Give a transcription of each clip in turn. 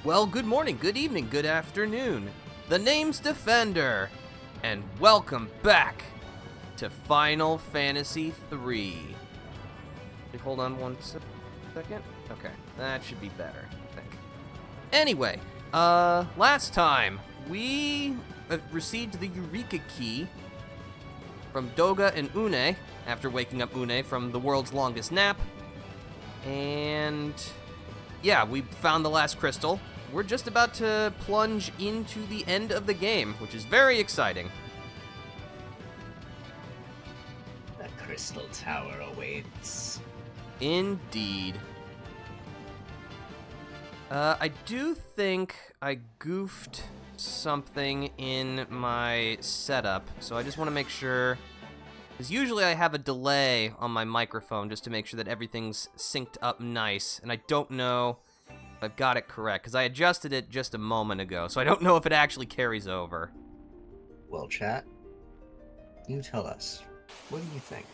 Well, good morning, good evening, good afternoon. The name's Defender, and welcome back to Final Fantasy III. Hold on one second. Okay, that should be better, I think. Anyway, last time we received the Eureka Key from Doga and Une after waking up Une from the world's longest nap. And yeah, we found the last crystal. We're just about to plunge into the end of the game, which is very exciting. The crystal tower awaits. Indeed. I do think I goofed something in my setup, so I just want to make sure, because usually I have a delay on my microphone just to make sure that everything's synced up nice, and I don't know if I've got it correct, because I adjusted it just a moment ago, so I don't know if it actually carries over. Well, chat, you tell us. What do you think?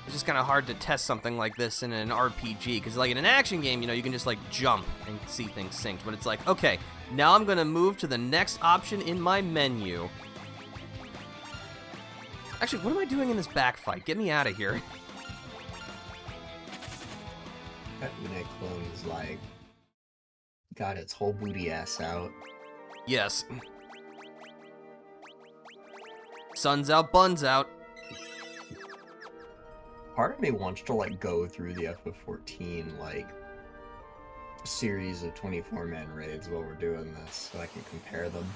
It's just kind of hard to test something like this in an RPG, because like in an action game, you know, you can just like jump and see things synced, but it's like, okay, now I'm going to move to the next option in my menu. Actually, what am I doing in this back fight? Get me out of here. That Une clone is like, got its whole booty ass out. Yes. Sun's out, buns out. Part of me wants to like go through the FF14 like series of 24-man raids while we're doing this, so I can compare them.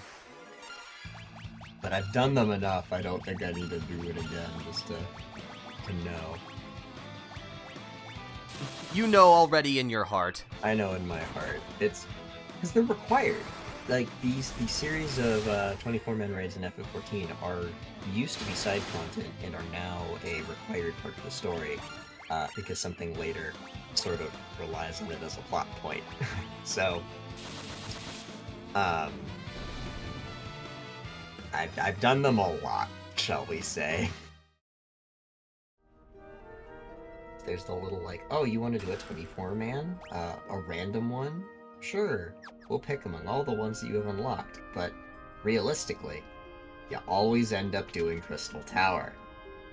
But I've done them enough, I don't think I need to do it again, just to know. You know already in your heart. I know in my heart. It's because they're required. Like, these series of 24-man raids in FF14 used to be side content and are now a required part of the story, because something later sort of relies on it as a plot point. So, I've done them a lot, shall we say. There's the little like, oh, you want to do a 24-man? A random one? Sure, we'll pick among all the ones that you have unlocked, but realistically, you always end up doing Crystal Tower,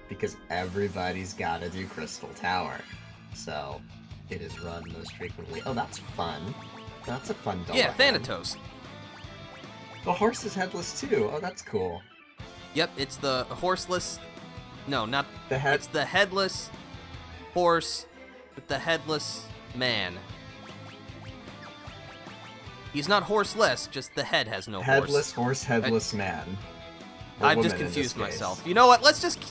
because everybody's gotta do Crystal Tower. So, it is run most frequently. Oh, that's fun. That's a fun dog. Yeah, Thanatos. The horse is headless too. Oh, that's cool. Yep, it's the horseless... No, not... The head... It's the headless horse with the headless man. He's not horseless, just the head has no headless horse, headless man. I've just confused myself. You know what? Let's just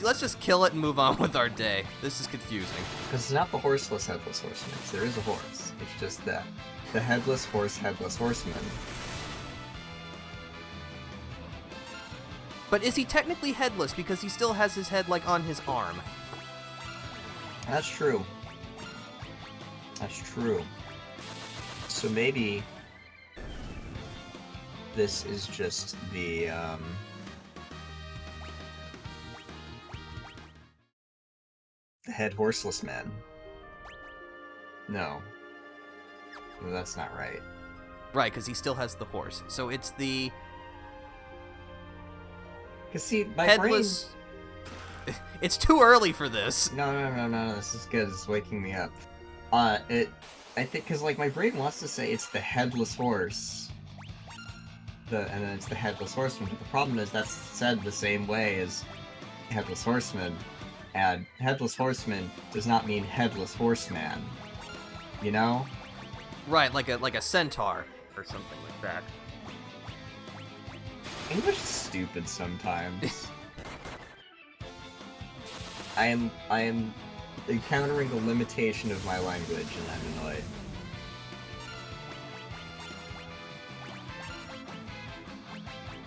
kill it and move on with our day. This is confusing. Because it's not the horseless headless horseman. There is a horse. It's just that the headless horse, headless horseman. But is he technically headless because he still has his head like on his arm? That's true. That's true. So maybe this is just the head horseless man. No, that's not right. Right, because he still has the horse. So it's the... Because see, my headless... brain... It's too early for this. No, this is good. It's waking me up. I think, because, like, my brain wants to say it's the headless horse. And then it's the headless horseman, but the problem is that's said the same way as headless horseman. And headless horseman does not mean headless horseman. You know? Right, like a centaur or something like that. English is stupid sometimes. I am encountering the limitation of my language, and I'm annoyed.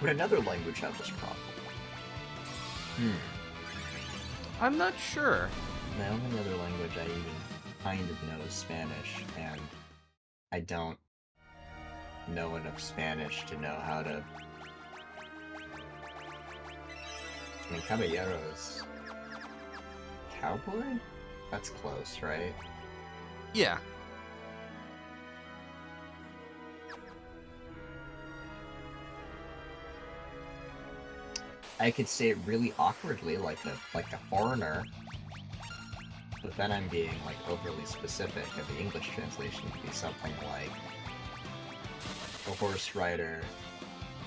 Would another language have this problem? I'm not sure. The only other language I even kind of know is Spanish, and I don't know enough Spanish to know how to... I mean, caballero is cowboy? That's close, right? Yeah. I could say it really awkwardly, like a foreigner, but then I'm being like overly specific, and the English translation would be something like a horse rider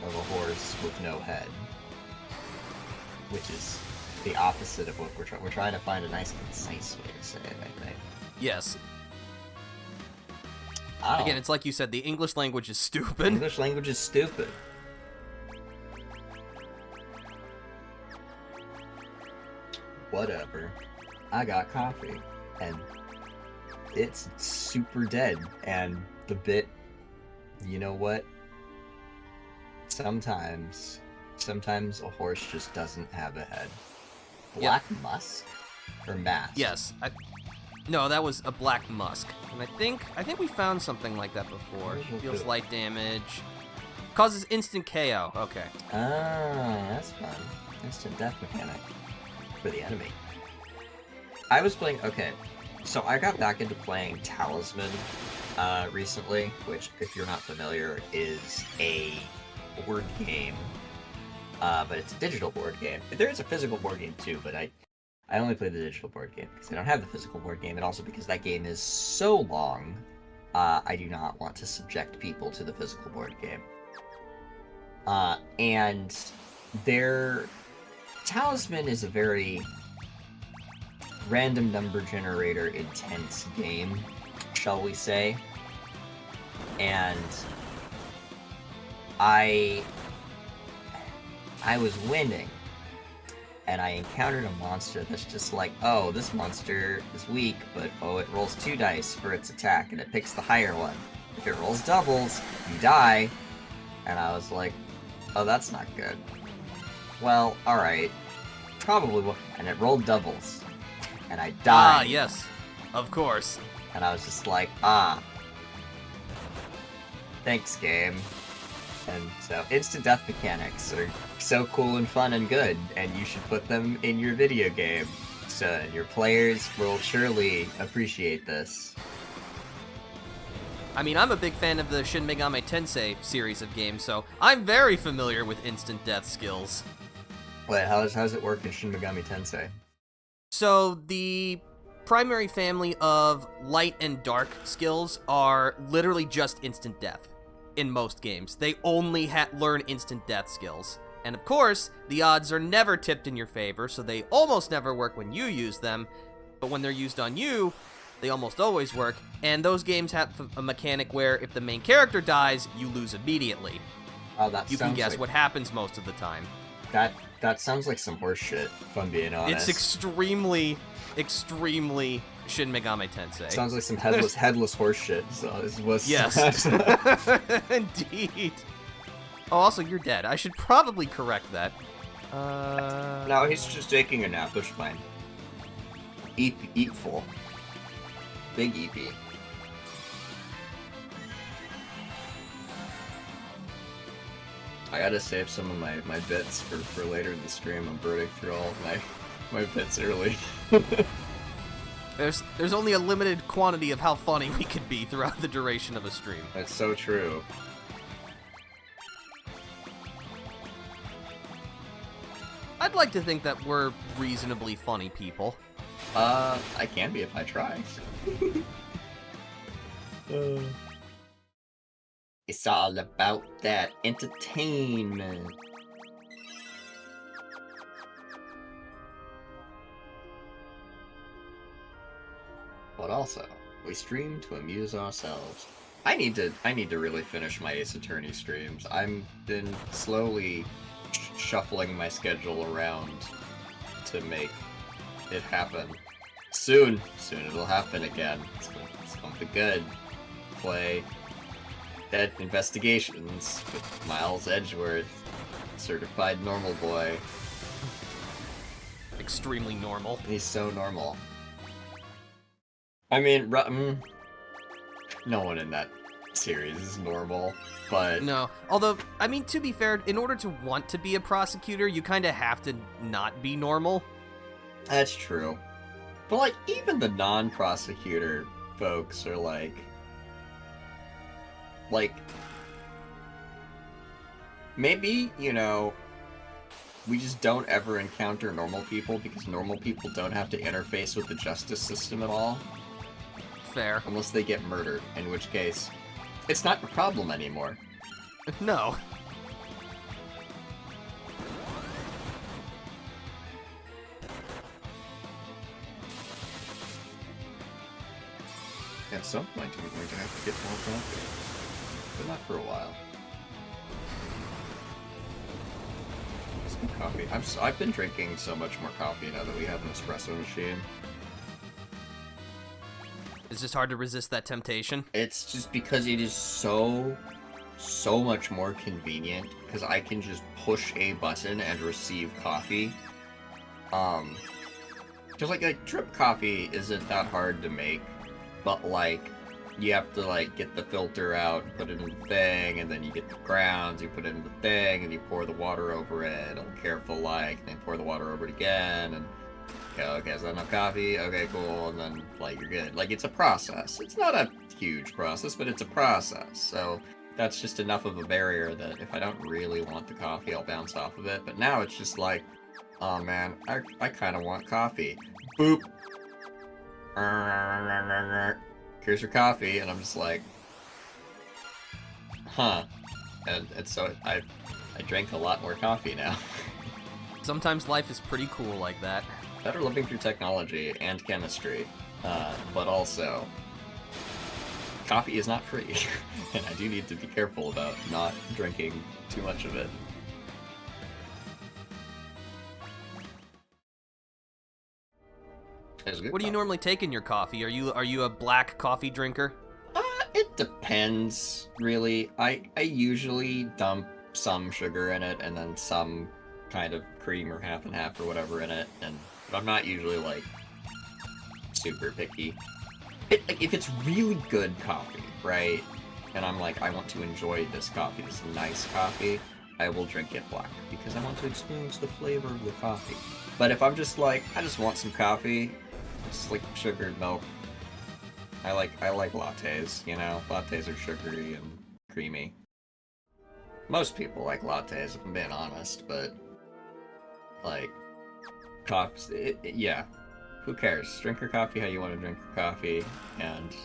of a horse with no head, which is the opposite of what we're trying to find a nice, concise way to say it, I think. Yes. Oh. Again, it's like you said, the English language is stupid. English language is stupid. Whatever. I got coffee, and it's super dead, and the bit, you know what? Sometimes a horse just doesn't have a head. Black musk? Or mask? Yes. No, that was a black musk. And I think we found something like that before. Deals light damage. Causes instant KO. Okay. Ah, that's fun. Instant death mechanic for the enemy. I was playing... Okay, so I got back into playing Talisman recently, which, if you're not familiar, is a board game. But it's a digital board game. There is a physical board game too, but I only play the digital board game because I don't have the physical board game, and also because that game is so long, I do not want to subject people to the physical board game. And their Talisman is a very random number generator intense game, shall we say. And I was winning, and I encountered a monster that's just like, oh, this monster is weak, but oh, it rolls 2 dice for its attack, and it picks the higher one. If it rolls doubles, you die. And I was like, oh, that's not good. Well, alright. Probably will. And it rolled doubles. And I died. Ah, yes. Of course. And I was just like, thanks, game. And so, instant death mechanics are so cool and fun and good, and you should put them in your video game. So your players will surely appreciate this. I mean, I'm a big fan of the Shin Megami Tensei series of games, so I'm very familiar with instant death skills. Wait, how does it work in Shin Megami Tensei? So the primary family of light and dark skills are literally just instant death in most games. They only learn instant death skills. And of course, the odds are never tipped in your favor, so they almost never work when you use them, but when they're used on you, they almost always work. And those games have a mechanic where if the main character dies, you lose immediately. Oh, that You can guess what happens most of the time. That sounds like some horse shit, if I'm being honest. It's extremely Shin Megami Tensei. Sounds like some headless horse shit. So this was Yes. Indeed. Oh, also, you're dead. I should probably correct that. No, he's just taking a nap. It's fine. Eat full. Big EP. I gotta save some of my bits for later in the stream. I'm burning through all of my bits early. There's only a limited quantity of how funny we could be throughout the duration of a stream. That's so true. I'd like to think that we're reasonably funny people. I can be if I try. It's all about that entertainment. But also, we stream to amuse ourselves. I need to really finish my Ace Attorney streams. I've been slowly shuffling my schedule around to make it happen. Soon it'll happen again. It's gonna be good. Play Dead Investigations with Miles Edgeworth, certified normal boy. Extremely normal. He's so normal. I mean, no one in that series is normal, but... No. Although, I mean, to be fair, in order to want to be a prosecutor, you kind of have to not be normal. That's true. But, like, even the non-prosecutor folks are like, maybe, you know, we just don't ever encounter normal people because normal people don't have to interface with the justice system at all. Fair. Unless they get murdered, in which case, it's not a problem anymore. No. At some point, I'm going to have to get more coffee. But not for a while. Some coffee. I've been drinking so much more coffee now that we have an espresso machine. It's just hard to resist that temptation. It's just because it is so much more convenient, because I can just push a button and receive coffee. Because, like, drip coffee isn't that hard to make. But, like, you have to, like, get the filter out, put it in the thing, and then you get the grounds, you put it in the thing, and you pour the water over it, all careful, like, and then pour the water over it again, and, okay, is that enough coffee? Okay, cool, and then, like, you're good. Like, it's a process. It's not a huge process, but it's a process, so that's just enough of a barrier that if I don't really want the coffee, I'll bounce off of it. But now it's just like, oh, man, I kind of want coffee. Boop. Here's your coffee, and I'm just like, huh. And so I drank a lot more coffee now. Sometimes life is pretty cool like that. Better living through technology and chemistry, but also, coffee is not free, and I do need to be careful about not drinking too much of it. What do you normally take in your coffee? Are you a black coffee drinker? It depends, really. I usually dump some sugar in it and then some kind of cream or half and half or whatever in it, but I'm not usually, like, super picky. Like, if it's really good coffee, right, and I'm like, I want to enjoy this coffee, this nice coffee, I will drink it black, because I want to experience the flavor of the coffee. But if I'm just like, I just want some coffee, it's like sugared milk. I like lattes, you know? Lattes are sugary and creamy. Most people like lattes, if I'm being honest, but, like, coffee, yeah. Who cares? Drink your coffee how you want to drink your coffee, and,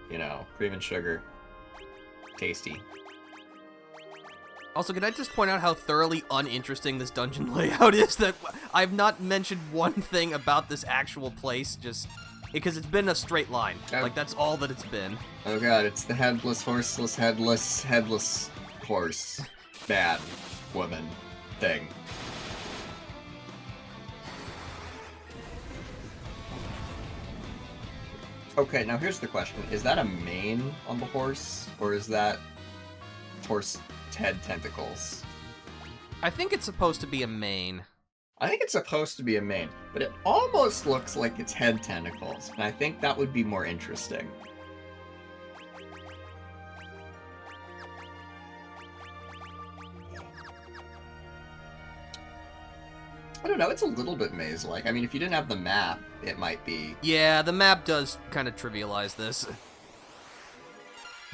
you know, cream and sugar. Tasty. Also, can I just point out how thoroughly uninteresting this dungeon layout is? That I've not mentioned one thing about this actual place, just because it's been a straight line. Like, that's all that it's been. Oh god, it's the headless, horseless, headless horse, bad woman thing. Okay, now here's the question. Is that a mane on the horse, or is that horse head tentacles? I think it's supposed to be a mane. I think it's supposed to be a mane, but it almost looks like it's head tentacles, and I think that would be more interesting. I don't know, it's a little bit maze-like. I mean, if you didn't have the map, it might be... Yeah, the map does kind of trivialize this.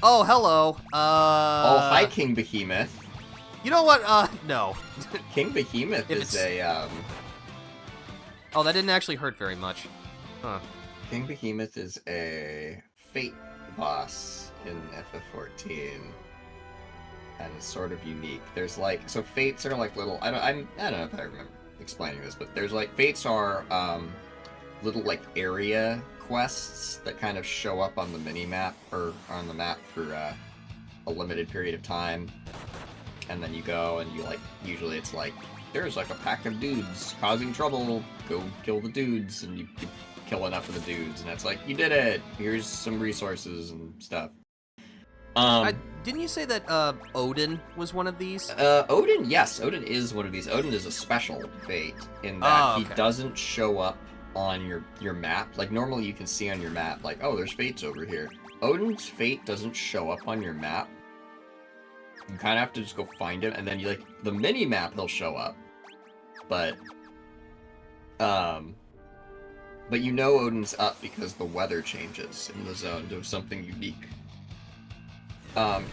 Oh, hello. Oh, hi, King Behemoth. You know what? No. King Behemoth is a, Oh, that didn't actually hurt very much. Huh. King Behemoth is a Fate boss in FF14. And is sort of unique. There's, like, so Fates are like little, I don't know if I remember explaining this, but there's, like, Fates are, little, like, area quests that kind of show up on the mini-map, or on the map for, a limited period of time. And then you go and you, like, usually it's like, there's, like, a pack of dudes causing trouble, go kill the dudes, and you kill enough of the dudes, and it's like, you did it! Here's some resources and stuff. Didn't you say that, Odin was one of these? Odin, yes, Odin is one of these. Odin is a special Fate, in that he doesn't show up on your map. Like, normally you can see on your map, like, oh, there's Fates over here. Odin's Fate doesn't show up on your map. You kind of have to just go find him, and then you, like, the mini-map, he'll show up. But, But you know Odin's up because the weather changes in the zone to something unique.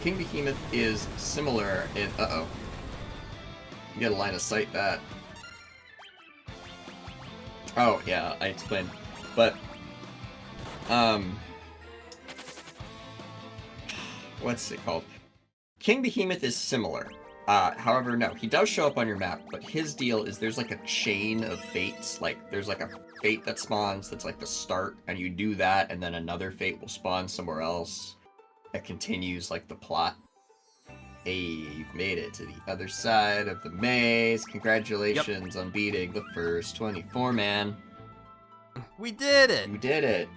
King Behemoth is similar in... Uh-oh. You gotta line of sight that. Oh, yeah, I explained. But, what's it called? King Behemoth is similar. However, no, he does show up on your map, but his deal is there's like a chain of fates. Like, there's like a fate that spawns that's like the start, and you do that, and then another fate will spawn somewhere else that continues like the plot. Hey, you've made it to the other side of the maze. Congratulations on beating the first 24-man. We did it! You did it.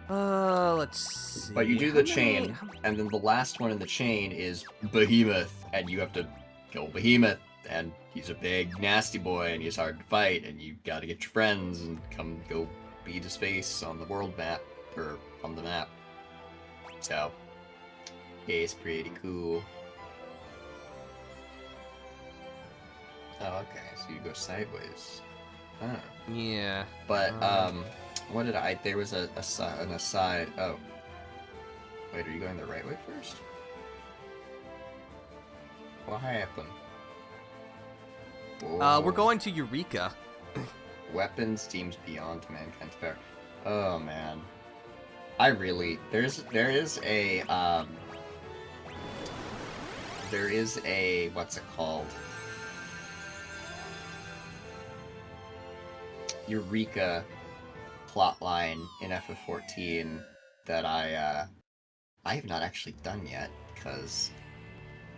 Let's see. But you do the chain, and then the last one in the chain is Behemoth, and you have to kill Behemoth, and he's a big, nasty boy, and he's hard to fight, and you gotta get your friends and go beat his face on the world map, or on the map. So, yeah, it's pretty cool. Oh, okay, so you go sideways. Huh. Yeah. But, what did there was an aside. Oh. Wait, are you going the right way first? What happened? We're going to Eureka. Weapons deemed beyond mankind's power. Oh, man. There is a, what's it called? Eureka plotline in FF14 that I have not actually done yet, because...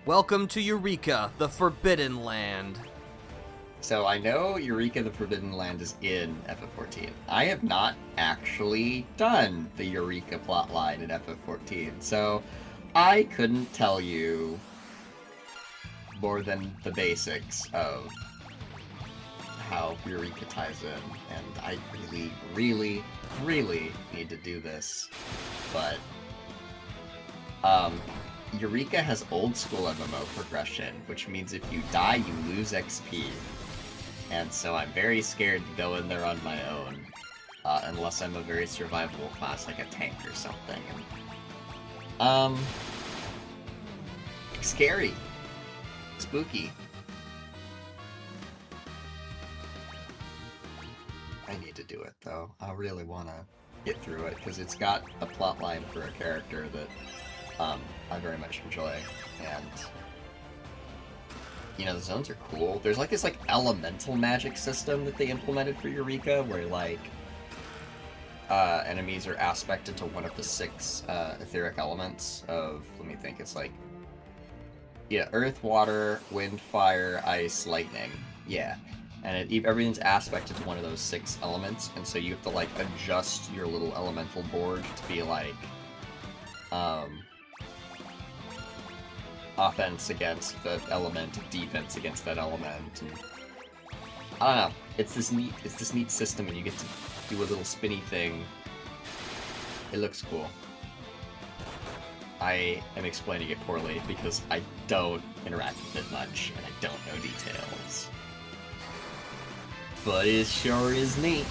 Welcome to Eureka, the Forbidden Land. So I know Eureka the Forbidden Land is in FF14. I have not actually done the Eureka plotline in FF14, so I couldn't tell you more than the basics of how Eureka ties in, and I really, really, really need to do this. But Eureka has old school MMO progression, which means if you die, you lose XP. And so I'm very scared to go in there on my own, unless I'm a very survivable class, like a tank or something. And, scary. Spooky. I need to do it, though. I really want to get through it, because it's got a plot line for a character that I very much enjoy, and, you know, the zones are cool. There's, like, this, like, elemental magic system that they implemented for Eureka, where, like, enemies are aspected to one of the 6 etheric elements of, let me think, it's like, yeah, earth, water, wind, fire, ice, lightning. Yeah. And everything's aspected to one of those 6 elements, and so you have to, like, adjust your little elemental board to be, like, offense against the element, defense against that element, and I don't know. It's this neat system, and you get to do a little spinny thing. It looks cool. I am explaining it poorly because I don't interact with it much, and I don't know details. But it sure is neat.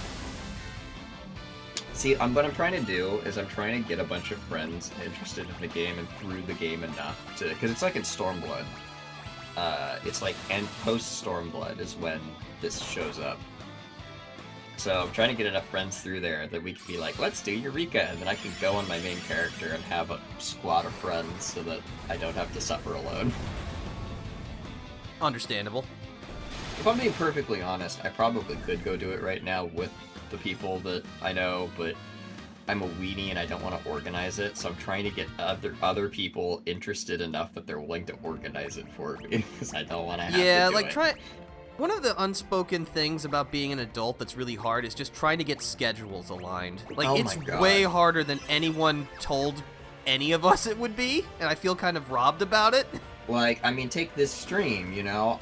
See, what I'm trying to do is I'm trying to get a bunch of friends interested in the game and through the game enough to... Because it's like in Stormblood. It's like, and post-Stormblood is when this shows up. So I'm trying to get enough friends through there that we can be like, let's do Eureka, and then I can go on my main character and have a squad of friends so that I don't have to suffer alone. Understandable. If I'm being perfectly honest, I probably could go do it right now with the people that I know, but I'm a weenie and I don't want to organize it, so I'm trying to get other people interested enough that they're willing to organize it for me, because I don't want to have to do it. One of the unspoken things about being an adult that's really hard is just trying to get schedules aligned. Like, oh it's way harder than anyone told any of us it would be, and I feel kind of robbed about it. Like, I mean, take this stream, you know?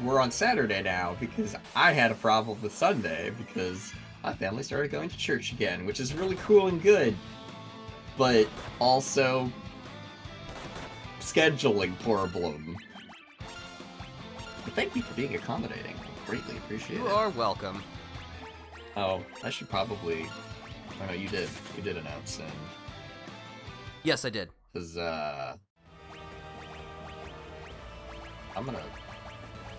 We're on Saturday now because I had a problem with Sunday because my family started going to church again, which is really cool and good, but also scheduling problem. But thank you for being accommodating. greatly appreciate it. You are welcome. Oh, I should probably... Oh, no, you did. You did announce it. Yes, I did. Because, I'm gonna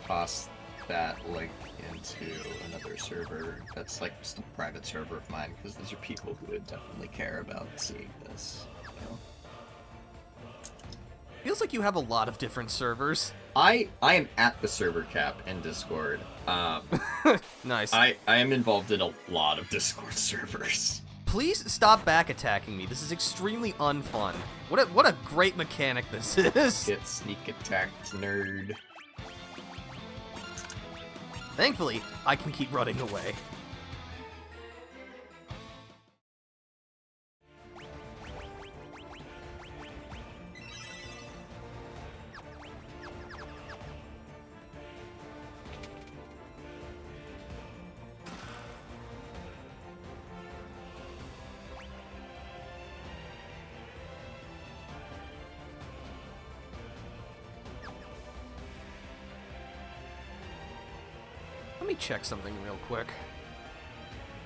toss that link into another server that's like just a private server of mine, because those are people who would definitely care about seeing this, you know? Feels like you have a lot of different servers. I am at the server cap in Discord. Nice. I am involved in a lot of Discord servers. Please stop back attacking me. This is extremely unfun. What a great mechanic this is. Get sneak attacked, nerd. Thankfully, I can keep running away. Let me check something real quick.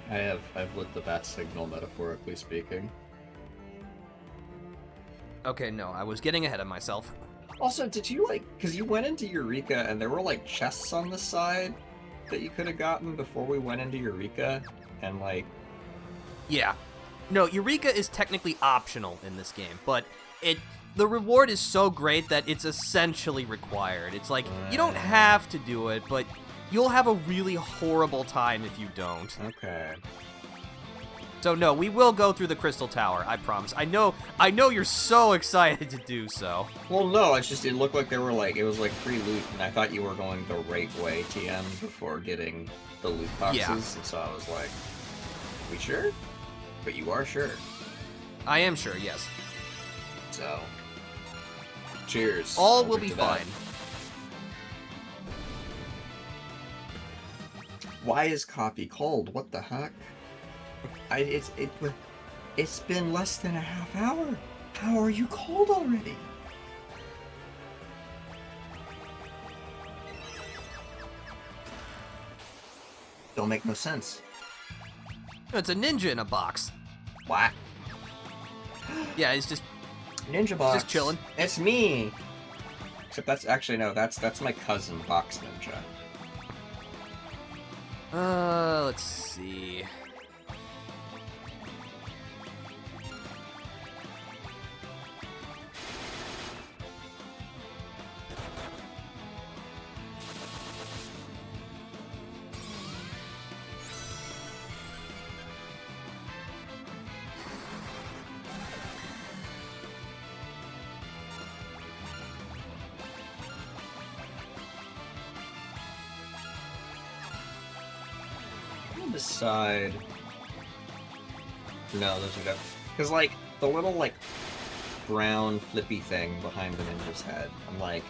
I've lit the bat signal, metaphorically speaking. Okay, no, I was getting ahead of myself. Also, did you, because you went into Eureka and there were, chests on the side that you could have gotten before we went into Eureka, and, Yeah. No, Eureka is technically optional in this game, but the reward is so great that it's essentially required. It's like, you don't have to do it, but you'll have a really horrible time if you don't. Okay. So no, we will go through the Crystal Tower, I promise. I know you're so excited to do so. Well, no, it's just, it looked like there were, it was, free loot, and I thought you were going the right way, TM, before getting the loot boxes, Yeah. and so I was like, we sure? But you are sure. I am sure, yes. So, cheers. All will Over be to that. fine. Why is coffee cold? What the heck? It's been less than a half hour. How are you cold already? Don't make no sense. It's a ninja in a box. What? Yeah, he's just Ninja box. just chilling. It's me. Except that's actually no. That's my cousin, Box Ninja. Let's see. Decide. No, those are good. Because, the little, brown flippy thing behind the ninja's head, I'm like,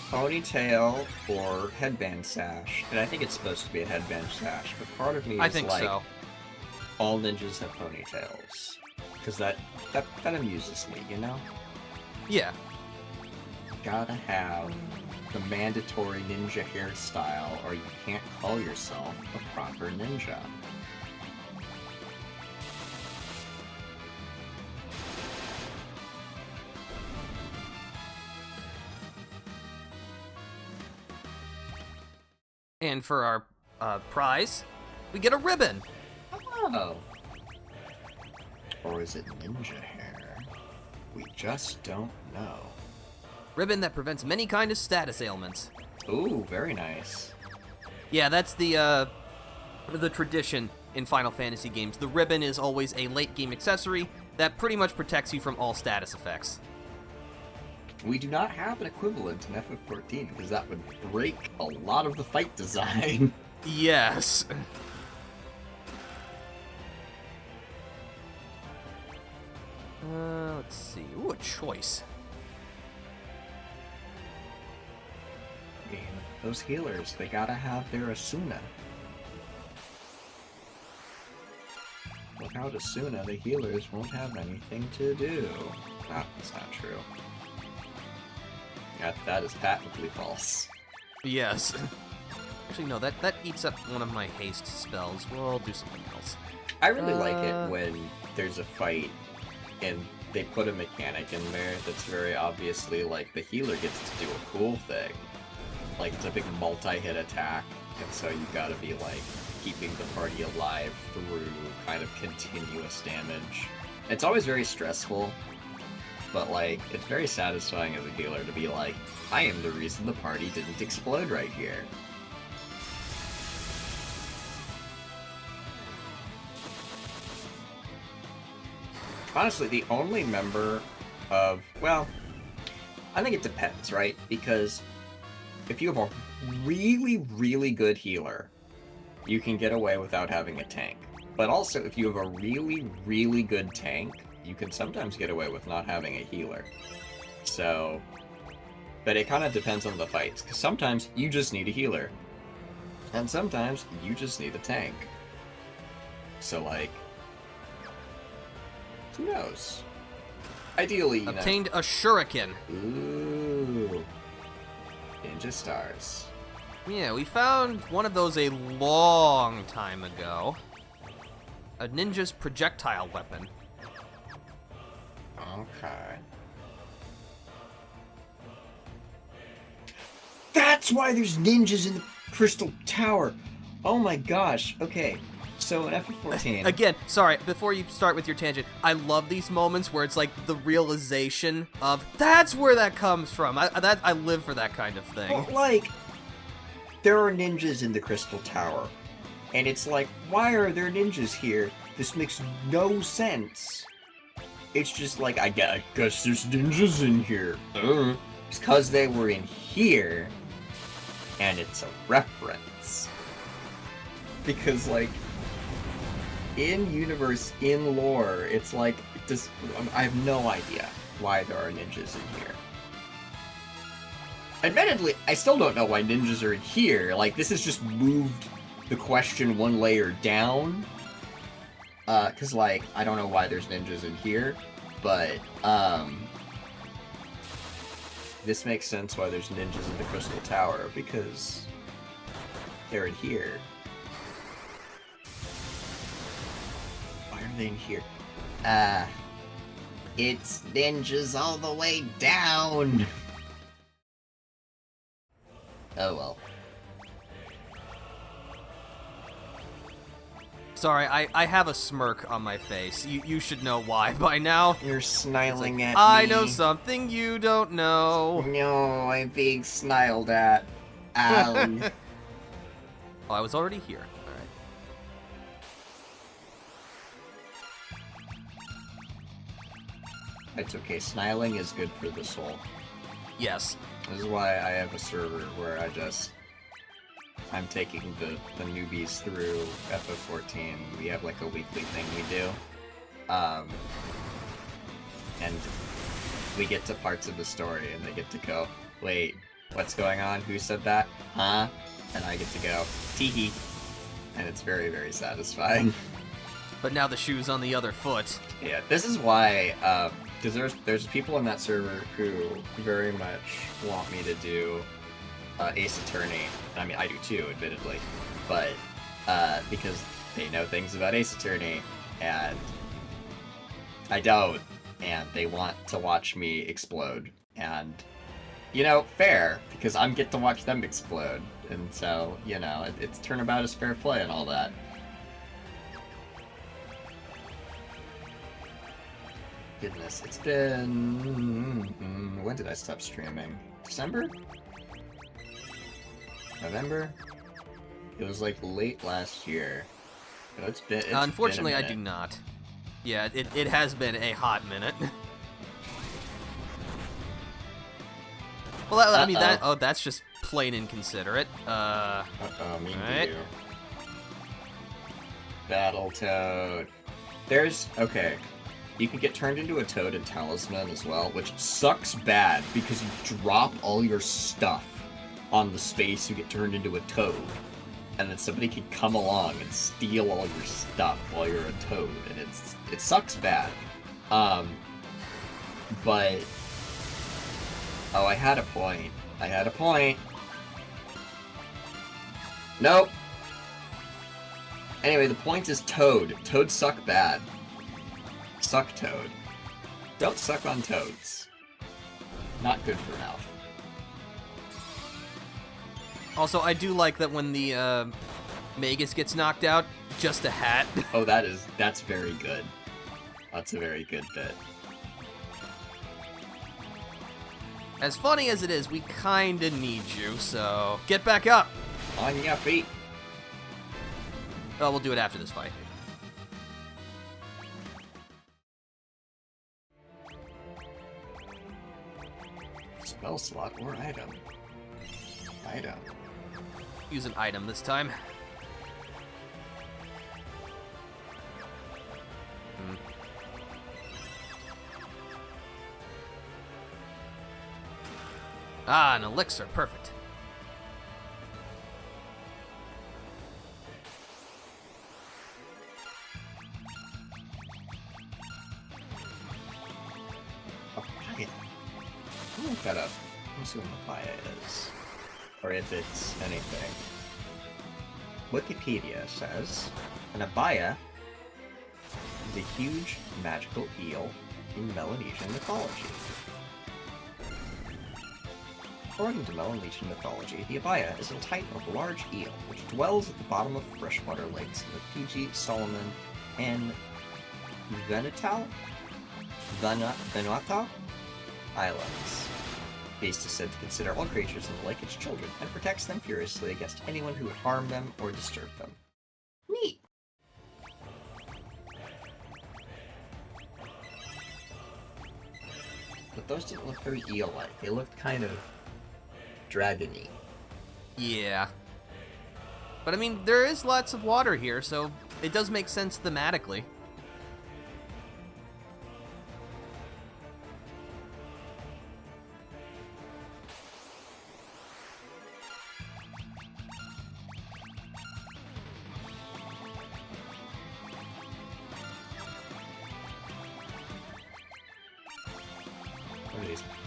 ponytail or headband sash. And I think it's supposed to be a headband sash, but part of me I is think so. all ninjas have ponytails. Because that amuses me, you know? Yeah. Gotta have the mandatory ninja hairstyle, or you can't call yourself a proper ninja. And for our prize, we get a ribbon. Oh. Or is it ninja hair? We just don't know. Ribbon that prevents many kind of status ailments. Ooh, very nice. Yeah, that's the tradition in Final Fantasy games. The ribbon is always a late game accessory that pretty much protects you from all status effects. We do not have an equivalent in FF14, because that would break a lot of the fight design. Yes. Let's see. Ooh, a choice. I mean, those healers, they gotta have their Asuna. Without Asuna, the healers won't have anything to do. That's not true. That is patently false. Yes. Actually, no, that eats up one of my haste spells. We'll do something else. I really like it when there's a fight and they put a mechanic in there that's very obviously like the healer gets to do a cool thing. Like it's a big multi-hit attack, and so you gotta be like keeping the party alive through kind of continuous damage. It's always very stressful, but like it's very satisfying as a healer to be like, I am the reason the party didn't explode right here. Honestly, the only member of, well, I think it depends, right? Because if you have a really, really good healer, you can get away without having a tank. But also, if you have a really, really good tank, you can sometimes get away with not having a healer. So, but it kind of depends on the fights, because sometimes you just need a healer. And sometimes you just need a tank. So, like, who knows? Ideally, you Obtained a shuriken. Ooh. Ninja stars. Yeah, we found one of those a long time ago. A ninja's projectile weapon. Okay. That's why there's ninjas in the Crystal Tower! Oh my gosh, okay. So in FF14... Again, sorry, before you start with your tangent, I love these moments where it's like the realization of, that's where that comes from. I live for that kind of thing. Well, like, there are ninjas in the Crystal Tower. And it's like, why are there ninjas here? This makes no sense. It's just like, I guess there's ninjas in here. It's because they were in here, and it's a reference. Because, like, in universe, in lore, it's like, I have no idea why there are ninjas in here. Admittedly, I still don't know why ninjas are in here. Like, this has just moved the question one layer down. Cause, like, I don't know why there's ninjas in here, but, this makes sense why there's ninjas in the Crystal Tower, because they're in here. Why are they in here? It's ninjas all the way down! Oh well. Sorry, I have a smirk on my face. You should know why by now. You're smiling at me. I know something you don't know. No, I'm being sniled at. Ow. Oh, I was already here. Alright. It's okay, smiling is good for the soul. Yes. This is why I have a server where I'm taking the newbies through FF14. We have like a weekly thing we do. And we get to parts of the story and they get to go, wait, what's going on? Who said that? Huh? And I get to go, tee-hee. And it's very, very satisfying. But now the shoe's on the other foot. Yeah, this is why, because there's people in that server who very much want me to do Ace Attorney. I mean, I do too, admittedly, but because they know things about Ace Attorney, and I don't, and they want to watch me explode, and, you know, fair, because I get to watch them explode, and so, you know, it's turnabout is fair play and all that. Goodness, it's been... when did I stop streaming? December? November? It was like late last year. No, it's Unfortunately, been a I do not. Yeah, it has been a hot minute. Well, I mean, that's just plain inconsiderate. Mean right. to you. Battletoad. Okay. You can get turned into a toad in Talisman as well, which sucks bad because you drop all your stuff on the space you get turned into a toad. And then somebody can come along and steal all your stuff while you're a toad, and it sucks bad. But... oh, I had a point. Nope. Anyway, the point is Toad. Toads suck bad. Suck Toad. Don't suck on toads. Not good for mouth. Also, I do like that when the Magus gets knocked out, just a hat. Oh, that's very good. That's a very good bit. As funny as it is, we kinda need you, so get back up. On your feet. Oh, we'll do it after this fight. Spell slot or item. Item. Use an item this time. Ah, an elixir. Perfect. Papaya. I'll look that up. Let's see what papaya is. Or if it's anything. Wikipedia says, an abaya is a huge magical eel in Melanesian mythology. According to Melanesian mythology, the abaya is a type of large eel which dwells at the bottom of freshwater lakes in the Fiji, Solomon, and Vanuatu Islands. Beast is said to consider all creatures in the lake its children and protects them furiously against anyone who would harm them or disturb them. Neat! But those didn't look very eel-like. They looked kind of dragon-y. Yeah. But I mean, there is lots of water here, so it does make sense thematically.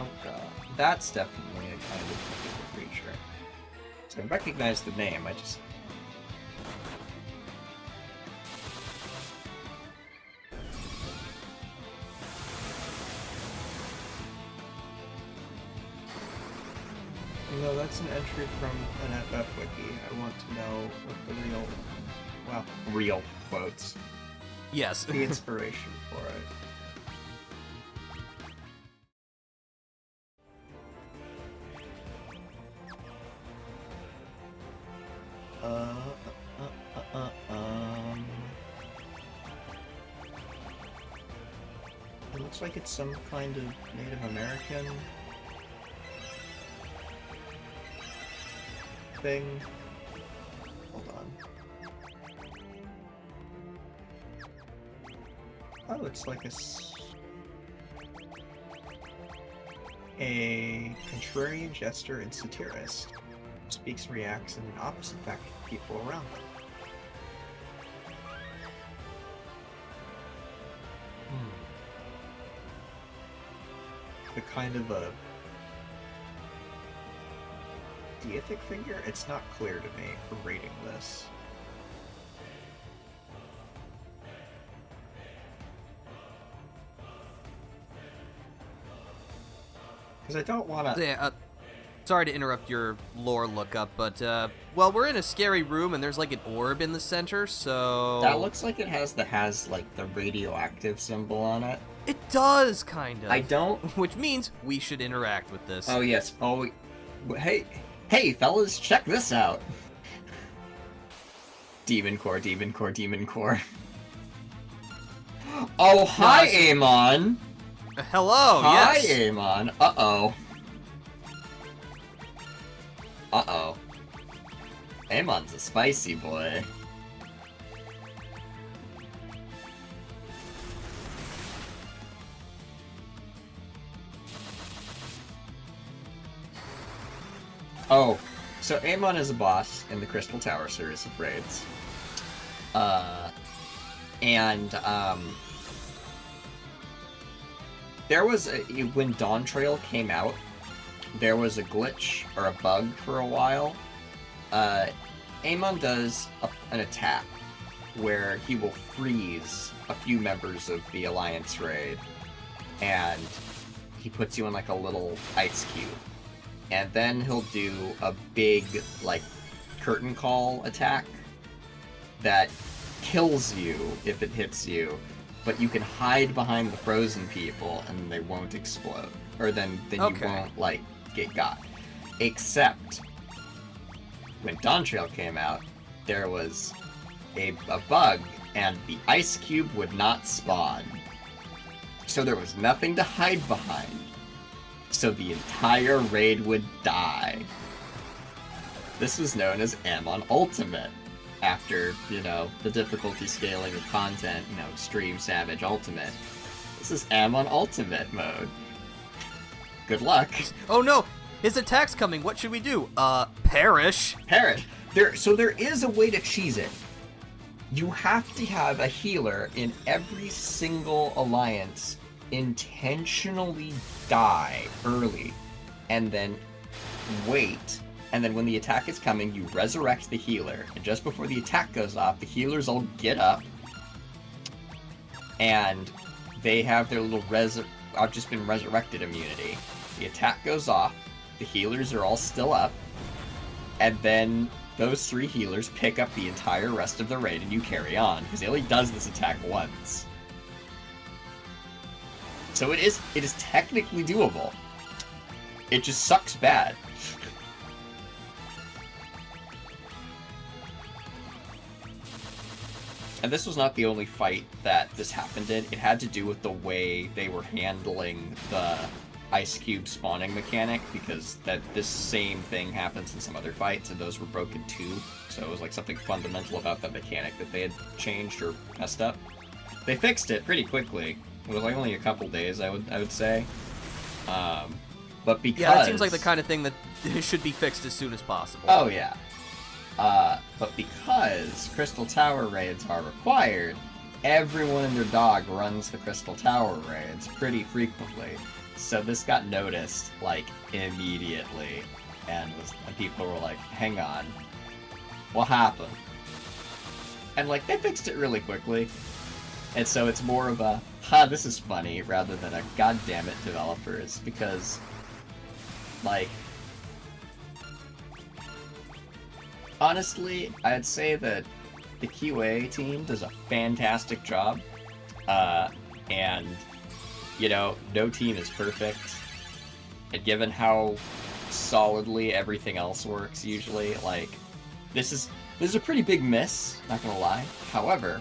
Oh god. That's definitely a kind of mythical creature. So I recognize the name, I just... No, that's an entry from an FF wiki. I want to know what the real... well, real quotes. Yes. The inspiration for it. It looks like it's some kind of Native American thing. Hold on. Oh, it's like a contrarian jester and satirist. Speaks and reacts in an opposite fact to people around them. The kind of a deific figure? It's not clear to me from reading this. Because I don't want to... Yeah, sorry to interrupt your lore lookup, but, well, we're in a scary room and there's like an orb in the center, so... That looks like it has like the radioactive symbol on it. It does, kind of. I don't... Which means we should interact with this. Oh, yes. Oh, hey, fellas, check this out. Demon Core, Demon Core, Demon Core. Oh, hi, Amon! Hello, Hi, yes. Amon. Uh-oh. Uh-oh. Amon's a spicy boy. Oh, so Amon is a boss in the Crystal Tower series of raids. There was when Dawn Trail came out, there was a glitch or a bug for a while, Amon does an attack where he will freeze a few members of the Alliance raid, and he puts you in like a little ice cube. And then he'll do a big, like, curtain call attack that kills you if it hits you, but you can hide behind the frozen people and they won't explode. Or then you won't, like, get got. Except, when Dawn Trail came out, there was a bug, and the ice cube would not spawn. So there was nothing to hide behind. So the entire raid would die. This was known as Amon Ultimate. After, the difficulty scaling of content, Extreme, Savage, Ultimate. This is Amon Ultimate mode. Good luck. Oh no! His attack's coming. What should we do? Perish. Perish. There is a way to cheese it. You have to have a healer in every single alliance intentionally die early, and then wait. And then when the attack is coming, you resurrect the healer. And just before the attack goes off, the healers all get up. And they have their little I've just been resurrected immunity. The attack goes off. The healers are all still up. And then those 3 healers pick up the entire rest of the raid and you carry on. Because he only does this attack once. So it is technically doable. It just sucks bad. And this was not the only fight that this happened in. It had to do with the way they were handling the ice cube spawning mechanic, because this same thing happens in some other fights, and those were broken too. So it was like something fundamental about the mechanic that they had changed or messed up. They fixed it pretty quickly. It was like only a couple days, I would say. But because... Yeah, that seems like the kind of thing that should be fixed as soon as possible. Oh, yeah. But because Crystal Tower raids are required, everyone and their dog runs the Crystal Tower raids pretty frequently. So this got noticed, like, immediately, and people were like, hang on, what happened? And, like, they fixed it really quickly. And so it's more of a, this is funny, rather than a goddammit developers, because, like, honestly, I'd say that the QA team does a fantastic job, and, no team is perfect, and given how solidly everything else works usually, like, this is a pretty big miss, not gonna lie. However,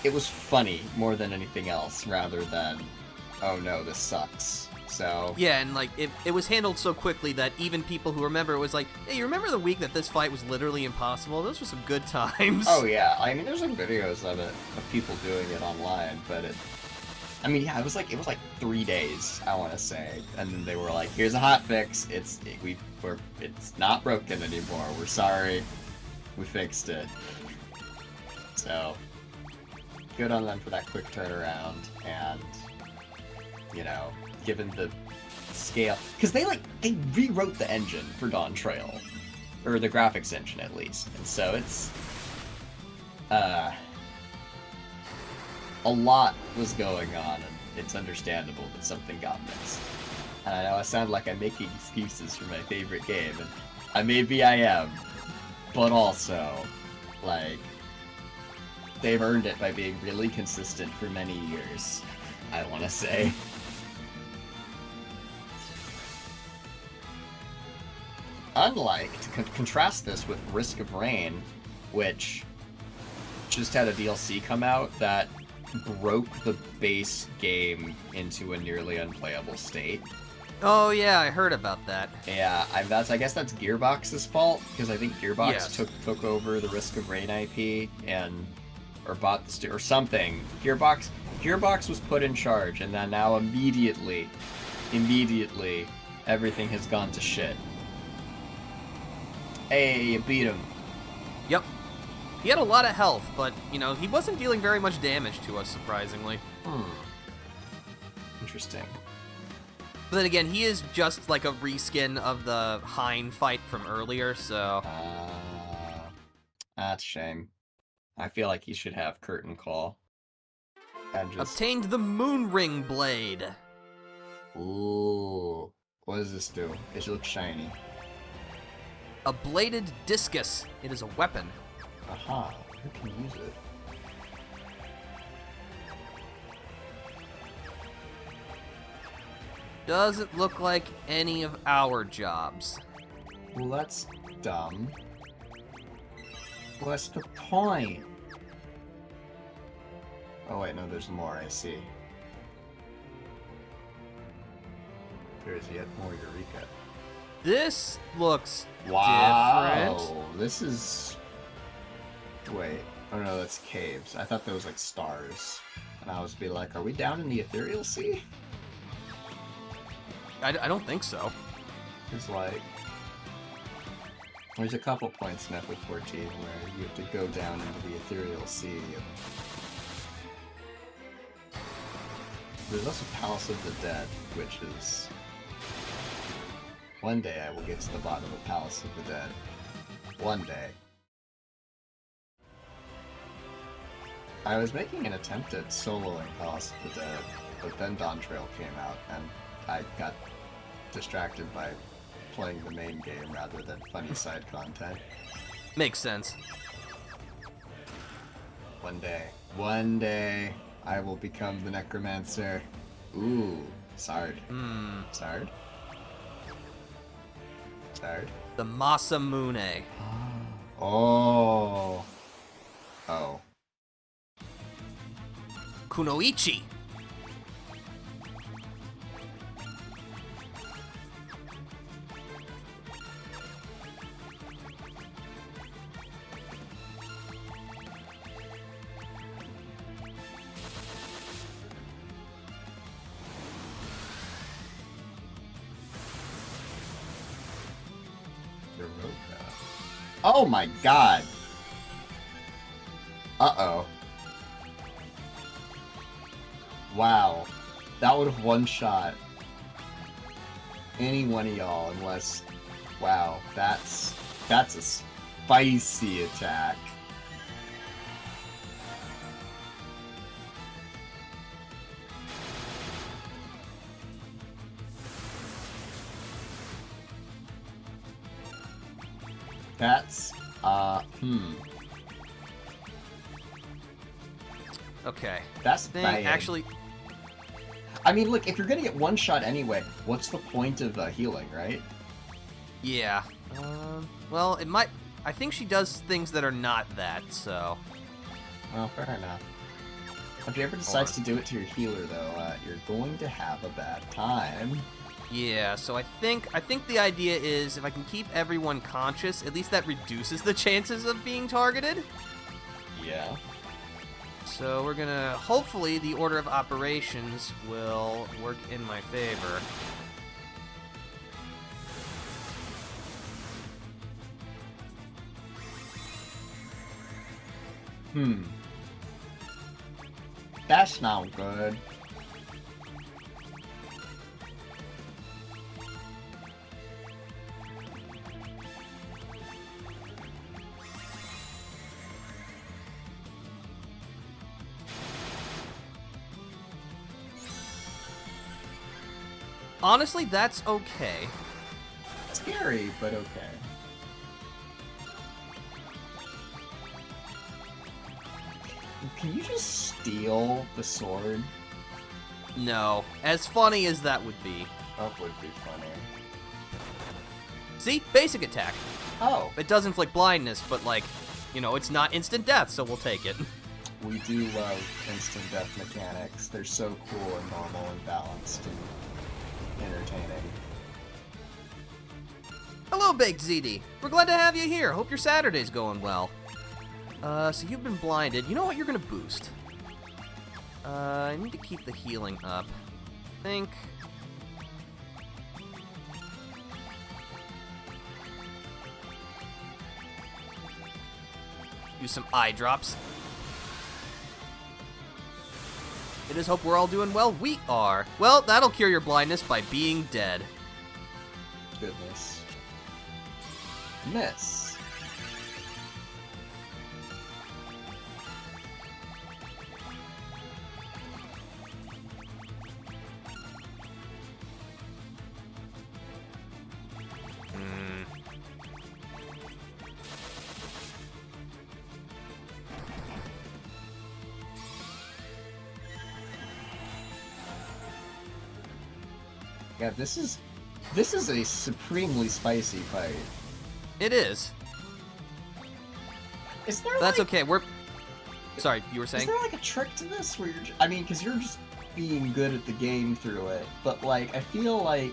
it was funny more than anything else, rather than, oh no, this sucks. So yeah, and like it was handled so quickly that even people who remember it was like, hey, you remember the week that this fight was literally impossible? Those were some good times. Oh yeah, I mean, there's like videos of it, of people doing it online, but it was like 3 days, I want to say, and then they were like, here's a hot fix. It's not broken anymore. We're sorry, we fixed it. So good on them for that quick turnaround, and given the scale, because they rewrote the engine for Dawn Trail, or the graphics engine at least, and so it's a lot was going on, and it's understandable that something got missed. And I know I sound like I'm making excuses for my favorite game, and maybe I am, but also, like, they've earned it by being really consistent for many years, I want to say. Unlike, to contrast this with Risk of Rain, which just had a DLC come out that broke the base game into a nearly unplayable state. Oh yeah, I heard about that. Yeah, I guess that's Gearbox's fault, because I think Gearbox took over the Risk of Rain IP or bought or something. Gearbox was put in charge, and then now immediately everything has gone to shit. Hey, you beat him. Yep. He had a lot of health, but, he wasn't dealing very much damage to us, surprisingly. Interesting. But then again, he is just like a reskin of the Hein fight from earlier, so... That's a shame. I feel like he should have Curtain Call. And just... Obtained the Moon Ring Blade. Ooh. What does this do? It looks shiny. A bladed discus. It is a weapon. Aha. Who can use it? Doesn't look like any of our jobs. Well, that's dumb. What's the point? Oh wait, no, there's more, I see. There's yet more Eureka. This looks Wow! different. This is... Wait. Oh no, that's caves. I thought that was like stars. And I was be like, are we down in the Ethereal Sea? I don't think so. It's like... There's a couple points in FF14 where you have to go down into the Ethereal Sea. There's also Palace of the Dead, which is... One day I will get to the bottom of Palace of the Dead. One day. I was making an attempt at soloing Palace of the Dead, but then Dawn Trail came out, and I got distracted by playing the main game rather than funny side content. Makes sense. One day, I will become the Necromancer. Ooh, Sard. Sard? Sard? The Masamune. Oh. Oh. Kunoichi. Oh my god! Uh-oh. Wow. That would have one-shot any one of y'all unless... Wow, that's a spicy attack. That's, Okay. That's Thing bad. actually... I mean, look, if you're gonna get one shot anyway, what's the point of healing, right? Yeah. Well, it might... I think she does things that are not that, so... Well, fair enough. If you ever decides to do it to your healer, though, you're going to have a bad time. Yeah, so I think the idea is if I can keep everyone conscious, at least that reduces the chances of being targeted. Yeah. So we're gonna... Hopefully the order of operations will work in my favor. That's not good. Honestly, that's okay. Scary, but okay. Can you just steal the sword? No. As funny as that would be. That would be funny. See? Basic attack. Oh. It does inflict blindness, but, like, you know, it's not instant death, so we'll take it. We do love instant death mechanics. They're so cool and normal and balanced and entertaining. Hello, Baked ZD. We're glad to have you here. Hope your Saturday's going well. So you've been blinded. You know what? You're gonna boost. I need to keep the healing up. I think... Use some eye drops. It is hope we're all doing well. We are. Well, that'll cure your blindness by being dead. Goodness. Miss. Yeah, this is a supremely spicy fight. It is. Is there That's like, okay. We're... Sorry, you were saying? Is there like a trick to this where I mean, because you're just being good at the game through it, but like, I feel like,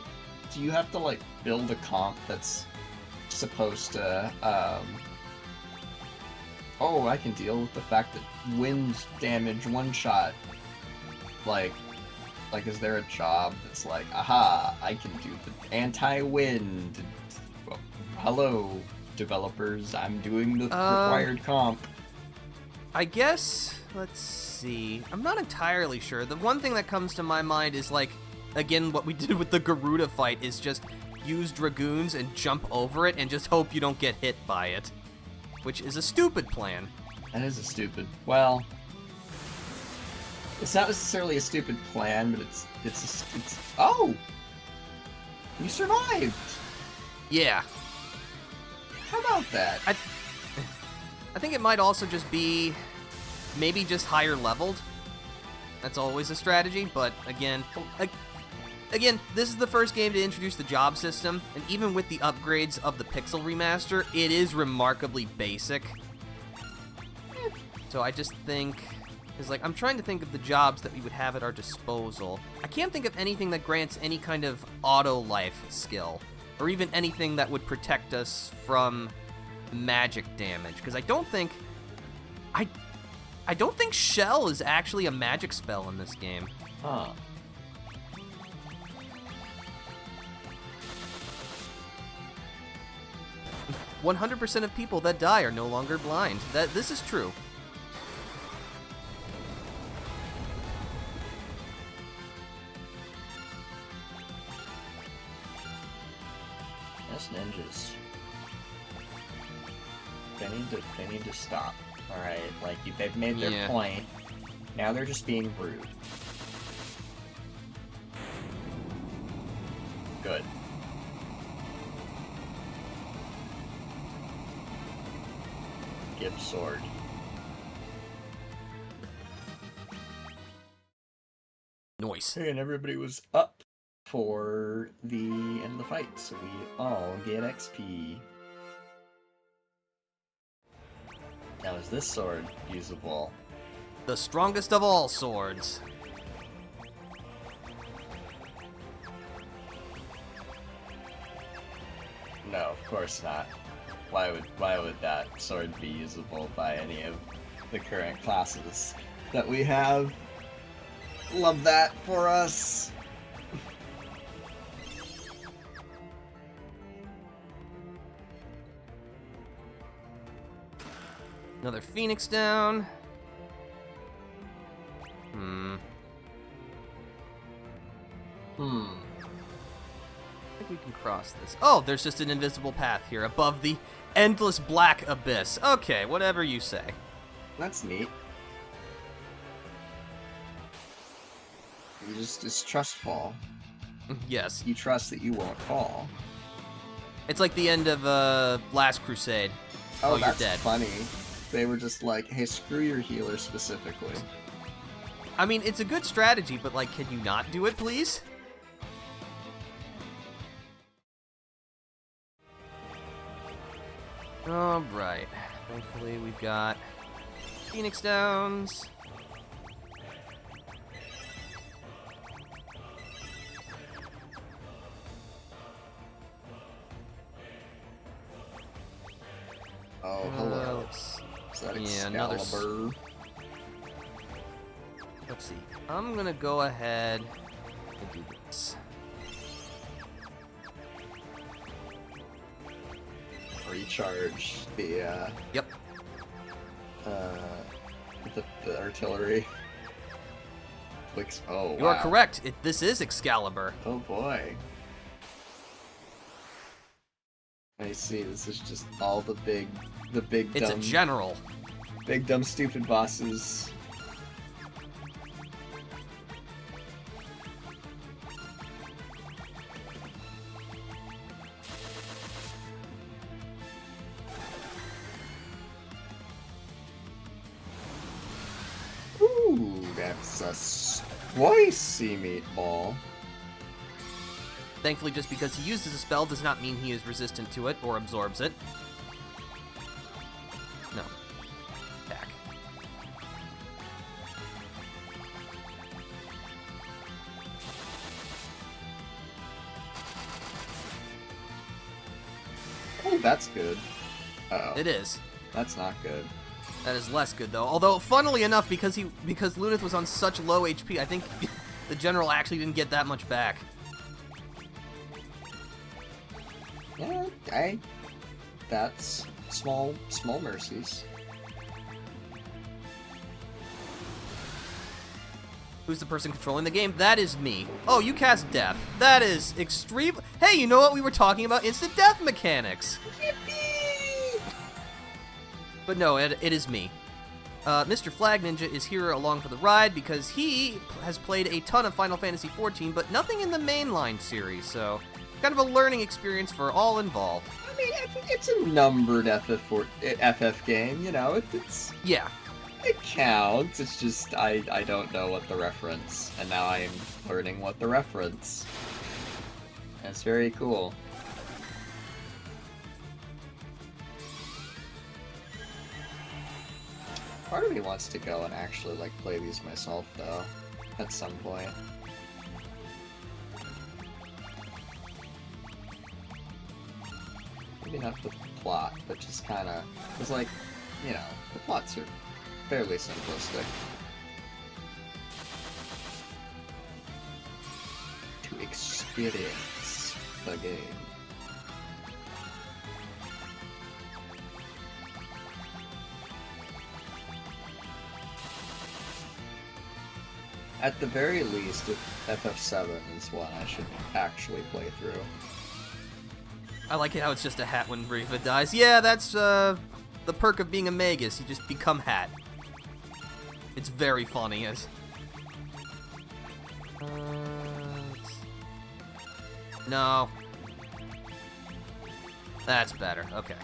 do you have to like build a comp that's supposed to, oh, I can deal with the fact that wind damage one shot, like, is there a job that's like, aha, I can do the anti-wind? Well, hello, developers, I'm doing the required comp. I guess, let's see. I'm not entirely sure. The one thing that comes to my mind is, like, again, what we did with the Garuda fight is just use Dragoons and jump over it and just hope you don't get hit by it. Which is a stupid plan. That is a stupid, well... It's not necessarily a stupid plan, but it's oh! You survived! Yeah. How about that? I think it might also just be maybe just higher leveled. That's always a strategy, but again, this is the first game to introduce the job system, and even with the upgrades of the Pixel Remaster, it is remarkably basic. So I just think... Is like, I'm trying to think of the jobs that we would have at our disposal. I can't think of anything that grants any kind of auto-life skill, or even anything that would protect us from magic damage, because I don't think Shell is actually a magic spell in this game. Huh. Huh. 100% of people that die are no longer blind. This is true. Ninjas. They need to stop. Alright, like, they've made their point. Now they're just being rude. Good. Give sword. Nice. And everybody was up for the end of the fight, so we all get XP. Now, is this sword usable? The strongest of all swords. No, of course not. Why would that sword be usable by any of the current classes that we have? Love that for us. Another Phoenix down. I think we can cross this. Oh, there's just an invisible path here above the endless black abyss. Okay, whatever you say. That's neat. You just trust fall. Yes. You trust that you won't fall. It's like the end of Last Crusade. Oh, you're that's dead. funny. They were just like, hey, screw your healer specifically. I mean, it's a good strategy, but, like, can you not do it, please? Alright. Thankfully, we've got Phoenix Downs. Oh, hello. Is that Excalibur? Let's see. I'm gonna go ahead and do this. Recharge the, Yep. The artillery. Oh, wow. You are correct. This is Excalibur. Oh boy. I see. This is just all the big It's dumb, a general. big dumb stupid bosses. Ooh, that's a spicy meatball. Thankfully, just because he uses a spell does not mean he is resistant to it or absorbs it. No. Back. Oh, that's good. Uh-oh. It is. That's not good. That is less good, though. Although, funnily enough, because Lunith was on such low HP, I think the general actually didn't get that much back. Yeah, okay. That's small mercies. Who's the person controlling the game? That is me. Oh, you cast Death. That is extreme. Hey, you know what? We were talking about instant death mechanics. Yippee! But no, it is me. Mr. Flagninja is here along for the ride because he has played a ton of Final Fantasy XIV, but nothing in the mainline series, so kind of a learning experience for all involved. I mean, it's a numbered FF game, you know, it's... Yeah. It counts, it's just, I don't know what the reference, and now I'm learning what the reference. That's very cool. Part of me wants to go and actually, like, play these myself, though, at some point. Maybe not the plot, but just kinda... It's like, you know, the plots are fairly simplistic. To experience the game. At the very least, FF7 is one I should actually play through. I like it how it's just a hat when Riva dies. Yeah, that's the perk of being a Magus. You just become hat. It's very funny. No. That's better. Okay.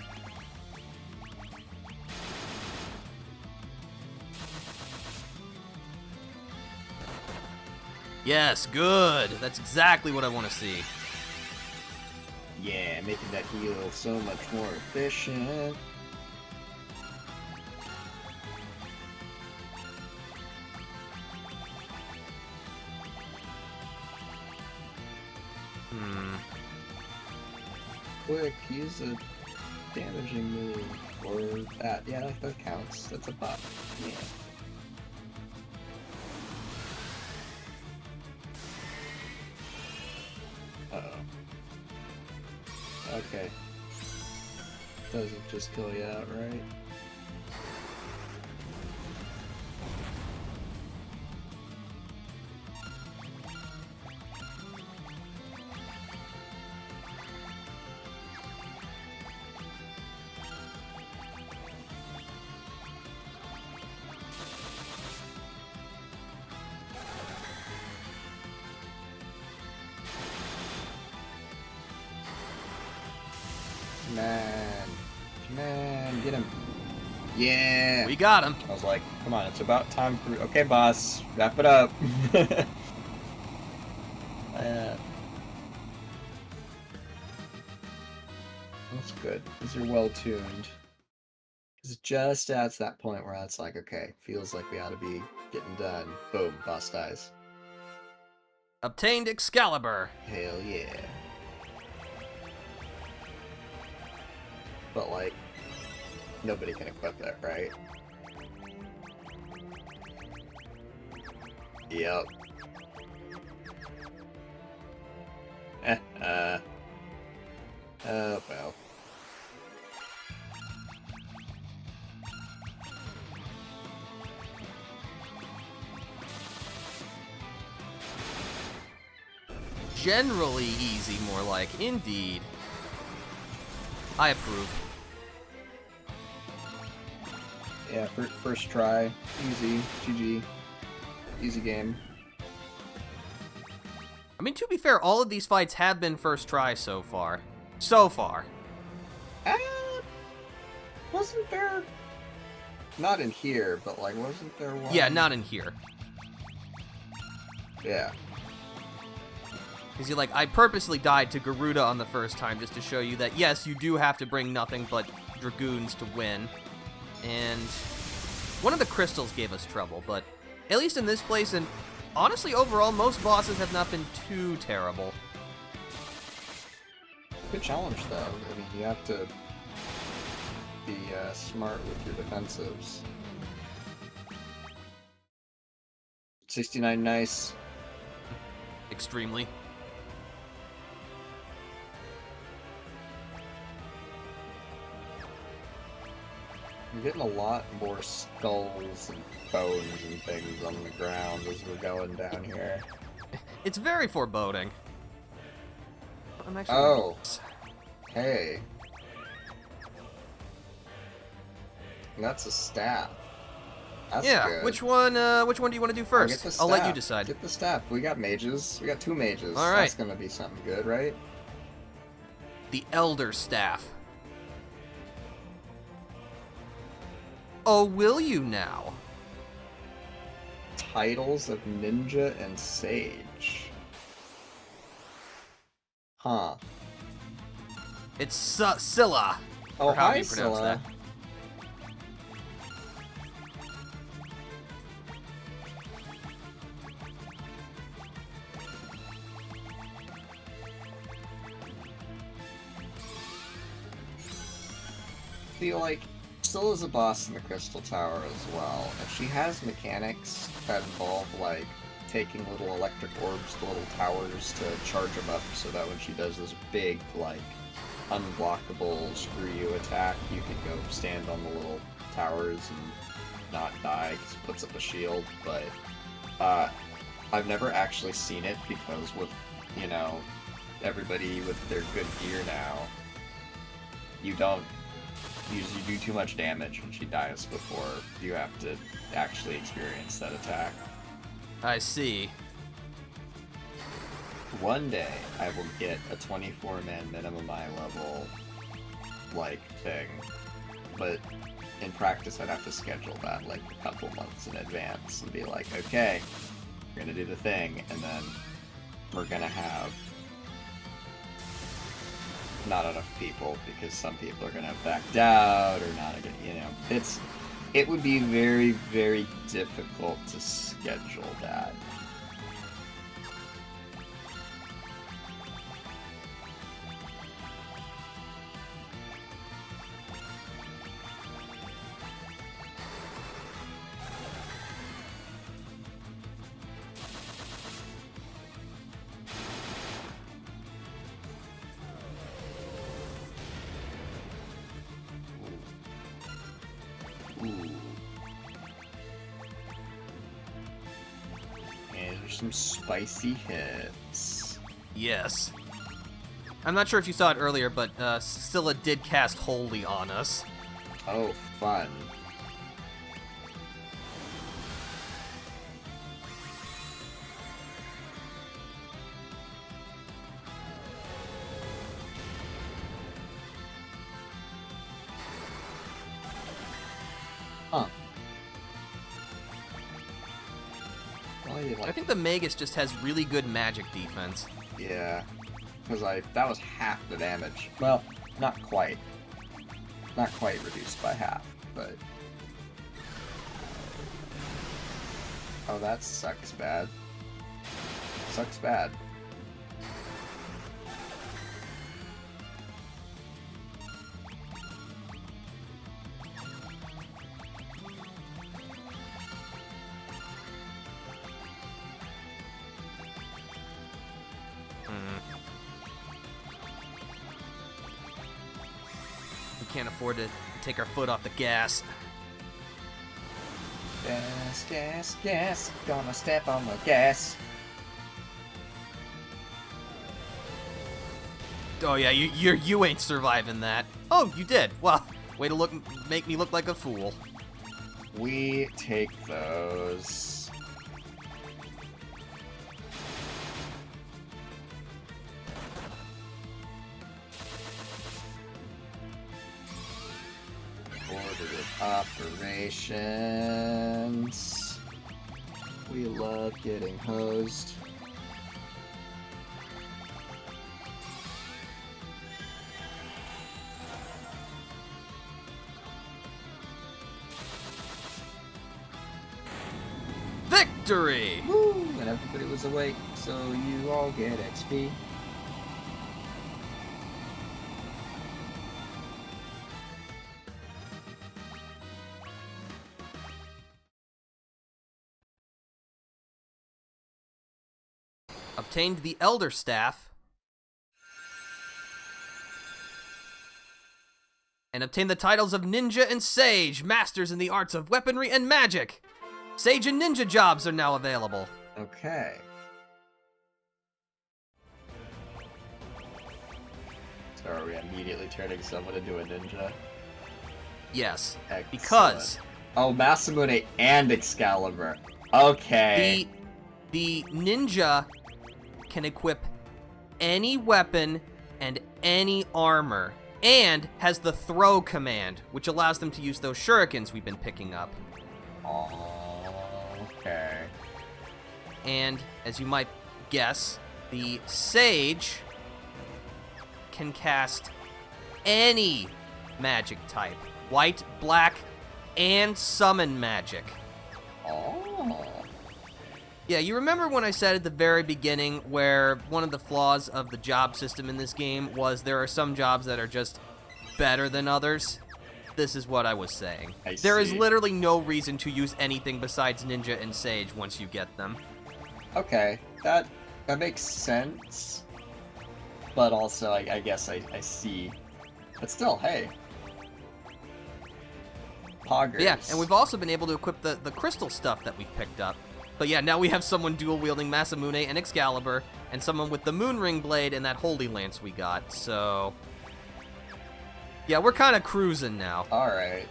Yes, good. That's exactly what I want to see. Yeah, making that heal so much more efficient. Quick, use a damaging move, or that. Yeah, that counts. That's a buff. Yeah. Uh-oh. Okay. Doesn't just kill you outright. Come on, get him. Yeah! We got him. I was like, come on, it's about time for... Okay, boss, wrap it up. That's good. These are well tuned. It's just at that point where it's like, okay, feels like we ought to be getting done. Boom, boss dies. Obtained Excalibur. Hell yeah. But like, nobody can equip that, right? Yep. Oh well. generally easy, more like. Indeed. I approve. Yeah, first try. Easy. GG. Easy game. I mean, to be fair, all of these fights have been first try so far. So far. Wasn't there... Not in here, but, like, wasn't there one? Yeah, not in here. Yeah. Because you I purposely died to Garuda on the first time just to show you that, yes, you do have to bring nothing but Dragoons to win. And one of the crystals gave us trouble, but at least in this place, and honestly, overall, most bosses have not been too terrible. Good challenge, though. I mean, you have to be smart with your defensives. 69, nice. Extremely. I'm getting a lot more skulls and bones and things on the ground as we're going down here. It's very foreboding. I'm actually... Oh. Hey. That's a staff. That's yeah, good. which one do you want to do first? I'll let you decide. Get the staff. We got mages. We got 2 mages. All right. That's gonna be something good, right? The Elder Staff. Oh, will you now? Titles of Ninja and Sage. Huh. It's Scylla. Oh, or however hi, you pronounce Scylla. that. Feel like Scylla's a boss in the Crystal Tower as well, and she has mechanics that involve like taking little electric orbs to little towers to charge them up, so that when she does this big like unblockable screw you attack, you can go stand on the little towers and not die because it puts up a shield. But I've never actually seen it because with everybody with their good gear now, you don't usually do too much damage when she dies before you have to actually experience that attack. I see. One day I will get a 24-man minimum eye level like thing, but in practice I'd have to schedule that like a couple months in advance and be like, okay, we're gonna do the thing, and then we're gonna have not enough people because some people are gonna have backed out or not gonna, it would be very, very difficult to schedule that. And there's some spicy hits. Yes. I'm not sure if you saw it earlier, but Scylla did cast Holy on us. Oh, fun. Huh. I think the Magus just has really good magic defense. Yeah, because that was half the damage. Well, not quite. Not quite reduced by half, but... Oh, that sucks bad. Sucks bad. We can't afford to take our foot off the gas. Gas, gas, gas. Gonna step on the gas. Oh yeah, you ain't surviving that. Oh, you did. Well, way to make me look like a fool. We take those. Order of operations. We love getting hosed. Victory! Woo! And everybody was awake, so you all get XP. Obtained the Elder Staff. And obtained the titles of Ninja and Sage, masters in the arts of weaponry and magic. Sage and Ninja jobs are now available. Okay. So are we immediately turning someone into a ninja? Yes, Excellent. because Oh, Masamune and Excalibur. Okay. the ninja can equip any weapon and any armor, and has the throw command, which allows them to use those shurikens we've been picking up. Okay. And, as you might guess, the Sage can cast any magic type. White, black, and summon magic. Oh. Yeah, you remember when I said at the very beginning where one of the flaws of the job system in this game was there are some jobs that are just better than others? This is what I was saying. There is literally no reason to use anything besides Ninja and Sage once you get them. Okay, that makes sense. But also, I guess I see. But still, hey. Poggers. Yeah, and we've also been able to equip the crystal stuff that we've picked up. But yeah, now we have someone dual-wielding Masamune and Excalibur, and someone with the Moonring Blade and that Holy Lance we got, so... yeah, we're kind of cruising now. Alright.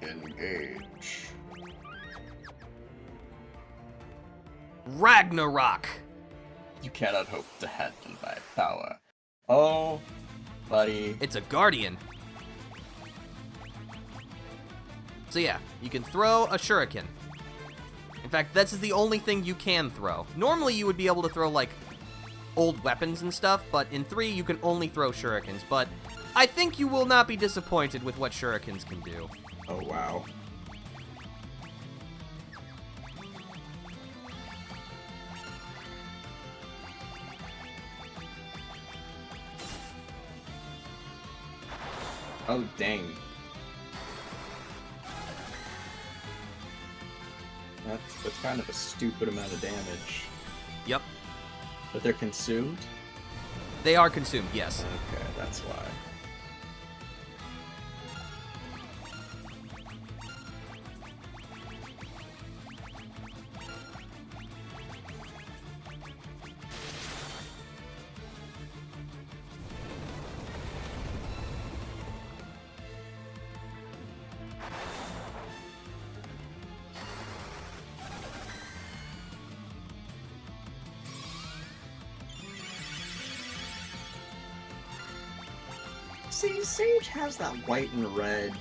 Engage. Ragnarok! You cannot hope to handle my power. Oh, buddy. It's a Guardian. So yeah, you can throw a shuriken. In fact, this is the only thing you can throw. Normally you would be able to throw, like, old weapons and stuff, but in 3 you can only throw shurikens. But I think you will not be disappointed with what shurikens can do. Oh, wow. Oh, dang. That's kind of a stupid amount of damage. Yep. But they're consumed? They are consumed, yes. Okay, that's why. See, Sage has that white and red,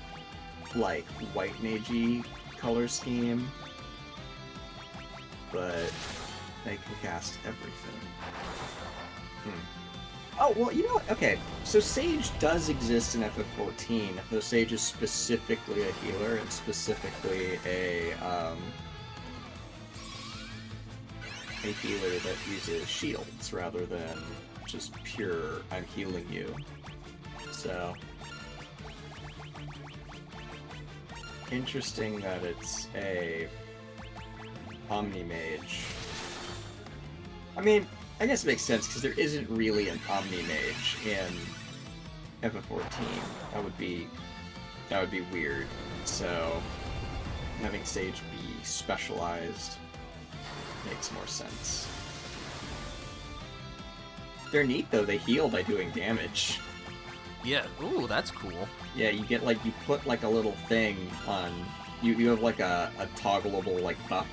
like, white magey color scheme, but they can cast everything. Oh, well, you know what? Okay, so Sage does exist in FF14, though Sage is specifically a healer and specifically a healer that uses shields rather than just pure, I'm healing you. So, interesting that it's a Omni-Mage. I mean, I guess it makes sense because there isn't really an Omni-Mage in FF14. That would be weird. So, having Sage be specialized makes more sense. They're neat though, they heal by doing damage. Yeah, ooh, that's cool. Yeah, you get like, you put like a little thing on, you have like a toggleable like buff.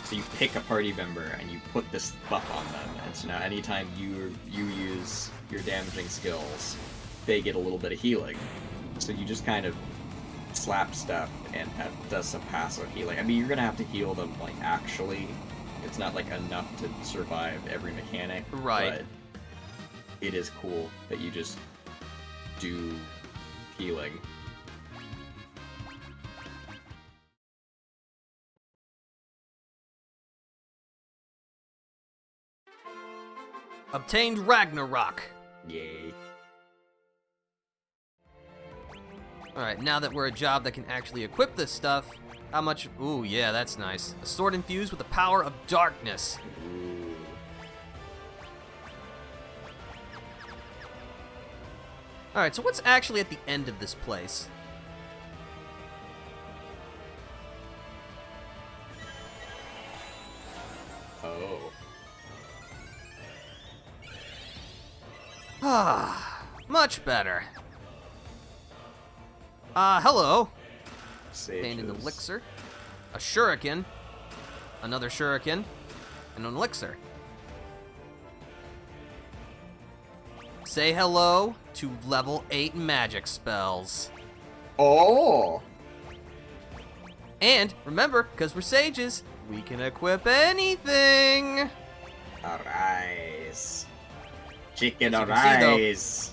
So you pick a party member and you put this buff on them, and so now anytime you use your damaging skills, they get a little bit of healing. So you just kind of slap stuff and that does some passive healing. I mean, you're gonna have to heal them, like, actually. It's not, like, enough to survive every mechanic. Right. But it is cool that you just do healing. Obtained Ragnarok. Yay. Alright, now that we're a job that can actually equip this stuff, how much... Ooh, yeah, that's nice. A sword infused with the power of darkness. Ooh. Alright, so what's actually at the end of this place? Oh. Ah, much better. Hello. Obtained an Sages. elixir, a shuriken, another shuriken, and an elixir. Say hello to level 8 magic spells. Oh! And remember, because we're sages, we can equip anything. Arise. Chicken As you can see, though, arise.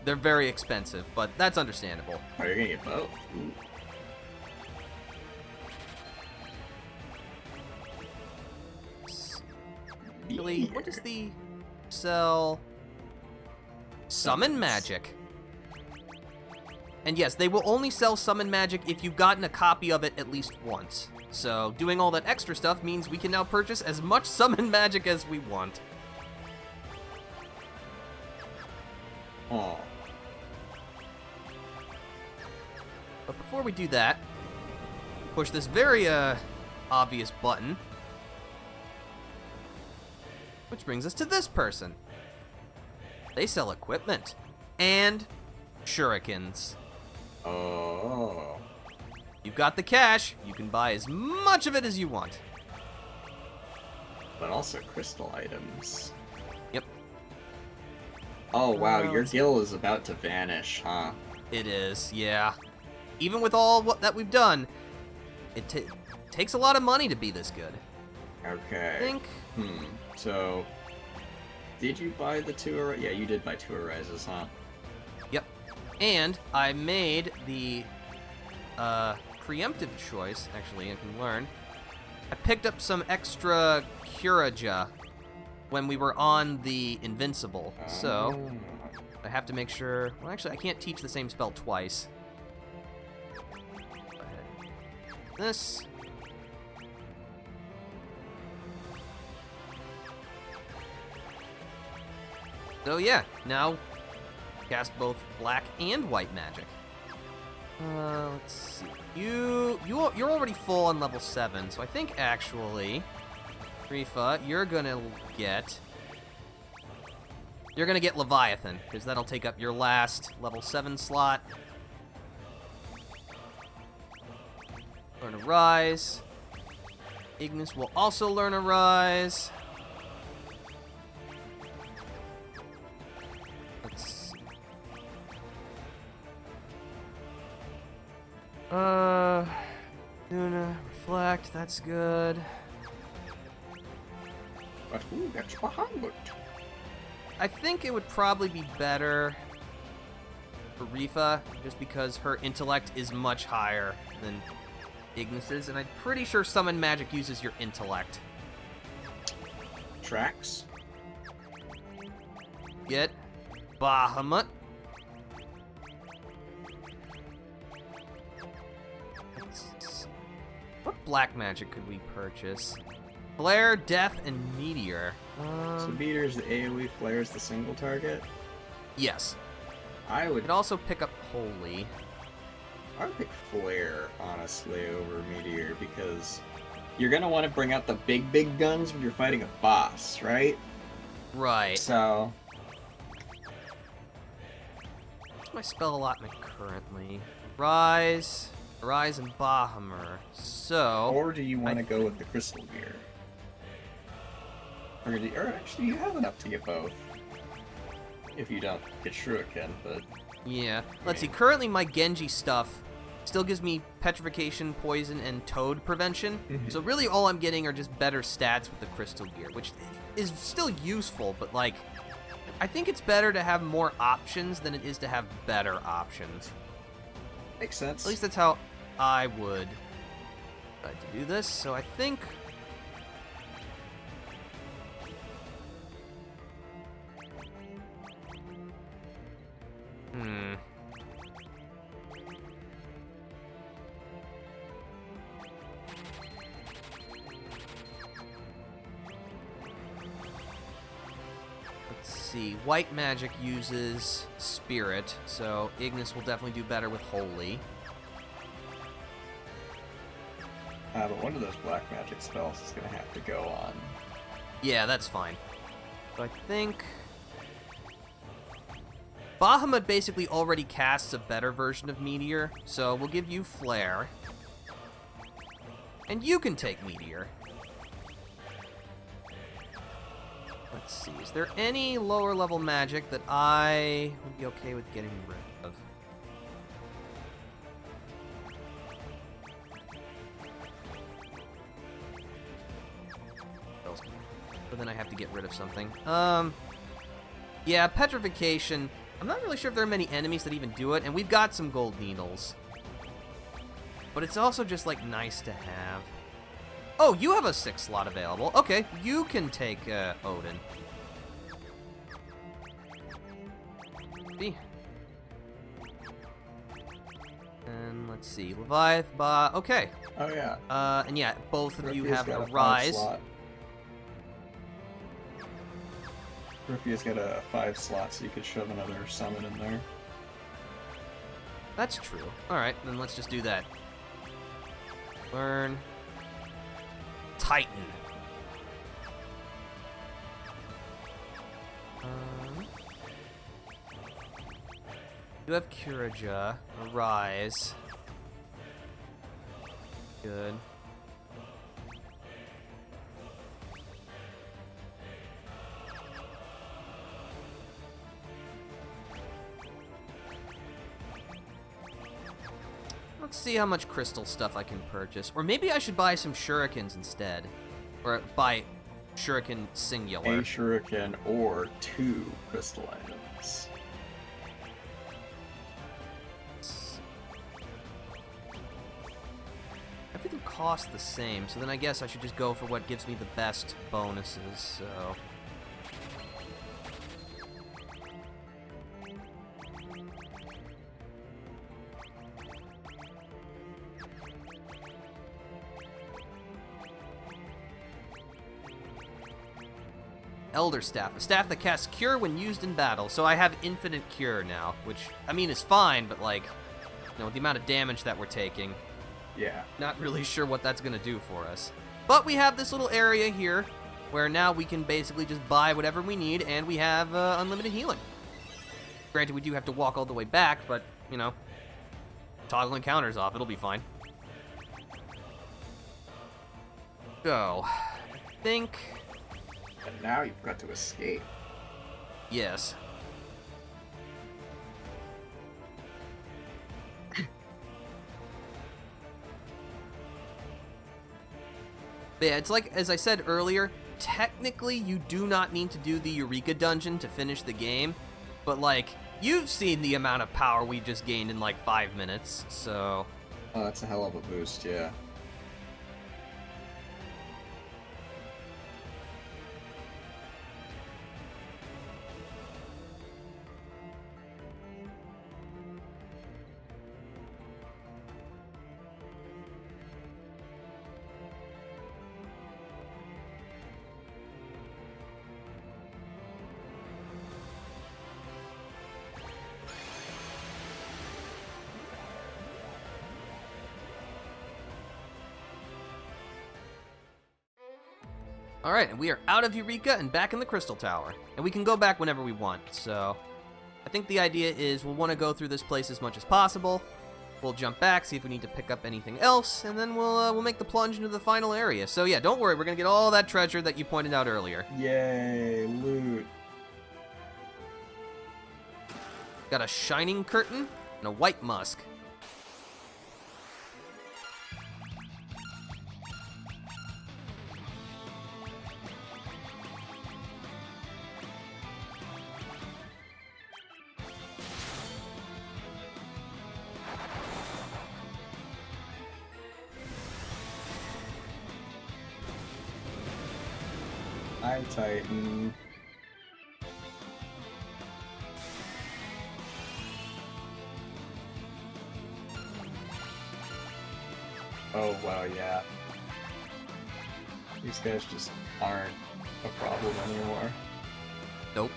They're very expensive, but that's understandable. Oh, you're gonna get both. Ooh. Really, what does the sell? Summon magic. And yes, they will only sell summon magic if you've gotten a copy of it at least once. So doing all that extra stuff means we can now purchase as much summon magic as we want. Oh. But before we do that, push this very obvious button. Which brings us to this person. They sell equipment and shurikens. Oh. You've got the cash, you can buy as much of it as you want. But also crystal items. Yep. Oh wow, your let's- guild is about to vanish, huh? It is, yeah. Even with all that we've done, it takes a lot of money to be this good. Okay. I think. So, did you buy the two? Yeah, you did buy two arises, huh? Yep. And I made the preemptive choice. Actually, I can learn. I picked up some extra Curaja when we were on the Invincible. So I have to make sure. Well, actually, I can't teach the same spell twice. Go ahead. This. So yeah, now cast both black and white magic. Let's see. You're already full on level 7, so I think actually, Rifa, you're gonna get Leviathan, because that'll take up your last level 7 slot. Learn a Rise. Ignis will also learn a Rise. Let's see. Luna, Reflect, that's good. But who gets behind it? I think it would probably be better for Rifa, just because her intellect is much higher than Ignis's, and I'm pretty sure Summon Magic uses your intellect. Tracks? Get Bahamut. What black magic could we purchase? Flare, Death, and Meteor. So Meteor's the AoE, Flare's the single target? Yes. I would Could also pick up Holy. pick Flare, honestly, over Meteor, because you're gonna want to bring out the big guns when you're fighting a boss, right? Right. So, What's my spell allotment currently? Rise, and Bahammer. So. or do you want to go with the crystal gear? Or actually, you have enough to get both. If you don't get Shuriken, but Yeah. Let's see. Currently, my Genji stuff still gives me petrification, poison, and toad prevention. So really, all I'm getting are just better stats with the crystal gear, which is still useful, but like, I think it's better to have more options than it is to have better options. makes sense. At least that's how I would like to do this. So I think. Let's see. White magic uses spirit, so Ignis will definitely do better with holy. But one of those black magic spells is gonna have to go on. Yeah, that's fine. So I think Bahamut basically already casts a better version of Meteor, so we'll give you Flare. And you can take Meteor. Let's see, is there any lower level magic that I would be okay with getting rid of? But then I have to get rid of something. Yeah, petrification. I'm not really sure if there are many enemies that even do it, and we've got some gold needles. But it's also just, like, nice to have. Oh, you have a 6 slot available. Okay, you can take Odin. And let's see, Leviath, okay. Oh yeah. And yeah, both of you Ruffia's have got a 5 rise. slot. Ruffia's got a 5 slot, so you could shove another summon in there. That's true. Alright, then let's just do that. Learn. Titan. You have Kiraja, a rise. Good. Let's see how much crystal stuff I can purchase. Or maybe I should buy some shurikens instead. Or buy shuriken singular. A shuriken or 2 crystal items. Everything costs the same, so then I guess I should just go for what gives me the best bonuses, so... Elder Staff, a staff that casts Cure when used in battle, so I have infinite Cure now, which, I mean, is fine, but like, you know, with the amount of damage that we're taking, Yeah. not really sure what that's gonna do for us. But we have this little area here, where now we can basically just buy whatever we need, and we have unlimited healing. Granted, we do have to walk all the way back, but, you know, toggle encounters off, it'll be fine. So, I think... And now you've got to escape. Yes. Yeah, it's like, as I said earlier, technically you do not need to do the Eureka dungeon to finish the game, but like, you've seen the amount of power we just gained in like 5 minutes, so... Oh, that's a hell of a boost, yeah. Alright, and we are out of Eureka and back in the Crystal Tower. And we can go back whenever we want, so... I think the idea is we'll want to go through this place as much as possible. We'll jump back, see if we need to pick up anything else, and then we'll make the plunge into the final area. So yeah, don't worry, we're gonna get all that treasure that you pointed out earlier. Yay, loot. Got a shining curtain and a white musk. Hi, Titan. Oh, wow, yeah. These guys just aren't a problem anymore. Nope.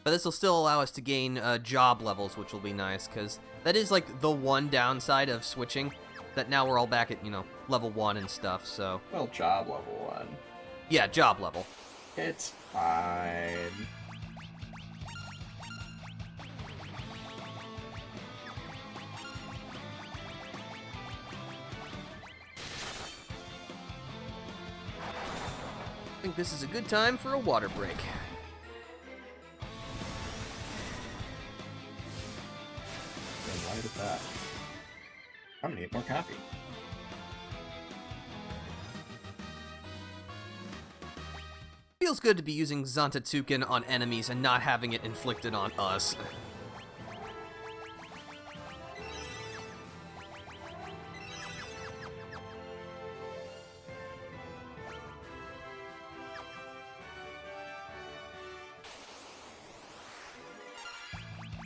But this will still allow us to gain job levels, which will be nice, because that is like the one downside of switching, that now we're all back at, level 1 and stuff, so... Well, job level 1. Yeah, job level. It's fine. I think this is a good time for a water break. In light of that, I'm gonna get more coffee. Feels good to be using Zantatsuken on enemies and not having it inflicted on us.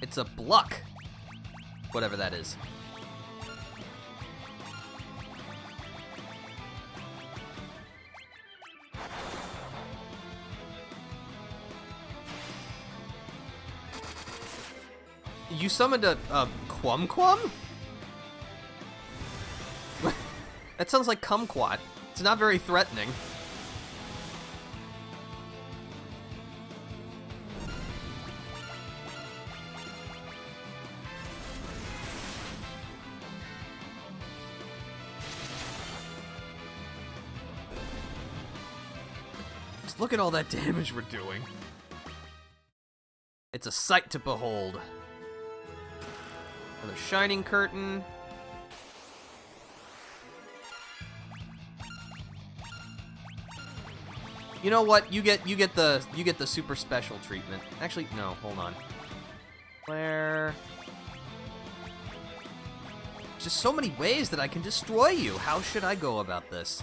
It's a Bluck. Whatever that is. You summoned a Quum Quum? That sounds like Kumquat. It's not very threatening. Just look at all that damage we're doing. It's a sight to behold. Another shining curtain. You know what? You get the super special treatment. Actually, no, hold on. Where? There's just so many ways that I can destroy you. How should I go about this?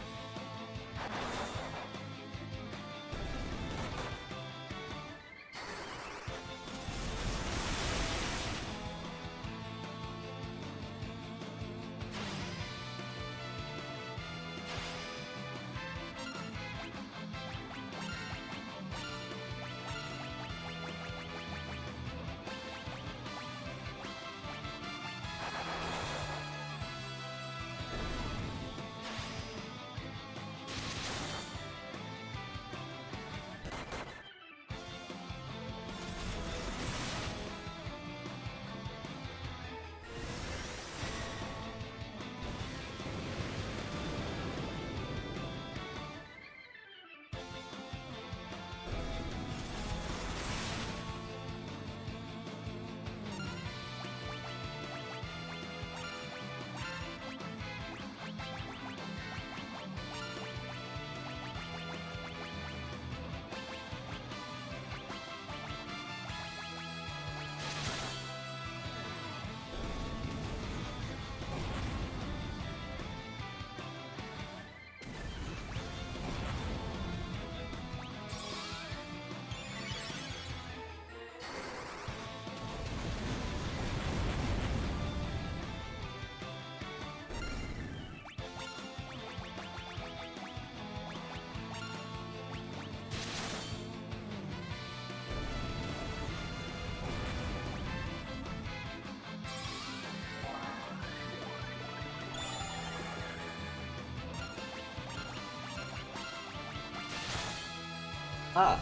Ah.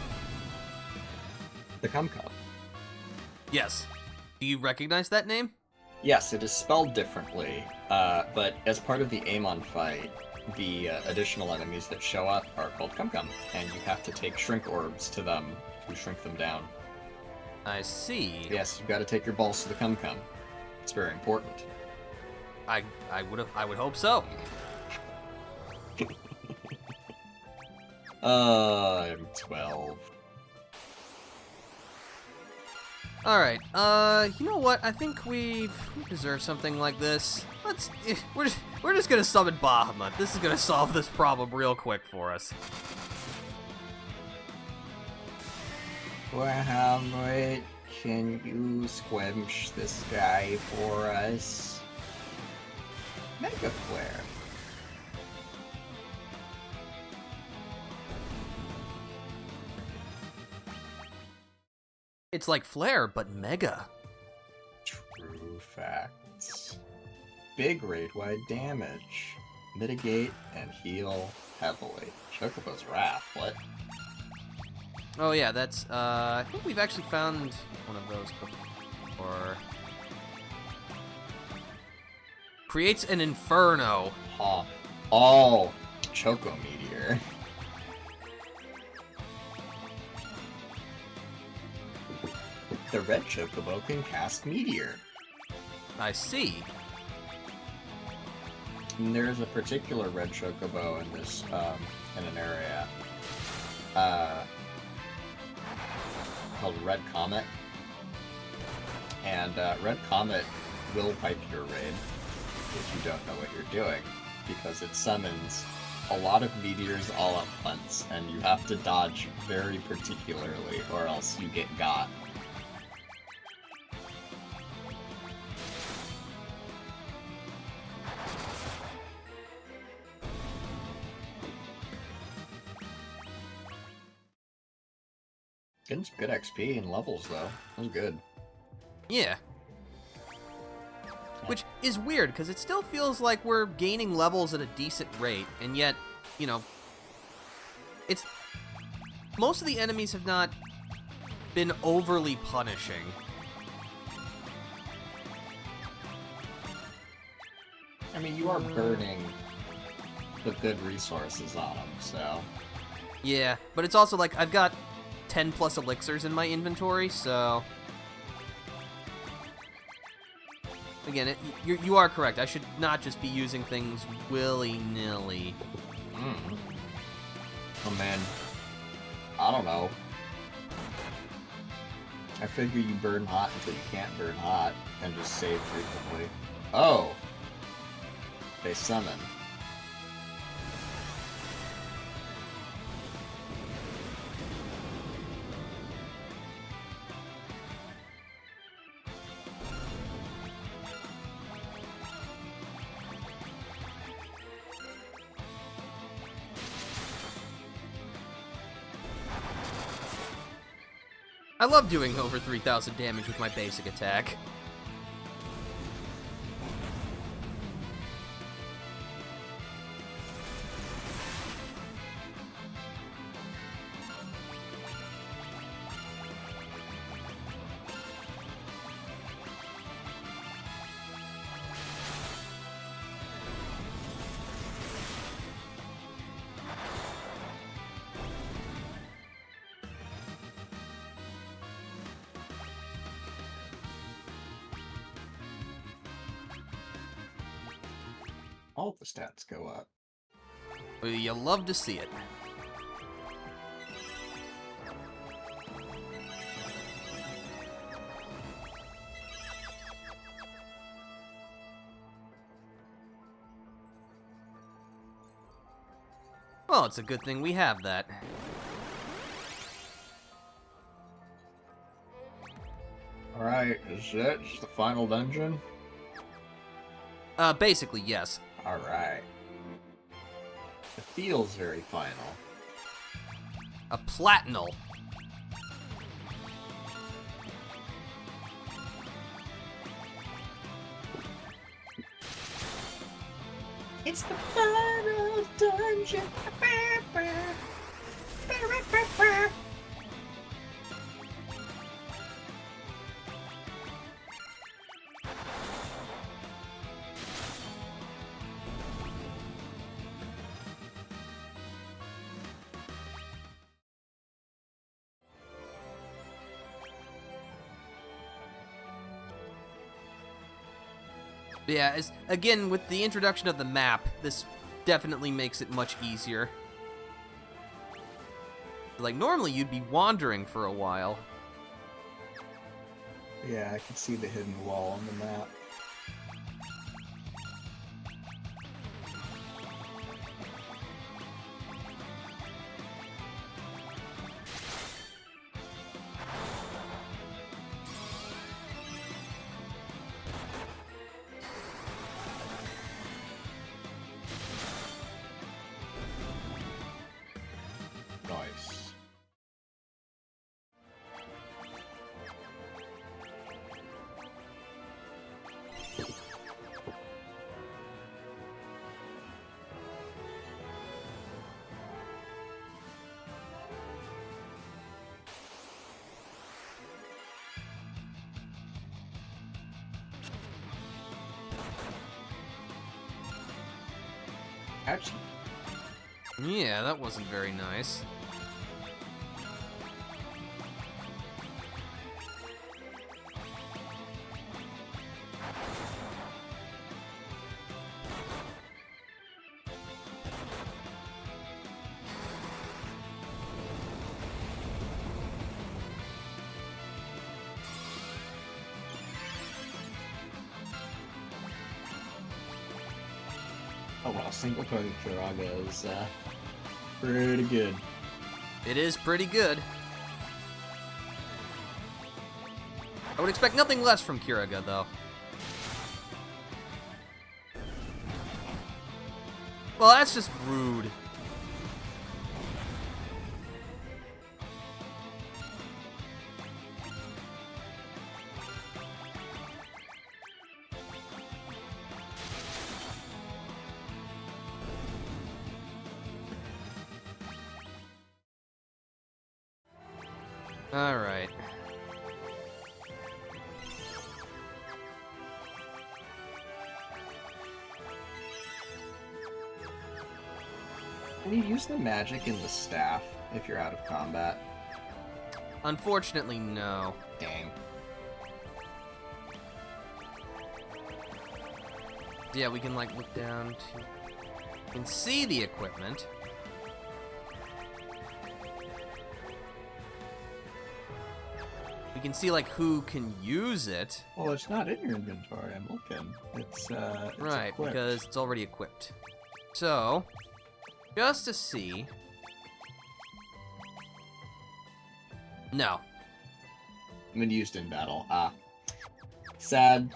The Famicom. Yes. Do you recognize that name? Yes, it is spelled differently, but as part of the Amon fight, the additional enemies that show up are called Famicom, and you have to take shrink orbs to them to shrink them down. I see. Yes, you've got to take your balls to the Famicom. It's very important. I would hope so. I'm 12. Alright, you know what? I think we deserve something like this. We're just gonna summon Bahamut. This is gonna solve this problem real quick for us. Bahamut, can you squelch this guy for us? Mega Flare. It's like Flare, but mega. True facts. Big raid-wide damage. Mitigate and heal heavily. Chocobo's Wrath, what? Oh yeah, that's, I think we've actually found one of those before. Creates an Inferno. Huh. Oh, Choco Meteor. The red Chocobo can cast Meteor. I see. And there's a particular red Chocobo in this, in an area, called Red Comet. And, Red Comet will pipe your raid if you don't know what you're doing, because it summons a lot of meteors all at once, and you have to dodge very particularly, or else you get got. Getting some good XP and levels, though. That was good. Yeah. Which is weird, because it still feels like we're gaining levels at a decent rate, and yet, you know, it's... Most of the enemies have not been overly punishing. I mean, you are burning the good resources on them, so... Yeah, but it's also like, I've got 10 plus elixirs in my inventory, so... Again, you are correct. I should not just be using things willy-nilly. Oh man, I don't know. I figure you burn hot until you can't burn hot, and just save frequently. Oh! They summon. I love doing over 3,000 damage with my basic attack. All the stats go up. Well, you love to see it. Well, it's a good thing we have that. Alright, is it? Is the final dungeon? Basically, yes. Alright. It feels very final. A platinal. It's the final dungeon. Yeah, again, with the introduction of the map, this definitely makes it much easier. Like, normally you'd be wandering for a while. Yeah, I can see the hidden wall on the map. Nice. Actually, Yeah, that wasn't very nice. oh wow, single target Kiraga is pretty good. It is pretty good. I would expect nothing less from Kiraga, though. Well, that's just rude. All right. Can you use the magic in the staff if you're out of combat? Unfortunately, no. Dang. Yeah, we can, like, look down to... We can see the equipment. We can see, like, who can use it. Well, it's not in your inventory. I'm looking. It's Right, equipped. because it's already equipped. So, just to see... No. Been used in battle. Ah. Sad.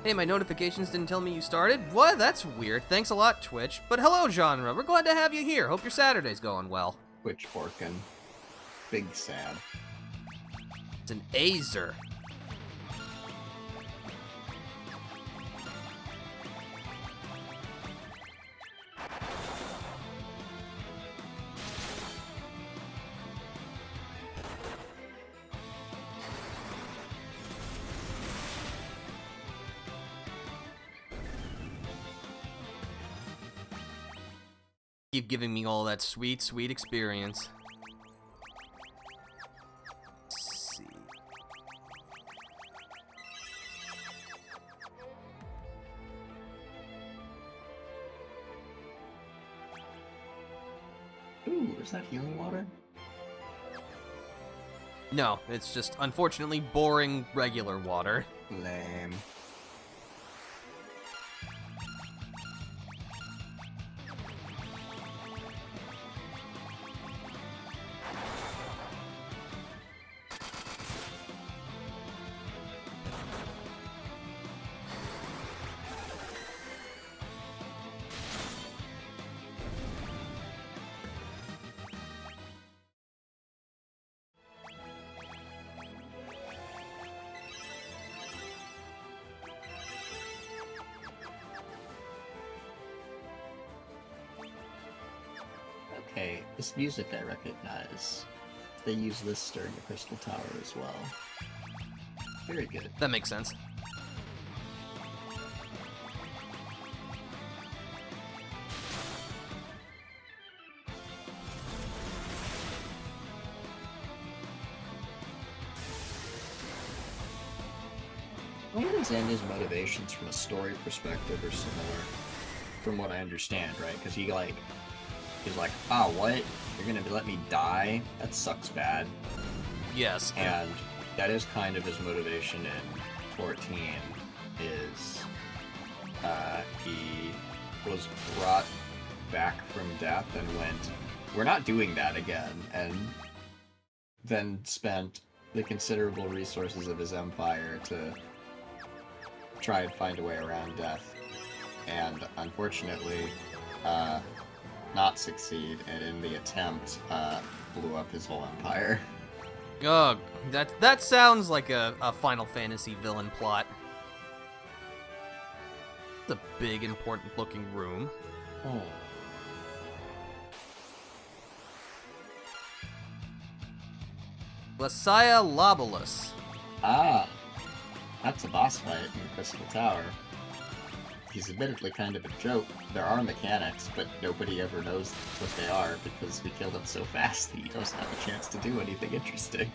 Hey, my notifications didn't tell me you started? What? That's weird. Thanks a lot, Twitch. But hello, Genre. We're glad to have you here. Hope your Saturday's going well. Twitch Orkin. Big sad. It's an Azer. Keep giving me all that sweet, sweet experience. Let's see. Ooh, is that healing water? No, it's just unfortunately boring regular water. Lame. Okay, this music I recognize. They use this during the Crystal Tower as well. Very good. That makes sense. even Xanya's motivations from a story perspective are similar, from what I understand, right? Because he's like, oh, what? You're gonna let me die? That sucks bad. Yes. And that is kind of his motivation in 14, is he was brought back from death and went, we're not doing that again, and then spent the considerable resources of his empire to try and find a way around death. And unfortunately, not succeed, and in the attempt, blew up his whole empire. Ugh, that sounds like a Final Fantasy villain plot. It's a big, important-looking room. Oh. Lasaya Lobolus. Ah, that's a boss fight in the Crystal Tower. He's admittedly kind of a joke. There are mechanics, but nobody ever knows what they are because we killed him so fast that he doesn't have a chance to do anything interesting.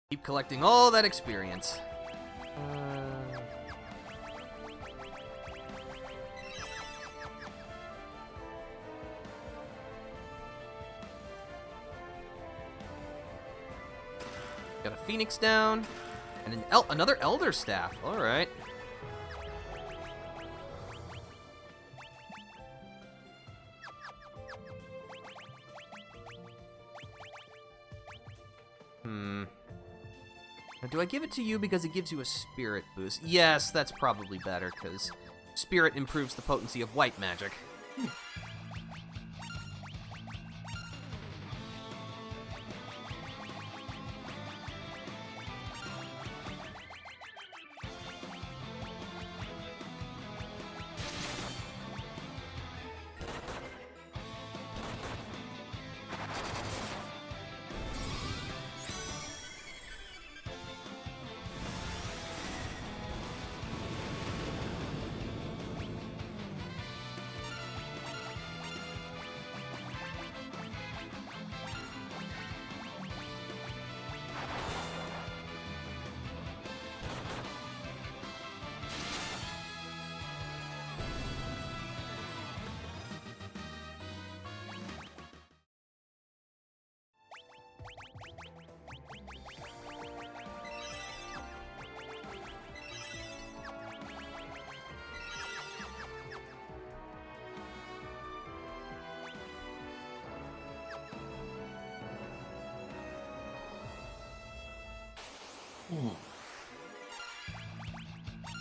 Keep collecting all that experience. Got a Phoenix down, and another Elder Staff. All right. Now, do I give it to you because it gives you a spirit boost? Yes, that's probably better, because spirit improves the potency of white magic.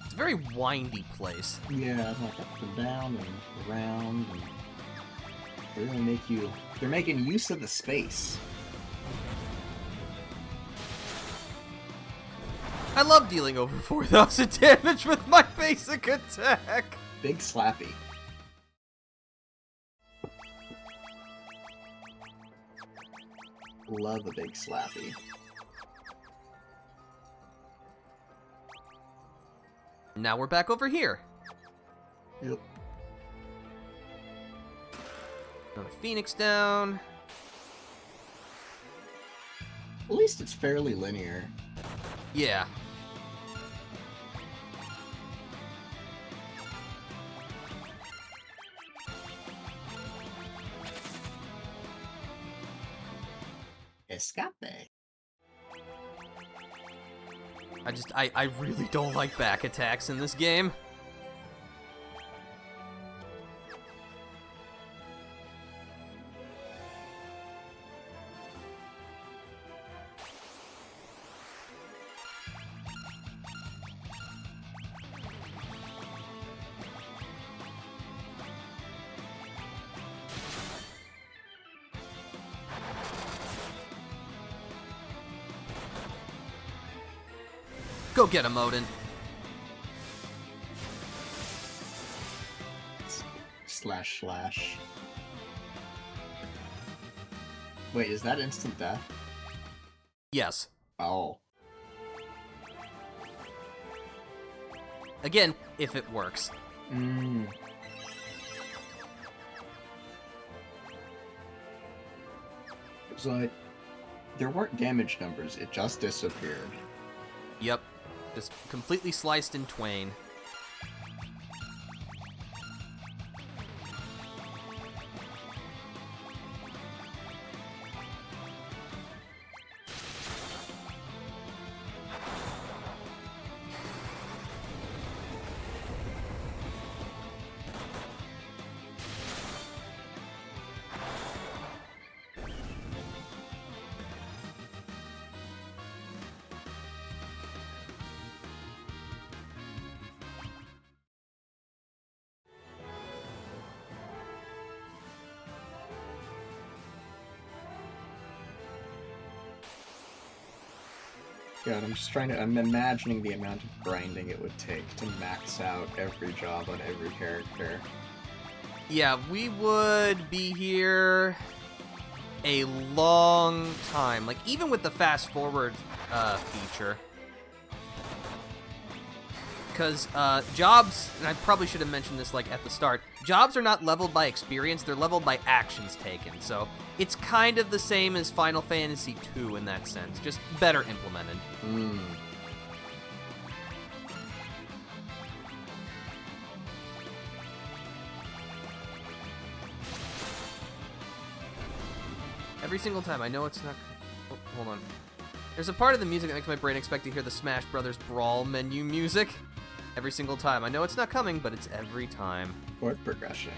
It's a very windy place. Yeah, like up and down and around, and they really make you... They're making use of the space. I love dealing over 4,000 damage with my basic attack. Big slappy. Love a big slappy. Now we're back over here. Yep. Another Phoenix down. At least it's fairly linear. Yeah. Escape. I really don't like back attacks in this game. Go get him, Odin. Slash slash. Wait, is that instant death? Yes. Oh. Again, if it works. It's like, there weren't damage numbers, it just disappeared. Yep. Just completely sliced in twain. God, I'm imagining the amount of grinding it would take to max out every job on every character. Yeah, we would be here a long time. Like, even with the fast forward feature. Because jobs, and I probably should have mentioned this like at the start, jobs are not leveled by experience, they're leveled by actions taken. So it's kind of the same as Final Fantasy II in that sense, just better implemented. Every single time, I know it's not... Oh, hold on. There's a part of the music that makes my brain expect to hear the Smash Brothers Brawl menu music. Every single time. I know it's not coming, but it's every time. Chord progression.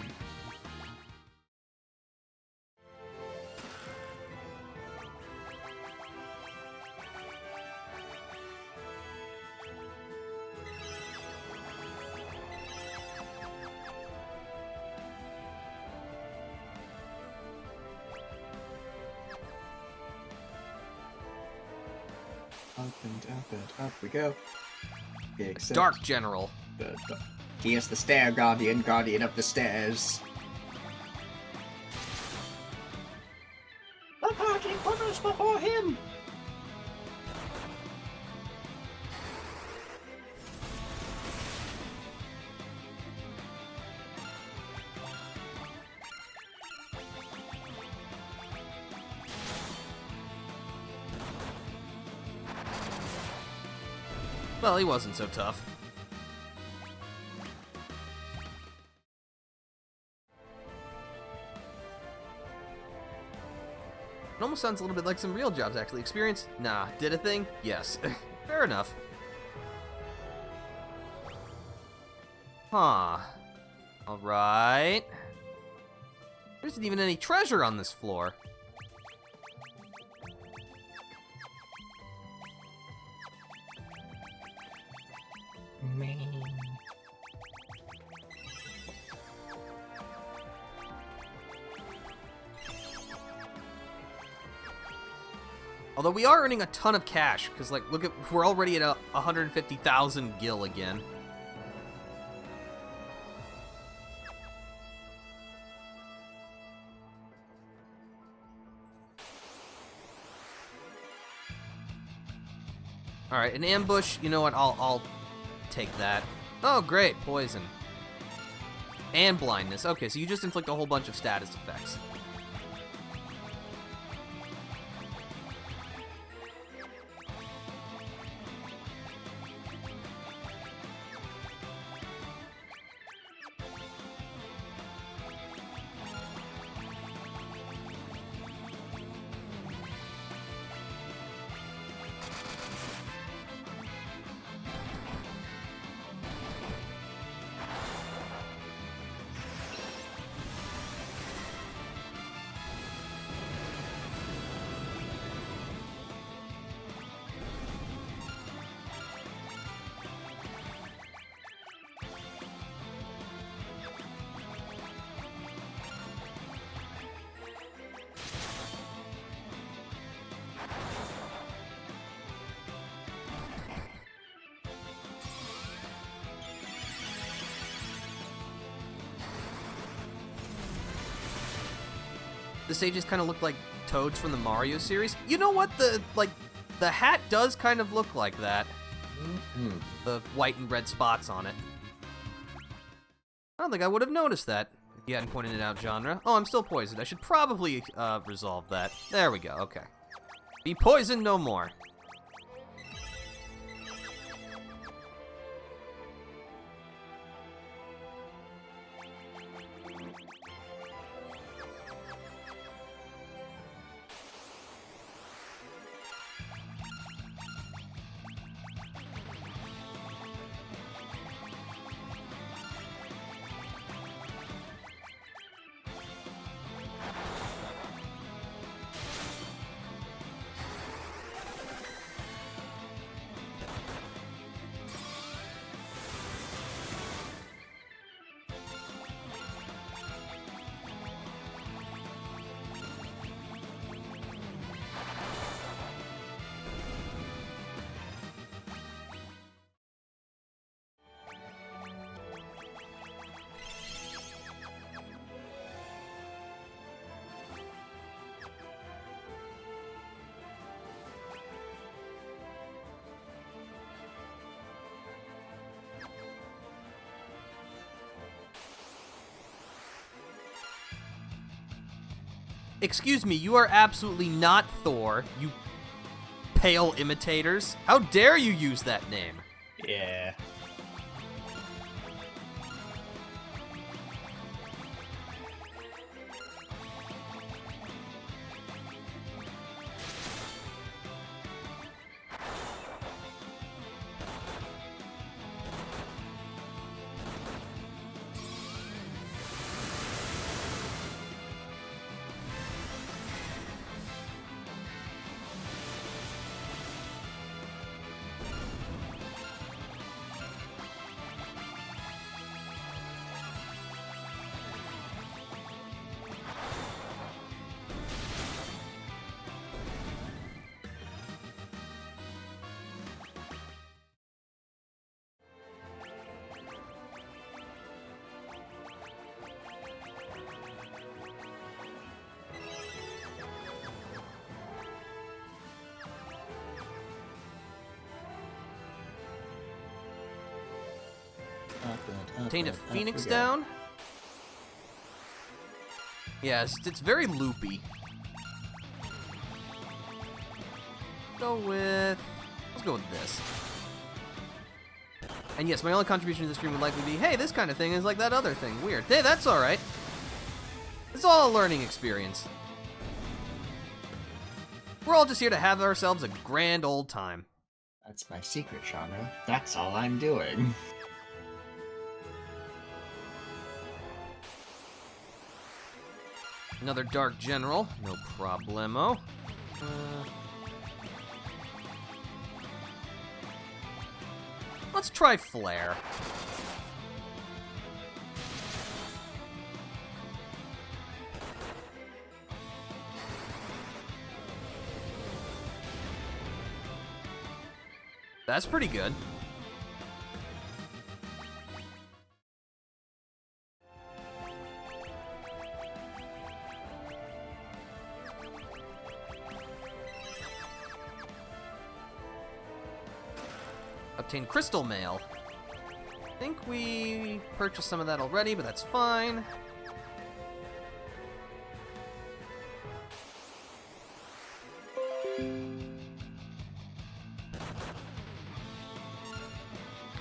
Up and up we go. Except Dark General. He is the Stair Guardian, guardian of the stairs. The party quivers before him! Well, he wasn't so tough. It almost sounds a little bit like some real jobs, actually. Experience? Nah. Did a thing? Yes. Fair enough. Huh. Alright. There isn't even any treasure on this floor. Man. Although we are earning a ton of cash, because, like, look at, we're already at 150,000 gil again. Alright, an ambush, you know what, I'll take that. Oh, great, poison. And blindness. Okay, so you just inflict a whole bunch of status effects. The stages kind of look like Toads from the Mario series. You know what? The hat does kind of look like that. The white and red spots on it. I don't think I would have noticed that if you hadn't pointed it out, genre. Oh, I'm still poisoned. I should probably resolve that. There we go, okay. Be poisoned no more. Excuse me, you are absolutely not Thor, you pale imitators. How dare you use that name? Yeah. Obtained a Phoenix down. Yes, it's very loopy. Let's go with this. And yes, my only contribution to the stream would likely be, hey, this kind of thing is like that other thing. Weird. Hey, that's alright. It's all a learning experience. We're all just here to have ourselves a grand old time. That's my secret, genre. That's all I'm doing. Another Dark General, no problemo. Let's try Flare. That's pretty good. Obtain Crystal Mail. I think we purchased some of that already, but that's fine.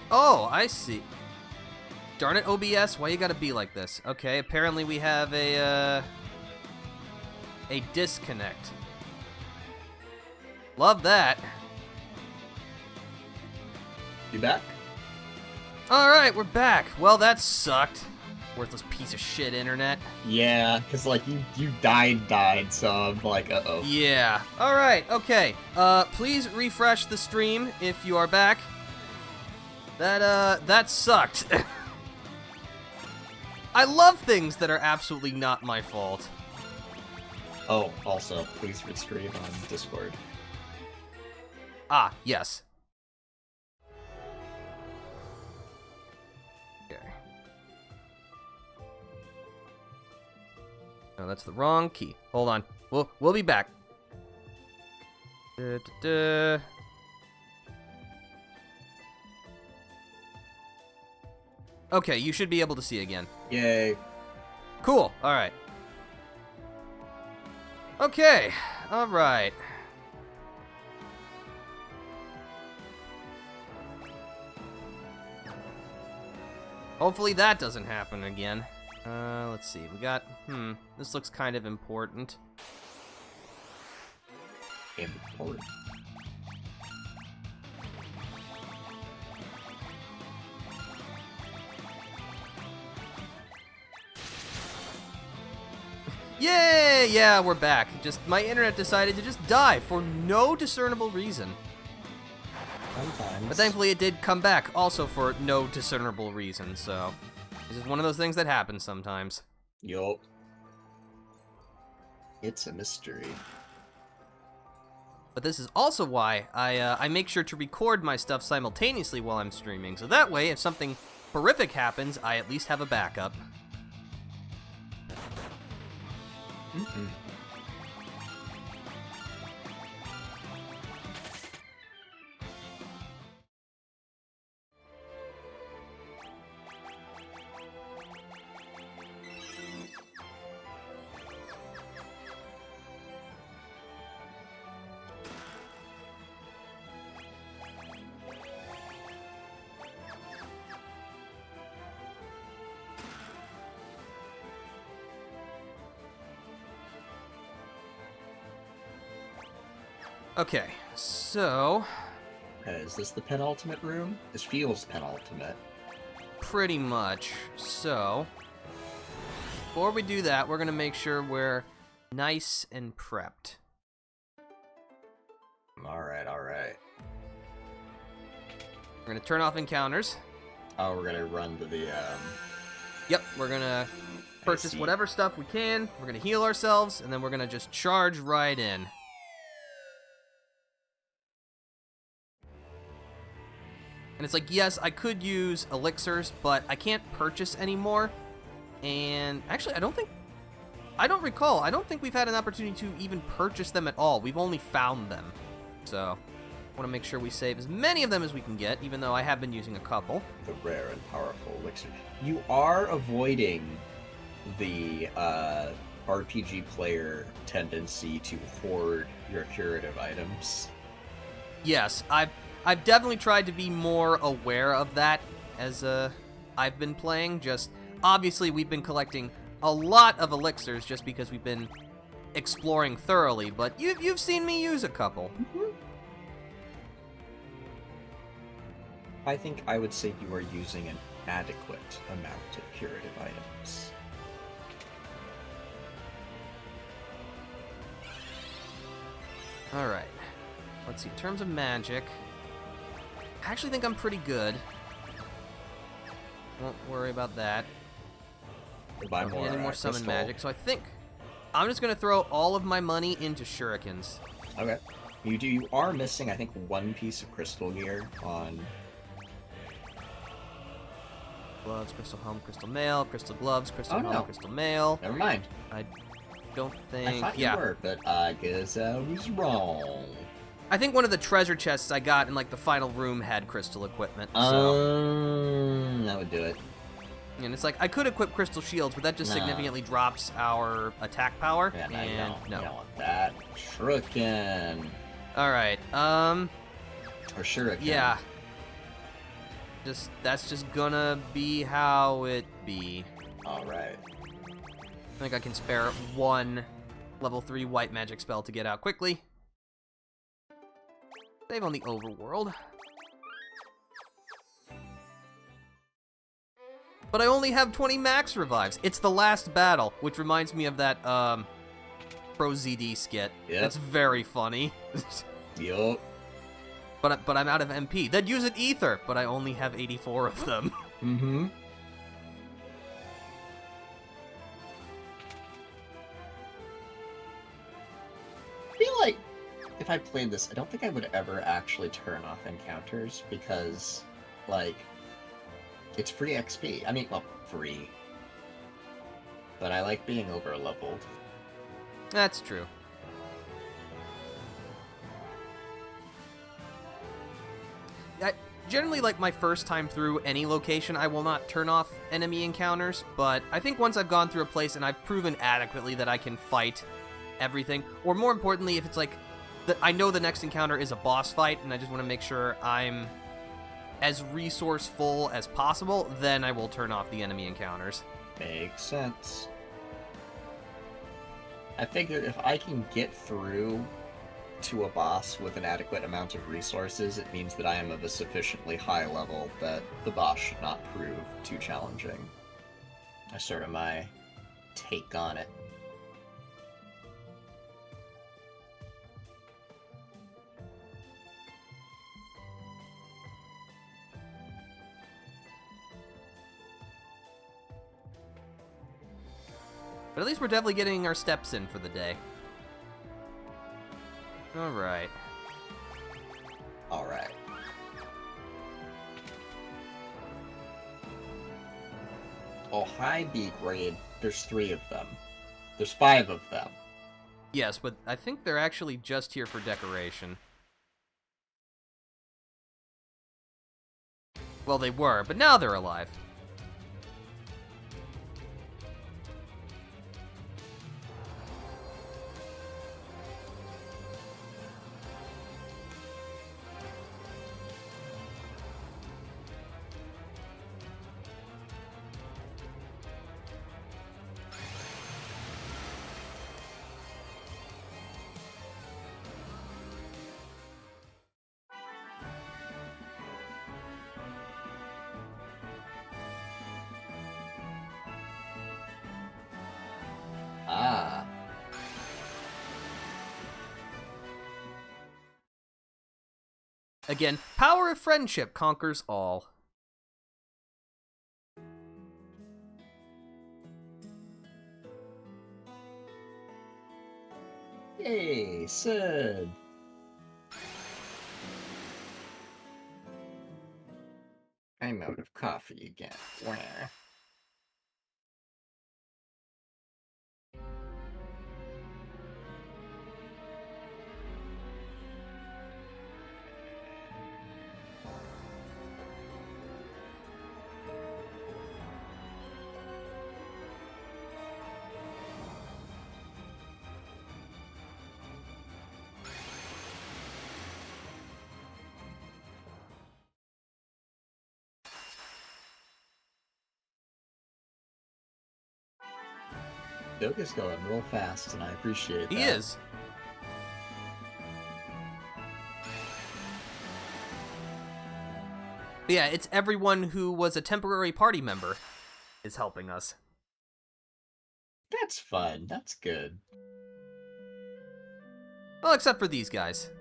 Oh, I see. Darn it, OBS, why you gotta be like this? Okay, apparently we have a disconnect. Love that. You back? Alright, we're back. Well, that sucked. Worthless piece of shit internet. Yeah, because, like, you died, so I'm like, uh-oh. Yeah. Alright, okay. Please refresh the stream if you are back. That sucked. I love things that are absolutely not my fault. Oh, also, please restream on Discord. Ah, yes. Okay. No, that's the wrong key. Hold on. We'll be back. Okay, you should be able to see again. Yay. Cool. All right. Okay. All right. Hopefully that doesn't happen again. Let's see. We got... This looks kind of important. Important. Yay! Yeah, we're back. Just my internet decided to just die for no discernible reason. Sometimes. But thankfully it did come back also for no discernible reason, so... This is one of those things that happens sometimes. Yup. It's a mystery. But this is also why I make sure to record my stuff simultaneously while I'm streaming, so that way, if something horrific happens, I at least have a backup. Mm-hmm. Okay, so... Is this the penultimate room? This feels penultimate. Pretty much. So, before we do that, we're going to make sure we're nice and prepped. Alright, alright. We're going to turn off encounters. Oh, we're gonna run to the, Yep, we're going to purchase see. whatever stuff we can. We're going to heal ourselves, and then we're going to just charge right in. And it's like, yes, I could use elixirs, but I can't purchase anymore. And actually, I don't recall. I don't think we've had an opportunity to even purchase them at all. We've only found them. So, I want to make sure we save as many of them as we can get, even though I have been using a couple. the rare and powerful elixir. You are avoiding the, RPG player tendency to hoard your curative items. Yes, I've definitely tried to be more aware of that as I've been playing. Just obviously we've been collecting a lot of elixirs just because we've been exploring thoroughly, but you've seen me use a couple. I think I would say you are using an adequate amount of curative items. All right. Let's see. In terms of magic, I actually think I'm pretty good. Won't worry about that. Buy Don't need more, any more summon crystal. magic, so I think I'm just gonna throw all of my money into shurikens. Okay. You are missing, I think, one piece of crystal gear on... Gloves, crystal helm, crystal mail, crystal gloves, crystal Oh, helm, no. crystal mail. Never mind. I don't I think. thought Yeah, you were, but I guess I was wrong. I think one of the treasure chests I got in like the final room had crystal equipment. So, That would do it. and it's like I could equip crystal shields, but that just No. significantly drops our attack power. Yeah, no, and you don't. no. You don't want that. Shuriken. All right. Or Shuriken. Yeah. That's just gonna be how it be. Alright. I think I can spare one level 3 white magic spell to get out quickly. Save on the overworld. But I only have 20 max revives. It's the last battle, which reminds me of that Pro ZD skit. Yep. That's very funny. Yup. But I'm out of MP. Then use an ether, but I only have 84 of them. Mm-hmm. I feel like if I played this, I don't think I would ever actually turn off encounters because, like, it's free XP. I mean, well, free. But I like being over-leveled. That's true. generally, like, my first time through any location, I will not turn off enemy encounters, but I think once I've gone through a place and I've proven adequately that I can fight everything, or more importantly, if it's like, I know the next encounter is a boss fight, and I just want to make sure I'm as resourceful as possible, then I will turn off the enemy encounters. Makes sense. I figure if I can get through to a boss with an adequate amount of resources, it means that I am of a sufficiently high level that the boss should not prove too challenging. That's sort of my take on it. But at least we're definitely getting our steps in for the day. Alright. Alright. Oh, high B grade. There's 3 of them. There's 5 of them. Yes, but I think they're actually just here for decoration. Well, they were, but now they're alive. Ah. Again, power of friendship conquers all. Yay, Sid. I'm out of coffee again. Where? Doug is going real fast, and I appreciate that. He is. But yeah, it's everyone who was a temporary party member is helping us. That's fun. That's good. Well, except for these guys.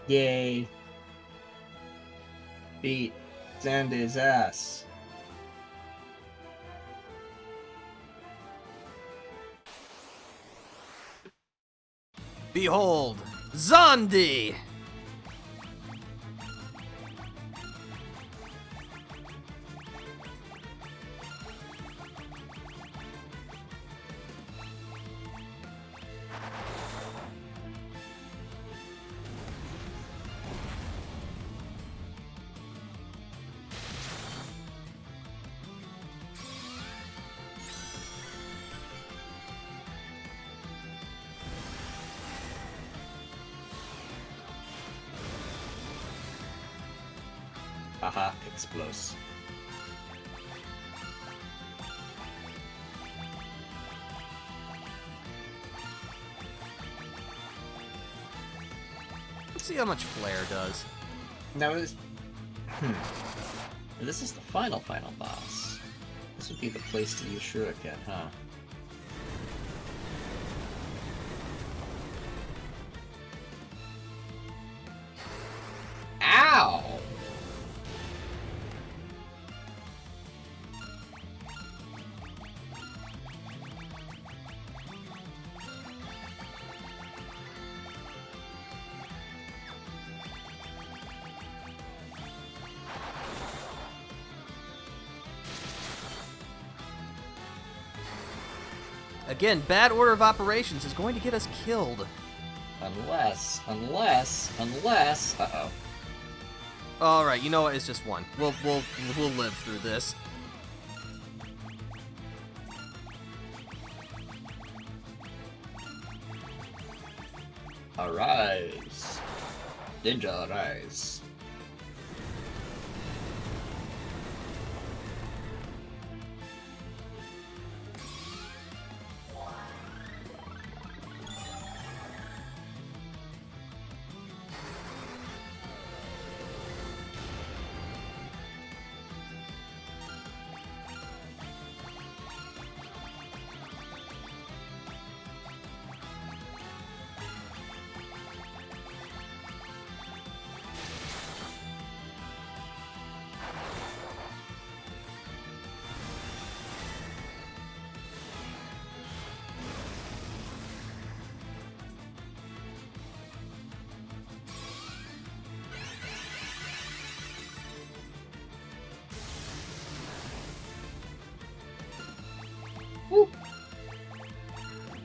Yay. Beat Zandy's ass. Behold, Zandi! Haha, explos. Let's see how much Flare does. Now is... This is the final boss. This would be the place to use Shuriken, huh? Ow! Again, bad order of operations is going to get us killed. Unless... Uh-oh. All right, you know what? It's just one. We'll live through this. Arise. Ninja arise.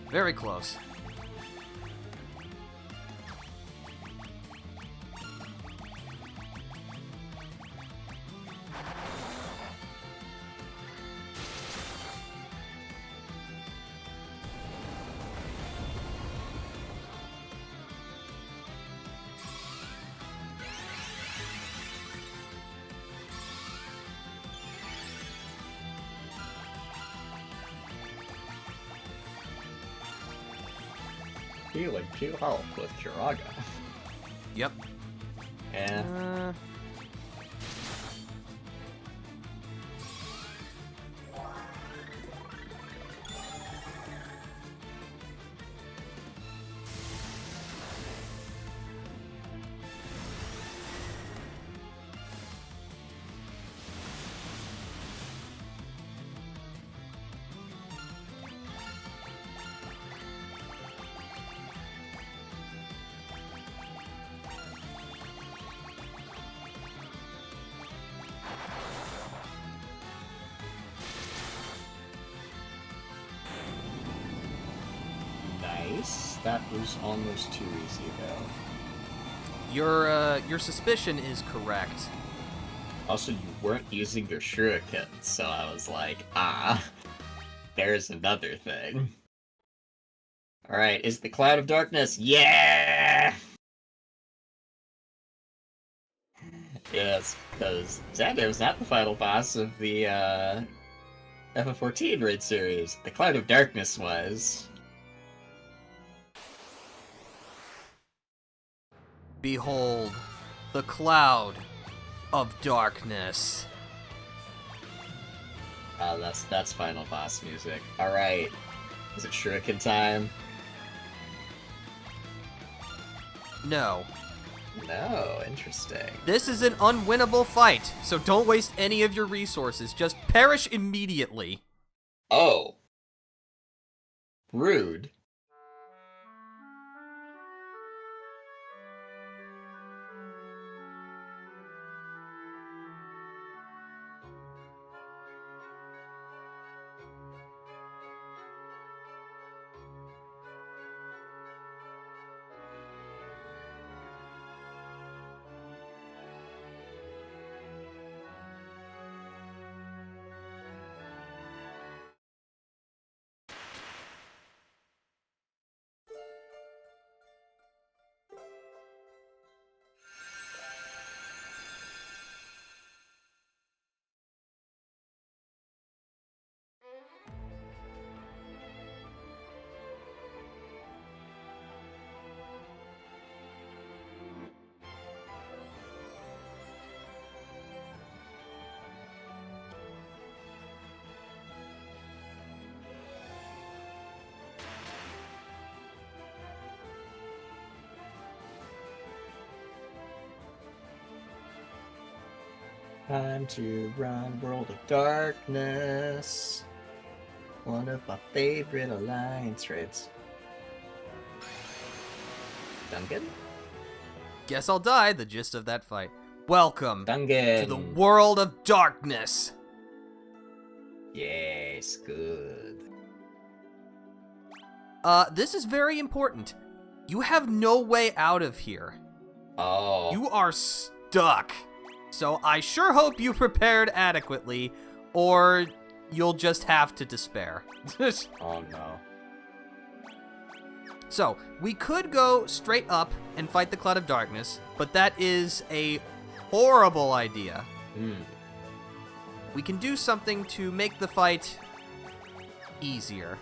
Very close. Healing 2 health with Kiraga. Yep. Yeah. Nice. That was almost too easy, though. Your suspicion is correct. Also, you weren't using your shuriken, so I was like, there's another thing. Alright, is the Cloud of Darkness? Yeah! Yes, because Zando's not the final boss of the FF14 raid series. The Cloud of Darkness was. Behold, the cloud of darkness. That's final boss music. Alright. Is it shuriken time? No. No, interesting. This is an unwinnable fight, so don't waste any of your resources. Just perish immediately. Oh. Rude. Time to run World of Darkness. One of my favorite alliance raids. Duncan? Guess I'll die, the gist of that fight. Welcome Duncan! to the World of Darkness. Yes, good. This is very important. You have no way out of here. Oh. You are stuck. So I sure hope you prepared adequately, or you'll just have to despair. Oh no. So, we could go straight up and fight the Cloud of Darkness, but that is a horrible idea. We can do something to make the fight easier.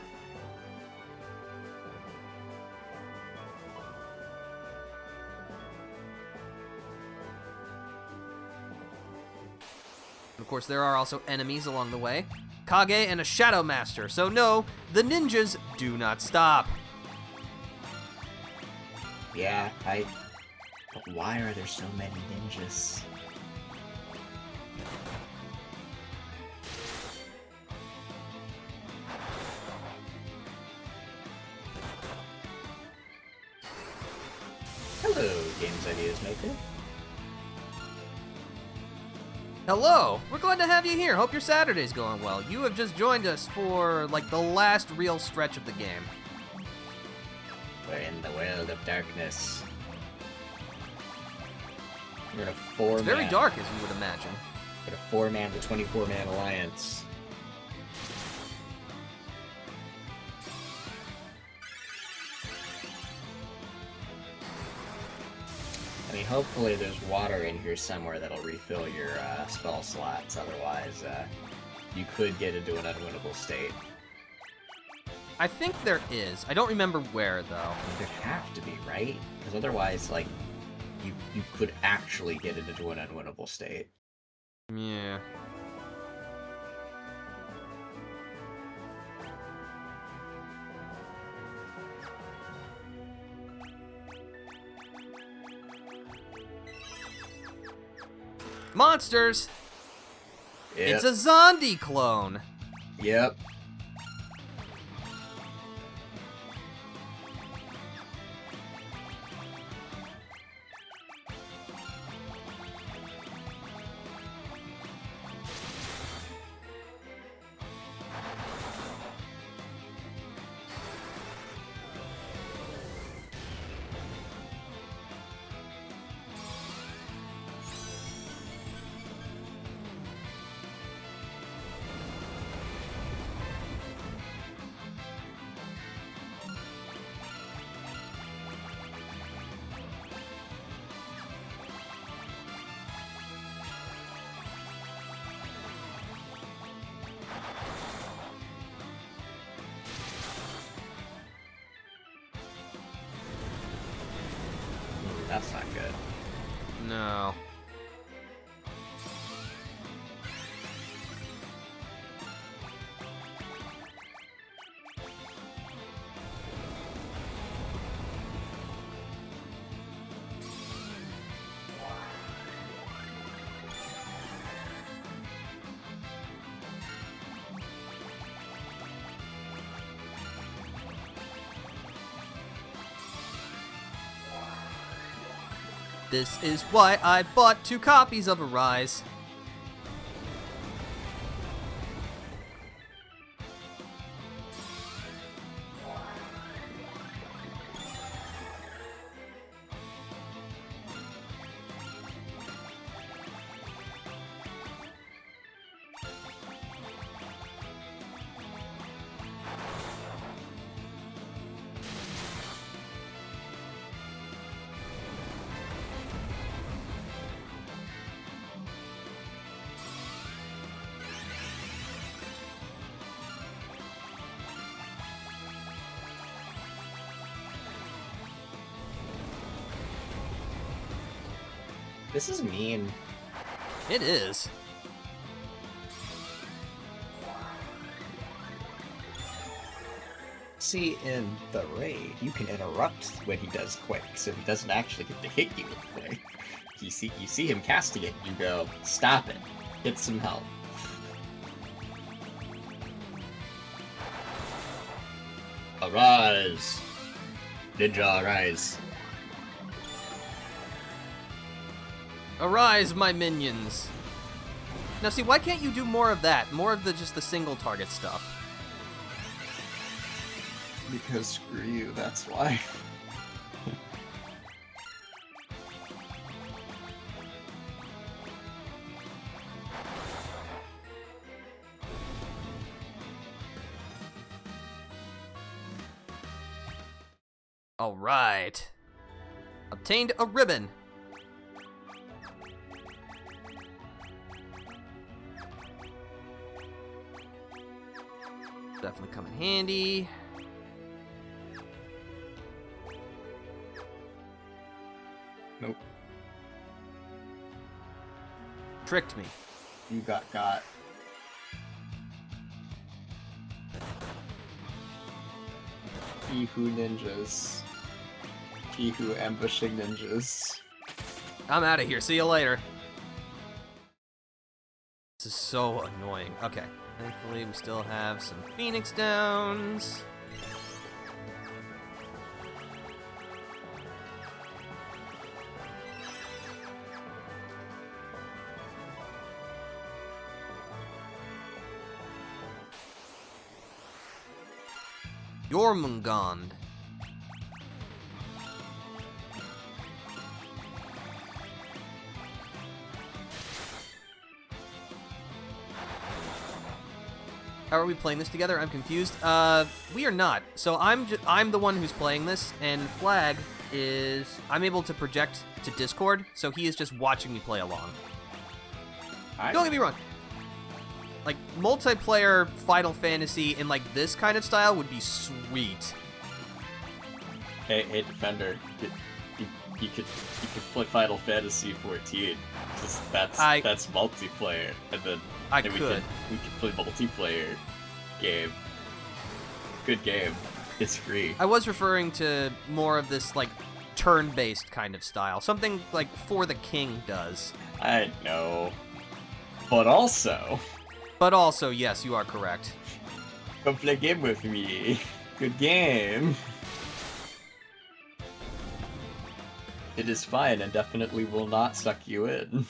Of course, there are also enemies along the way. Kage and a Shadow Master, so no, the ninjas do not stop. Yeah, But why are there so many ninjas? Hello, Games Ideas Maker. Hello! We're glad to have you here. Hope your Saturday's going well. You have just joined us for, like, the last real stretch of the game. We're in the world of darkness. We're in a four-man... It's very dark, as you would imagine. We're in a 4-man to 24-man alliance. I mean, hopefully there's water in here somewhere that'll refill your spell slots. Otherwise, you could get into an unwinnable state. I think there is. I don't remember where, though. There have to be, right? Because otherwise, like, you could actually get into an unwinnable state. Yeah. Monsters! Yep. It's a Zombie clone! Yep. That's not good. No. This is why I bought 2 copies of Arise. This is mean. It is. See, in the raid, you can interrupt when he does quick, so he doesn't actually get to hit you with quick. You see him casting it, you go, stop it, get some help. Arise! Ninja, arise. Arise, my minions. Now see, why can't you do more of that? More of just the single target stuff. Because screw you, that's why. All right. Obtained a ribbon. Definitely come in handy. Nope. Tricked me. You got. Pihu ninjas. Pihu ambushing ninjas. I'm out of here. See you later. This is so annoying. Okay. Thankfully, we still have some Phoenix Downs. Jormungand. How are we playing this together? I'm confused. We are not. So I'm the one who's playing this, and Flag is... I'm able to project to Discord, so he is just watching me play along. Don't get me wrong. Like, multiplayer Final Fantasy in, like, this kind of style would be sweet. Hey, Defender. You could play Final Fantasy 14. Just that's multiplayer, and then we could play multiplayer game. Good game. It's free. I was referring to more of this like turn-based kind of style, something like For the King does. I know, but also, yes, you are correct. Come play a game with me. Good game. It is fine and definitely will not suck you in.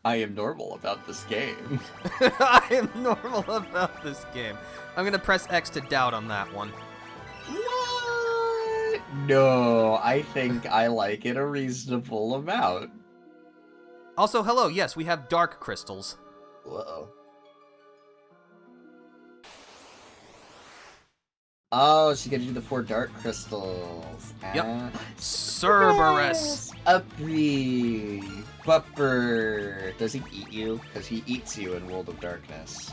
I am normal about this game. I am normal about this game. I'm gonna press X to doubt on that one. What? No, I think I like it a reasonable amount. Also, hello, yes, we have dark crystals. Whoa. Oh, so you gotta do the 4 dark crystals. Yep. Cerberus. Uppy. Bupper. Does he eat you? Because he eats you in World of Darkness.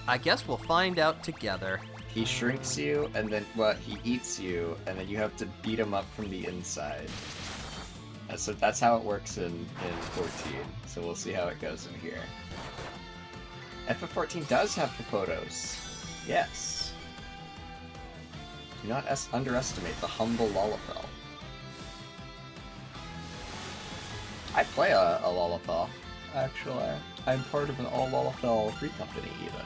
I guess we'll find out together. He shrinks you, and then, he eats you, and then you have to beat him up from the inside. So that's how it works in 14. So we'll see how it goes in here. FF14 does have Papodos. Yes. Do not underestimate the humble Lalafell. I play a Lalafell, actually. I'm part of an all Lalafell free company, even.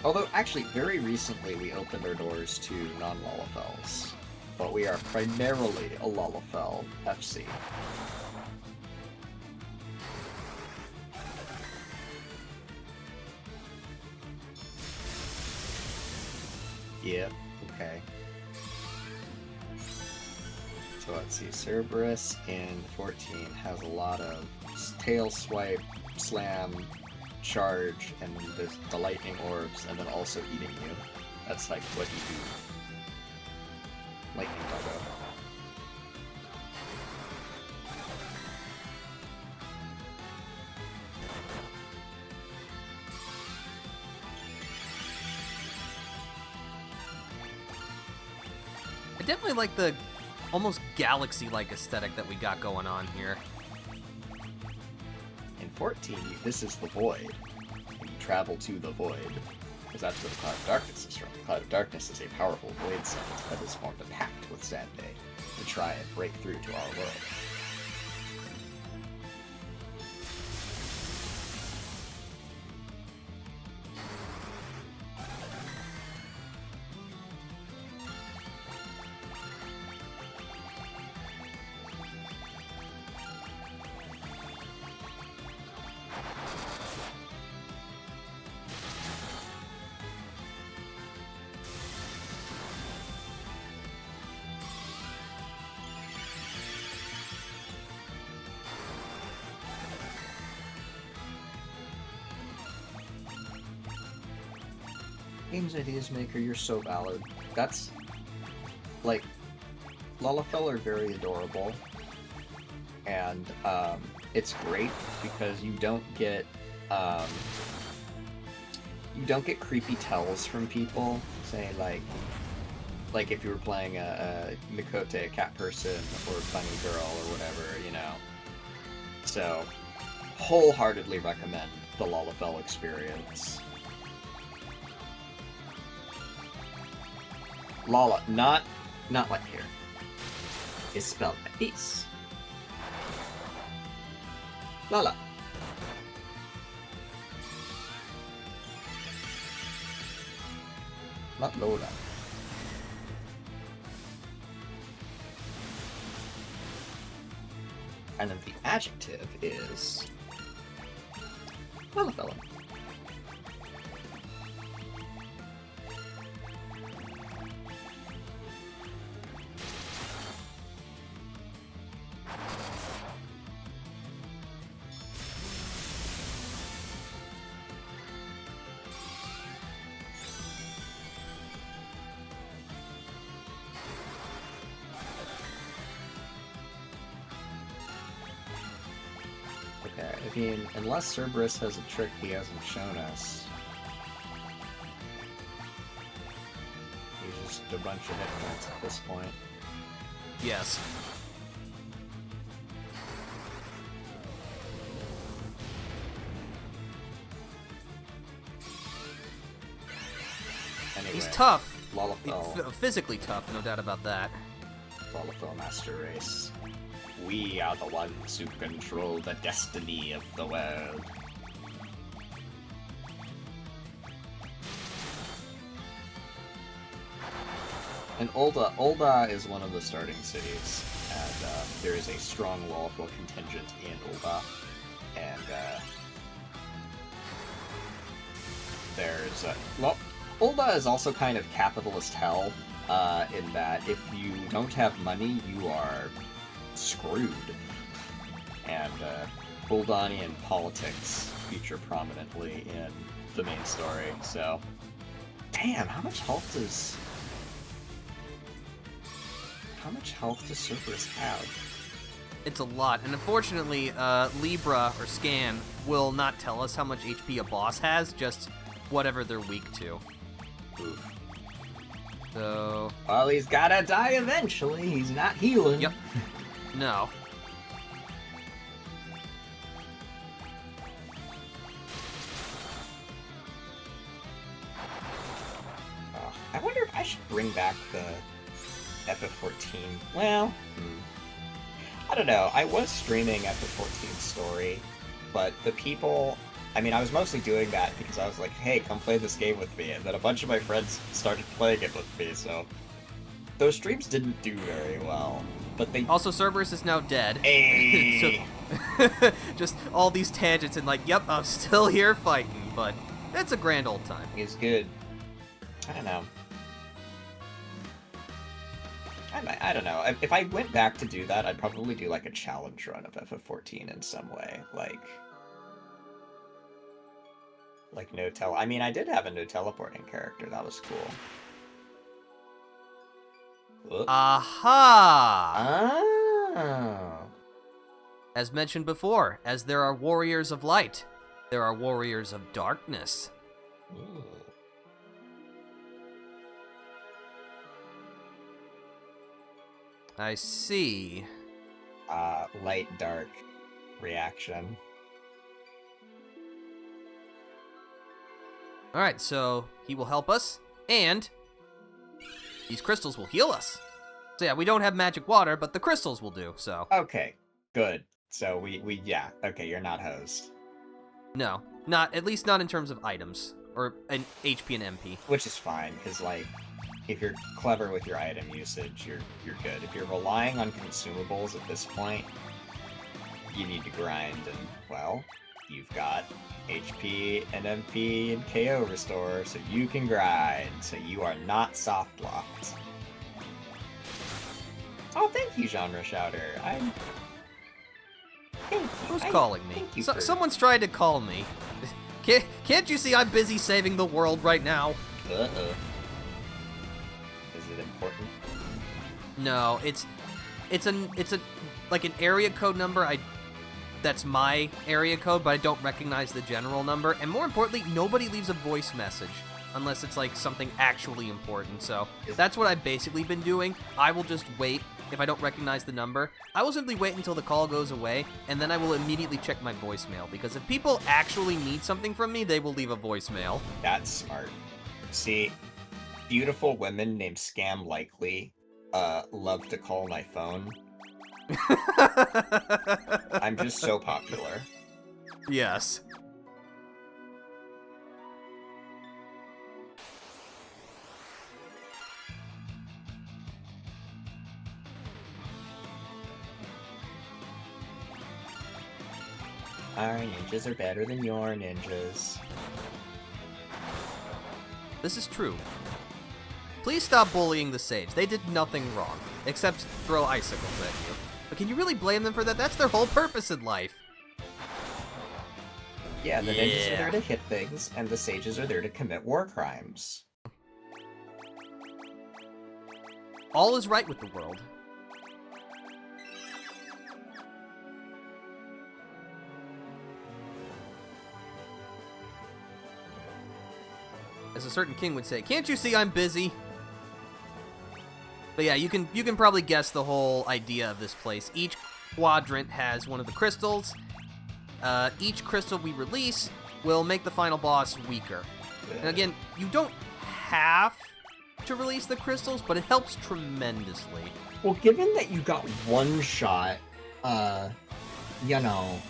Although, actually, very recently we opened our doors to non-Lalafells. But we are primarily a Lalafell FC. Yep, okay. So let's see, Cerberus in 14 has a lot of tail swipe, slam, charge, and the lightning orbs, and then also eating you. That's like what you do. Lightning doggo. I definitely like the almost galaxy-like aesthetic that we got going on here. In 14, this is the Void. You travel to the Void, because that's where the Cloud of Darkness is from. The Cloud of Darkness is a powerful Void sect that has formed a pact with Sanday to try and break through to our world. Games Ideas Maker, you're so valid. That's, like, Lalafell are very adorable, and it's great because you don't get creepy tells from people, say like if you were playing a Mikote, a cat person, or a bunny girl, or whatever, you know. So, wholeheartedly recommend the Lalafell experience. Lala, not like here, is spelled like this. Lala. Not Lola. And then the adjective is Lalafell. Okay, I mean, unless Cerberus has a trick he hasn't shown us. He's just a bunch of hit points at this point. Yes. Anyway, He's tough. Lalafell. Physically tough, no doubt about that. Lalafell Master Race. We are the ones who control the destiny of the world. And Ul'dah is one of the starting cities, and there is a strong Lalafell contingent in Ul'dah, and there's Ul'dah is also kind of capitalist hell, in that if you don't have money, you are screwed. And Uldanian politics feature prominently in the main story, so... Damn, how much health does Cerberus have? It's a lot, and unfortunately, Libra, or Scan, will not tell us how much HP a boss has, just whatever they're weak to. Oof. So... Well, he's gotta die eventually, he's not healing. Yep. No. I wonder if I should bring back the FF14. Well, I don't know. I was streaming FF14 story, but the people... I mean, I was mostly doing that because I was like, hey, come play this game with me, and then a bunch of my friends started playing it with me, so... Those streams didn't do very well, but they... Also, Cerberus is now dead. Hey. So, just all these tangents and like, yep, I'm still here fighting, but it's a grand old time. It's good. I don't know. I don't know. If I went back to do that, I'd probably do like a challenge run of FF14 in some way. Like no I mean, I did have a no teleporting character. That was cool. Whoop. Aha! Oh. As mentioned before, as there are warriors of light, there are warriors of darkness. Ooh. I see. Light dark reaction. Alright, so he will help us, and these crystals will heal us. So yeah, we don't have magic water, but the crystals will do, so. Okay, good. So we yeah, okay, you're not hosed. No, at least not in terms of items, or an HP and MP. Which is fine, because, like, if you're clever with your item usage, you're good. If you're relying on consumables at this point, you need to grind, and, well, you've got HP and MP and KO restore, so you can grind, so you are not soft locked. Oh, thank you, Genre Shouter. Thank you. Who's calling me? Thank you Someone's tried to call me. Can't you see I'm busy saving the world right now? Uh-oh. Is it important? No, it's a like an area code number. That's my area code, but I don't recognize the general number. And more importantly, nobody leaves a voice message unless it's like something actually important. So that's what I've basically been doing. I will just wait if I don't recognize the number. I will simply wait until the call goes away, and then I will immediately check my voicemail, because if people actually need something from me, they will leave a voicemail. That's smart. See, beautiful women named Scam Likely love to call my phone. I'm just so popular. Yes. Our ninjas are better than your ninjas. This is true. Please stop bullying the Sage. They did nothing wrong, except throw icicles at you. But can you really blame them for that? That's their whole purpose in life. Yeah, the ninjas are there to hit things, and the sages are there to commit war crimes. All is right with the world. As a certain king would say, "Can't you see I'm busy?" But yeah, you can probably guess the whole idea of this place. Each quadrant has one of the crystals. Each crystal we release will make the final boss weaker. And again, you don't have to release the crystals, but it helps tremendously. Well, given that you got one shot, you know,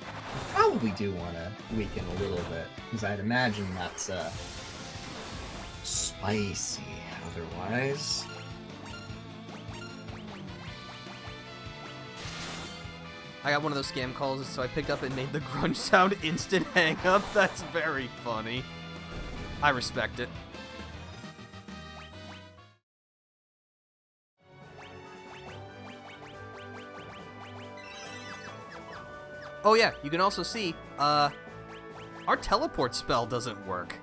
you probably do want to weaken a little bit, because I'd imagine that's spicy otherwise. I got one of those scam calls, so I picked up and made the grunge sound instant hang up. That's very funny. I respect it. Oh yeah, you can also see, our teleport spell doesn't work.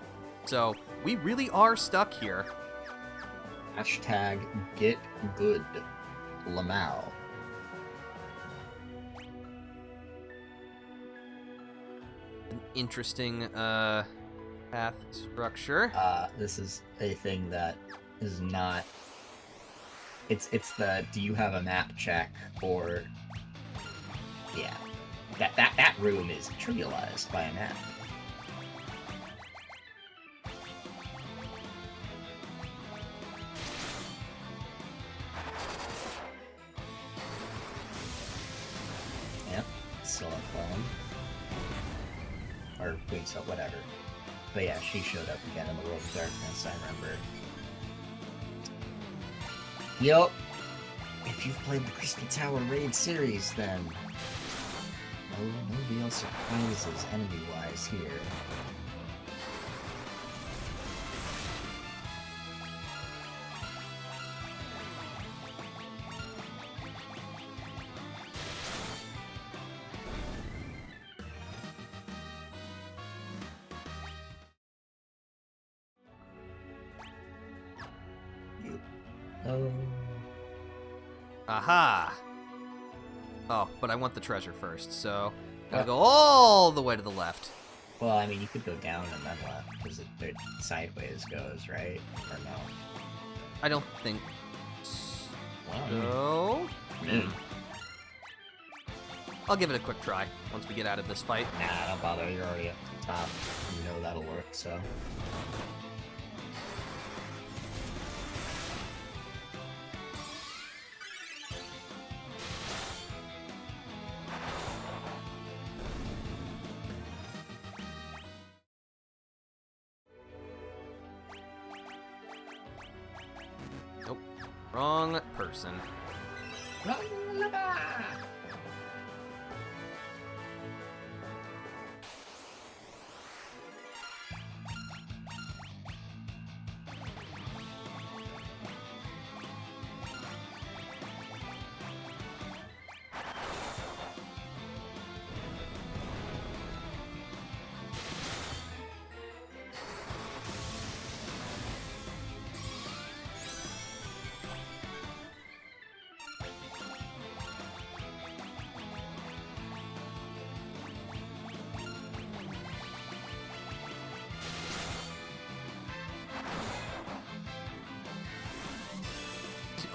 So, we really are stuck here. Hashtag get good, Lamau. An interesting, path structure. This is a thing that is not... It's the, do you have a map check, or... Yeah. That room is trivialized by a map. Yep, still a clone. Or, wait, so whatever. But yeah, she showed up again in the World of Darkness, I remember. Yup. If you've played the Crystal Tower Raid series, then... no real surprises enemy-wise here. Oh. Aha! Oh, but I want the treasure first, so... Gotta go all the way to the left. Well, I mean, you could go down and then left, because it sideways goes, right? Or no? I don't think Well, so. I'll give it a quick try once we get out of this fight. Nah, don't bother, you're already at the top. You know that'll work, so... Nope. Wrong person.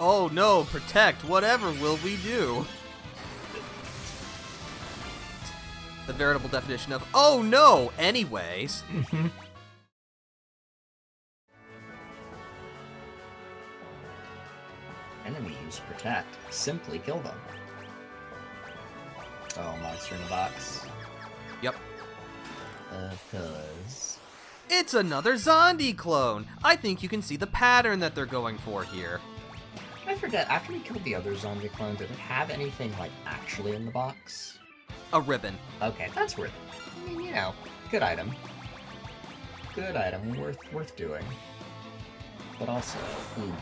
Oh no, protect, whatever will we do? The veritable definition of, oh no, anyways. Enemies protect. Simply kill them. Oh, monster in the box. Yep. Cause... It's another Zombie clone! I think you can see the pattern that they're going for here. I forget, after we killed the other zombie clone, did it have anything, like, actually in the box? A ribbon. Okay, that's worth it. I mean, you know, good item. Good item, worth doing. But also, ooh.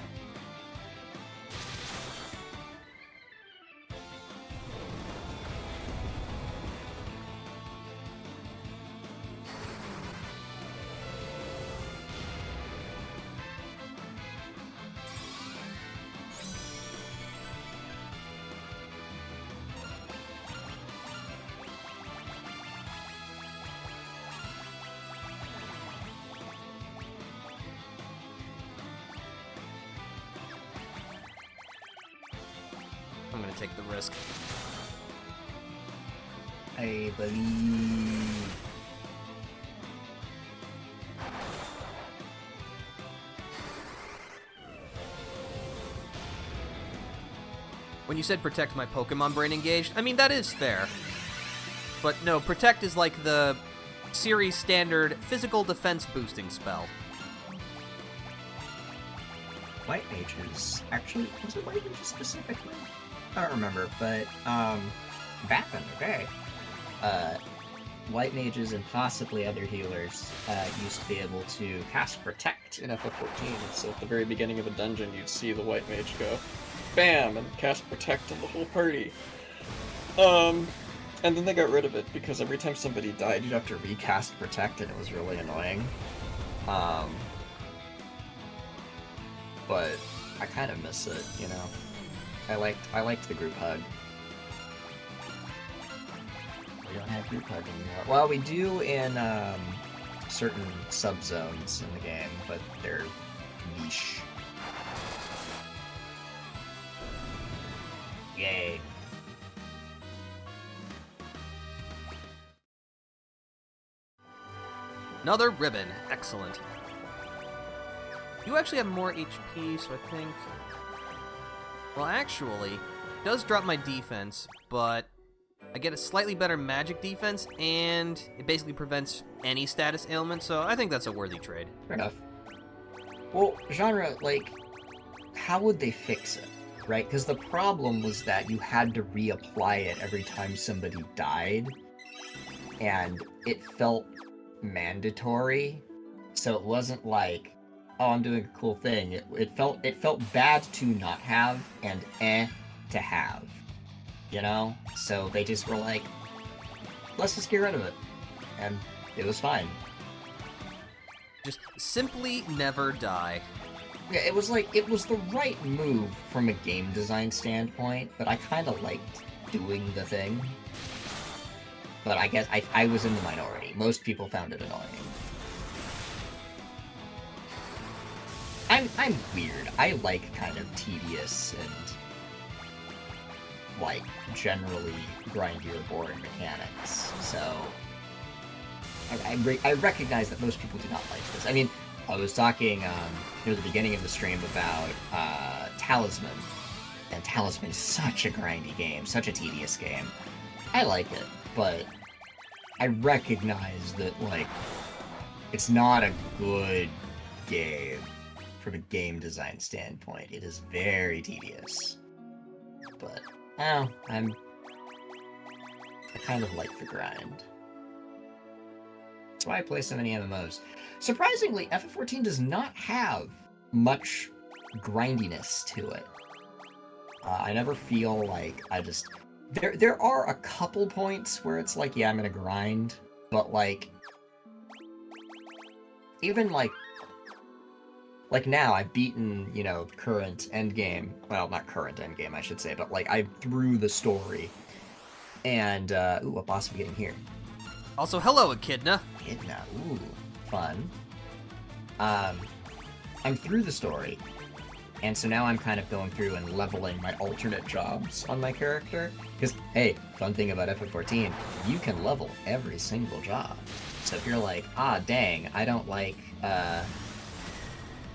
I'm gonna take the risk. I believe... When you said protect my Pokemon brain engaged, I mean, that is fair. But no, protect is like the series standard physical defense boosting spell. White Mages. Actually, was it White Mages specifically? I don't remember, but, back in the day, White Mages and possibly other healers used to be able to cast Protect. In FF14, so at the very beginning of a dungeon, you'd see the white mage go, BAM! And cast Protect on the whole party. And then they got rid of it, because every time somebody died, You'd have to recast Protect, and it was really annoying. But I kind of miss it, you know. I liked the group hug. We don't have group hug anymore. Well, we do in certain subzones in the game, but they're niche. Yay. Another ribbon. Excellent. You actually have more HP, so I think... Well, actually, it does drop my defense, but I get a slightly better magic defense, and it basically prevents any status ailment, so I think that's a worthy trade. Fair enough. Well, genre, like, how would they fix it, right? Because the problem was that you had to reapply it every time somebody died, and it felt mandatory, so it wasn't like, oh, I'm doing a cool thing. It felt bad to not have and to have, you know? So they just were like, let's just get rid of it, and it was fine. Just simply never die. Yeah, it was the right move from a game design standpoint, but I kind of liked doing the thing. But I guess I was in the minority. Most people found it annoying. I'm weird. I like kind of tedious and, like, generally grindier, boring mechanics, so... I recognize that most people do not like this. I mean, I was talking near the beginning of the stream about Talisman, and Talisman is such a grindy game, such a tedious game. I like it, but I recognize that, like, it's not a good game from a game design standpoint. It is very tedious. But, well, I kind of like the grind. That's why I play so many MMOs. Surprisingly, FF14 does not have much grindiness to it. I never feel like I just... There are a couple points where it's like, yeah, I'm gonna grind, but like... Even like now, I've beaten, you know, current endgame. Well, not current endgame, I should say, but like, I'm through the story. And, ooh, what boss are we getting here? Also, hello, Echidna. Echidna, ooh, fun. I'm through the story, And so now I'm kind of going through and leveling my alternate jobs on my character. Because, hey, fun thing about FF14, you can level every single job. So if you're like, ah, dang, I don't like,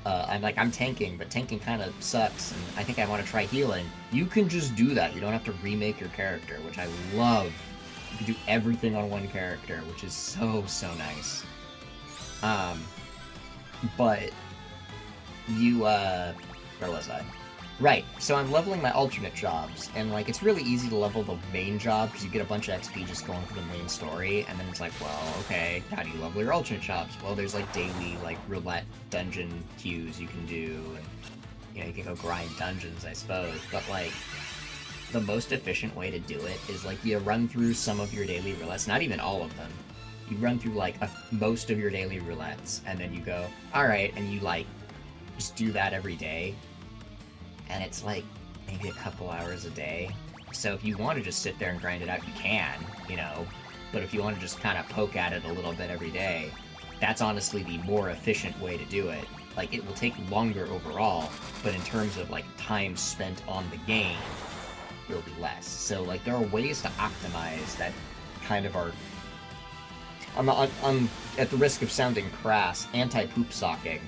I'm tanking, but tanking kind of sucks, and I think I want to try healing. You can just do that. You don't have to remake your character, which I love. You can do everything on one character, which is so, so nice. But you, where was I? Right, so I'm leveling my alternate jobs, and, like, it's really easy to level the main job, because you get a bunch of XP just going for the main story, and then it's like, well, okay, how do you level your alternate jobs? Well, there's, like, daily, like, roulette dungeon queues you can do, and, you know, you can go grind dungeons, I suppose, but, like, the most efficient way to do it is, like, you run through some of your daily roulettes, not even all of them. You run through, like, most of your daily roulettes, and then you go, alright, and you, like, just do that every day. And it's like maybe a couple hours a day. So if you want to just sit there and grind it out, you can, you know. But if you want to just kind of poke at it a little bit every day, that's honestly the more efficient way to do it. Like, it will take longer overall, but in terms of, like, time spent on the game, it'll be less. So, like, there are ways to optimize that kind of are... I'm at the risk of sounding crass, anti-poop socking,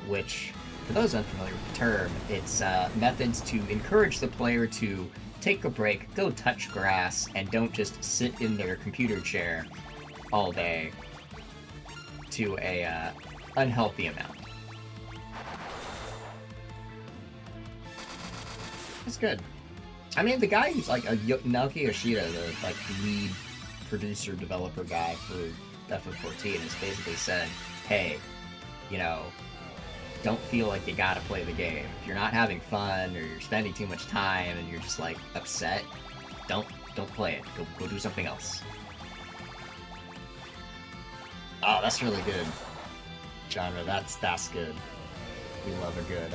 which... For those unfamiliar with the term, it's methods to encourage the player to take a break, go touch grass, and don't just sit in their computer chair all day to a unhealthy amount. That's good. I mean, the guy who's like Naoki Yoshida, the like lead producer developer guy for FF14, has basically said, hey, you know, don't feel like you gotta play the game. If you're not having fun or you're spending too much time and you're just like upset, don't play it. Go do something else. Oh, that's really good genre. That's good. We love a good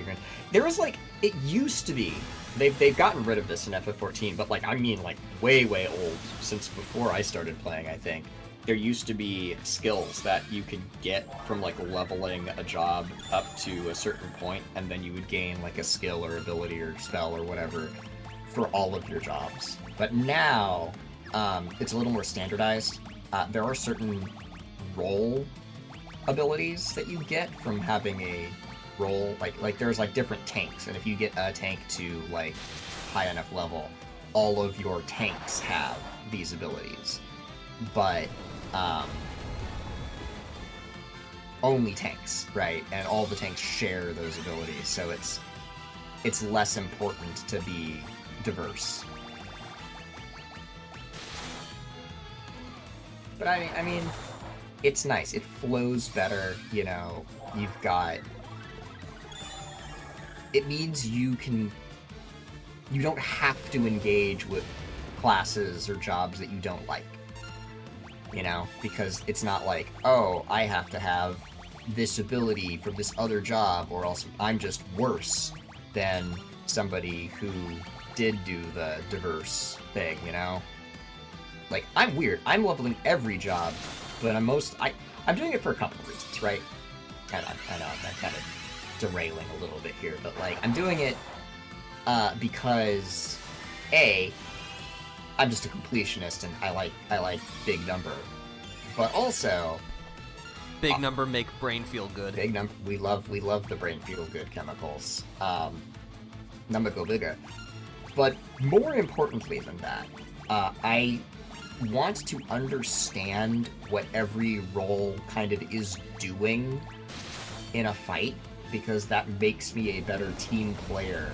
grind. There was like, it used to be. They've gotten rid of this in FF14, but like I mean like way old, since before I started playing, I think. There used to be skills that you could get from like leveling a job up to a certain point, and then you would gain like a skill or ability or spell or whatever for all of your jobs. But now, it's a little more standardized. There are certain role abilities that you get from having a role, like there's like different tanks, and if you get a tank to like high enough level, all of your tanks have these abilities. But only tanks, right? And all the tanks share those abilities, so it's less important to be diverse. But I mean, it's nice. It flows better, you know. You've got... It means you don't have to engage with classes or jobs that you don't like. You know, because it's not like, oh, I have to have this ability from this other job, or else I'm just worse than somebody who did do the diverse thing, you know? Like, I'm weird. I'm leveling every job, but I'm doing it for a couple of reasons, right? I know I'm kind of derailing a little bit here, but, like, I'm doing it because, A, I'm just a completionist, and I like big number. But also... Big number make brain feel good. Big number... We love the brain feel good chemicals. Number go bigger. But more importantly than that, I want to understand what every role kind of is doing in a fight, because that makes me a better team player,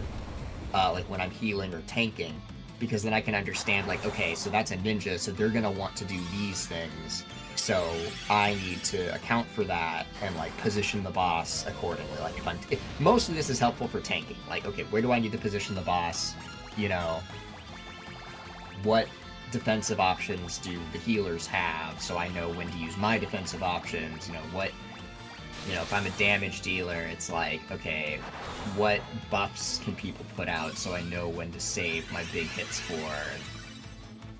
like when I'm healing or tanking. Because then I can understand, like, okay, so that's a ninja, so they're gonna want to do these things, so I need to account for that and, like, position the boss accordingly. Like, mostly this is helpful for tanking. Like, okay, where do I need to position the boss? You know, what defensive options do the healers have, so I know when to use my defensive options? You know, if I'm a damage dealer, it's like, okay, what buffs can people put out so I know when to save my big hits for?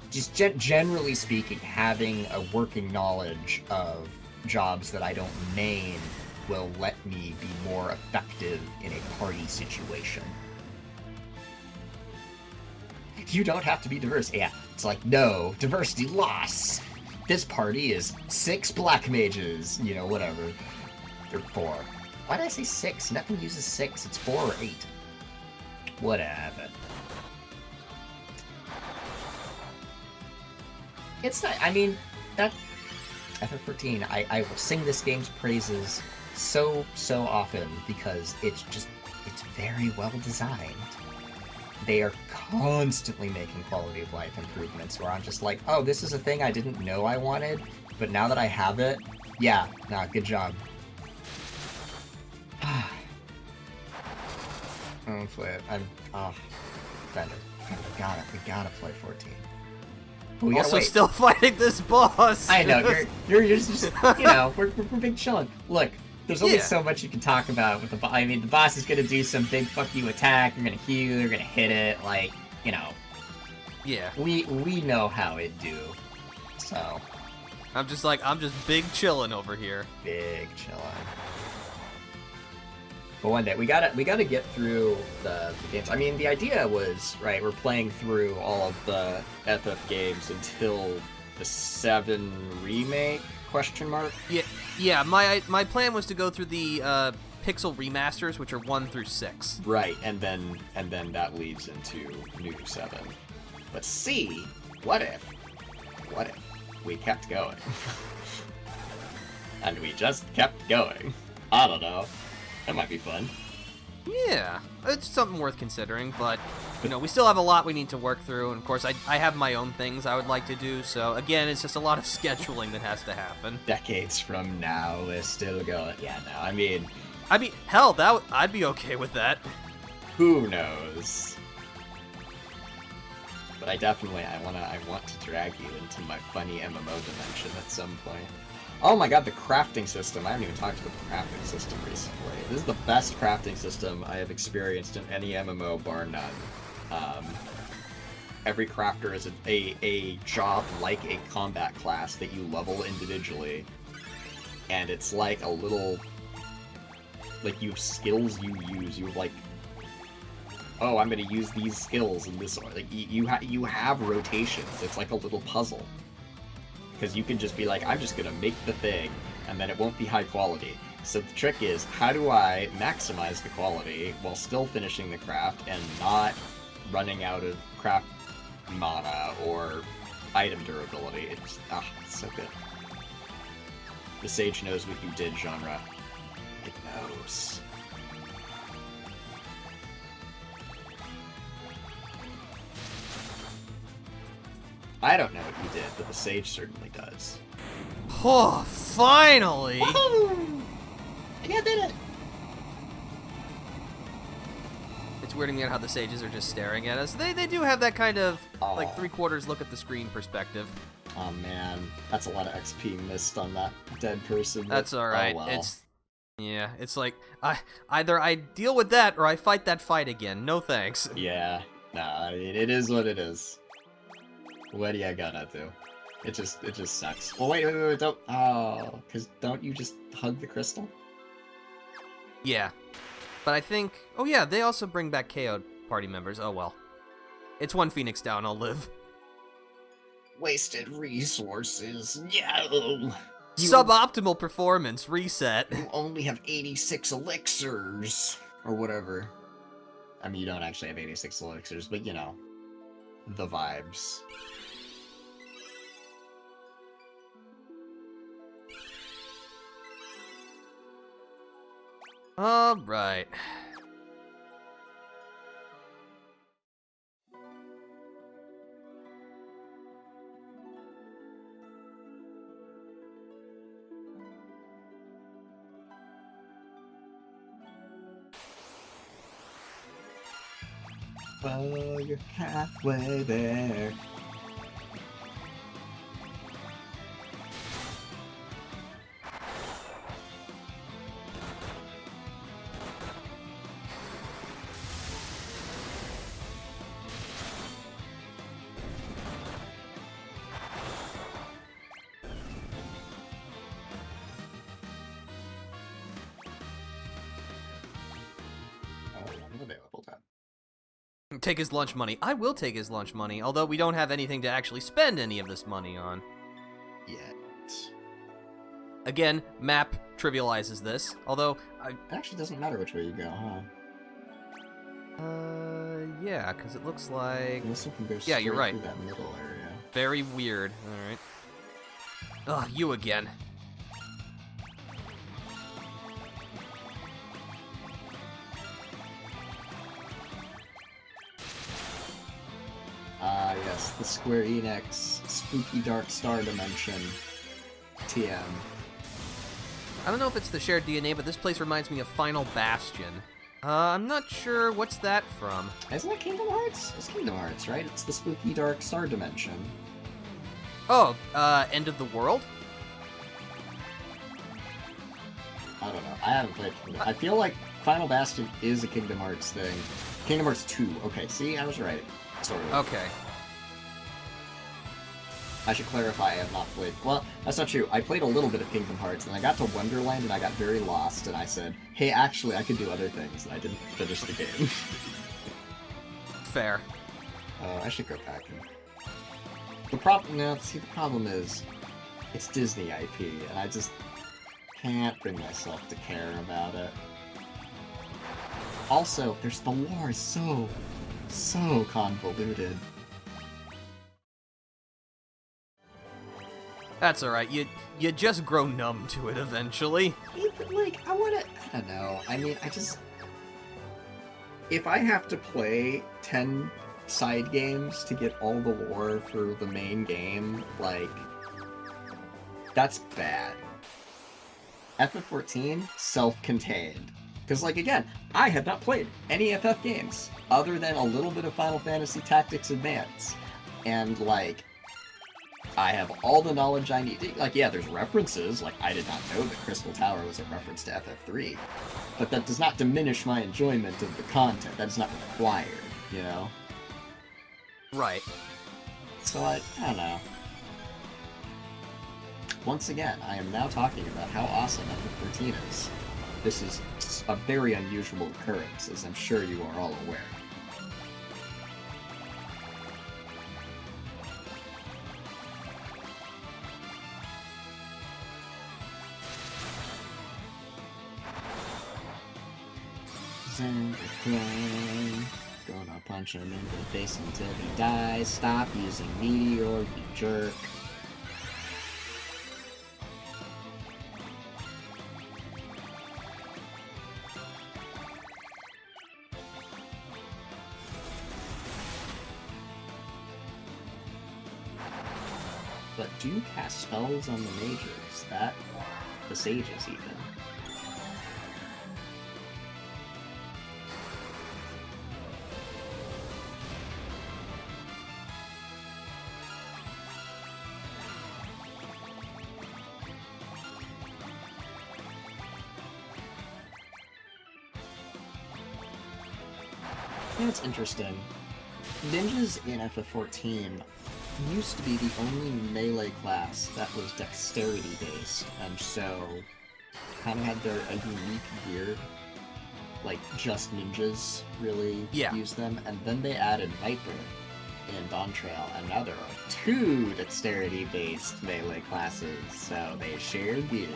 Just generally speaking, having a working knowledge of jobs that I don't main will let me be more effective in a party situation. You don't have to be diverse. Yeah, it's like, no, diversity loss. This party is 6 black mages, you know, whatever. Or 4. Why did I say 6? Nothing uses 6. It's 4 or 8. Whatever. It's not, I mean, that... FF14, I will sing this game's praises so often because it's very well designed. They are constantly making quality of life improvements where I'm just like, oh, this is a thing I didn't know I wanted, but now that I have it, yeah, nah, good job. Fender, we gotta play 14. We gotta also wait. still fighting this boss. I know, you're just, you know, we're big chilling. Look, there's only so much you can talk about with the boss. I mean, the boss is gonna do some big fuck you attack, you're gonna heal, you're gonna hit it, like, you know. Yeah. We know how it do. So. I'm just big chilling over here. Big chilling. But one day, we gotta get through the games. I mean, the idea was, right, we're playing through all of the FF games until the 7 remake, question mark? Yeah, my plan was to go through the Pixel remasters, which are 1 through 6. Right, and then that leads into New 7. But see, what if we kept going? And we just kept going. I don't know. That might be fun. Yeah, it's something worth considering, but, you know, we still have a lot we need to work through, and of course, I have my own things I would like to do, so, again, it's just a lot of scheduling that has to happen. Decades from now, we're still going. Yeah, no, I mean, hell, I'd be okay with that. Who knows? But I want to drag you into my funny MMO dimension at some point. Oh my god, the crafting system. I haven't even talked about the crafting system recently. This is the best crafting system I have experienced in any MMO, bar none. Every crafter is a job like a combat class that you level individually. And it's like a little... Like, you have skills you use. You have, like... Oh, I'm gonna use these skills in this... Like, you have rotations. It's like a little puzzle. Because you can just be like, I'm just going to make the thing, and then it won't be high quality. So the trick is, how do I maximize the quality while still finishing the craft and not running out of craft mana or item durability? It's so good. The Sage knows what you did, genre. It knows. I don't know what you did, but the Sage certainly does. Oh, finally! Woohoo! I did it! It's weirding me out how the sages are just staring at us. They do have that kind of, like, 3/4 look at the screen perspective. Oh man, that's a lot of XP missed on that dead person. That's alright. Oh, well. It's like, either I deal with that or I fight that fight again. No thanks. Yeah, nah, it is what it is. What are you gonna do? It just sucks. Well, wait, don't. Oh, because don't you just hug the crystal? Yeah. But I think. Oh, yeah, they also bring back KO party members. Oh, well. It's 1 Phoenix down, I'll live. Wasted resources. No! Suboptimal performance. Reset. You only have 86 elixirs. Or whatever. I mean, you don't actually have 86 elixirs, but you know. The vibes. Alright. Well, you're halfway there. take his lunch money. I will take his lunch money, although we don't have anything to actually spend any of this money on. Yet. Again, map trivializes this, although It actually doesn't matter which way you go, huh? Yeah, because it looks like... Unless you can go Yeah, you're right. through that middle area. Very weird. Alright. Ugh, you again. Yes, the Square Enix Spooky Dark Star Dimension TM. I don't know if it's the shared DNA, but this place reminds me of Final Bastion. I'm not sure what's that from. Isn't it Kingdom Hearts? It's Kingdom Hearts, right? It's the Spooky Dark Star Dimension. Oh, End of the World? I don't know. I haven't played Kingdom. I feel like Final Bastion is a Kingdom Hearts thing. Kingdom Hearts 2. Okay, see? I was right. Sort of. Okay. I should clarify, I have not played... Well, that's not true. I played a little bit of Kingdom Hearts, and I got to Wonderland, and I got very lost, and I said, hey, actually, I could do other things, and I didn't finish the game. Fair. I should go back and... The problem is, it's Disney IP, and I just can't bring myself to care about it. Also, the lore is so convoluted. That's alright, you just grow numb to it eventually. Yeah, but, like, I don't know. I mean, if I have to play 10 side games to get all the lore for the main game, like, that's bad. FF14, self-contained. Because, like, again, I have not played any FF games other than a little bit of Final Fantasy Tactics Advance. And, like, I have all the knowledge I need. Like, yeah, there's references. Like, I did not know that Crystal Tower was a reference to FF3. But that does not diminish my enjoyment of the content. That is not required, you know? Right. So, I don't know. Once again, I am now talking about how awesome FF14 is. This is a very unusual occurrence, as I'm sure you are all aware. Gonna punch him in the face until he dies. Stop using Meteor, you jerk. But do you cast spells on the mages? The sages even. You know, it's interesting. Ninjas in FF14 used to be the only melee class that was dexterity based, and so kind of had a unique gear. Like, just ninjas really use them, and then they added Viper in Dawn Trail, and now there are 2 dexterity based melee classes, so they share gear.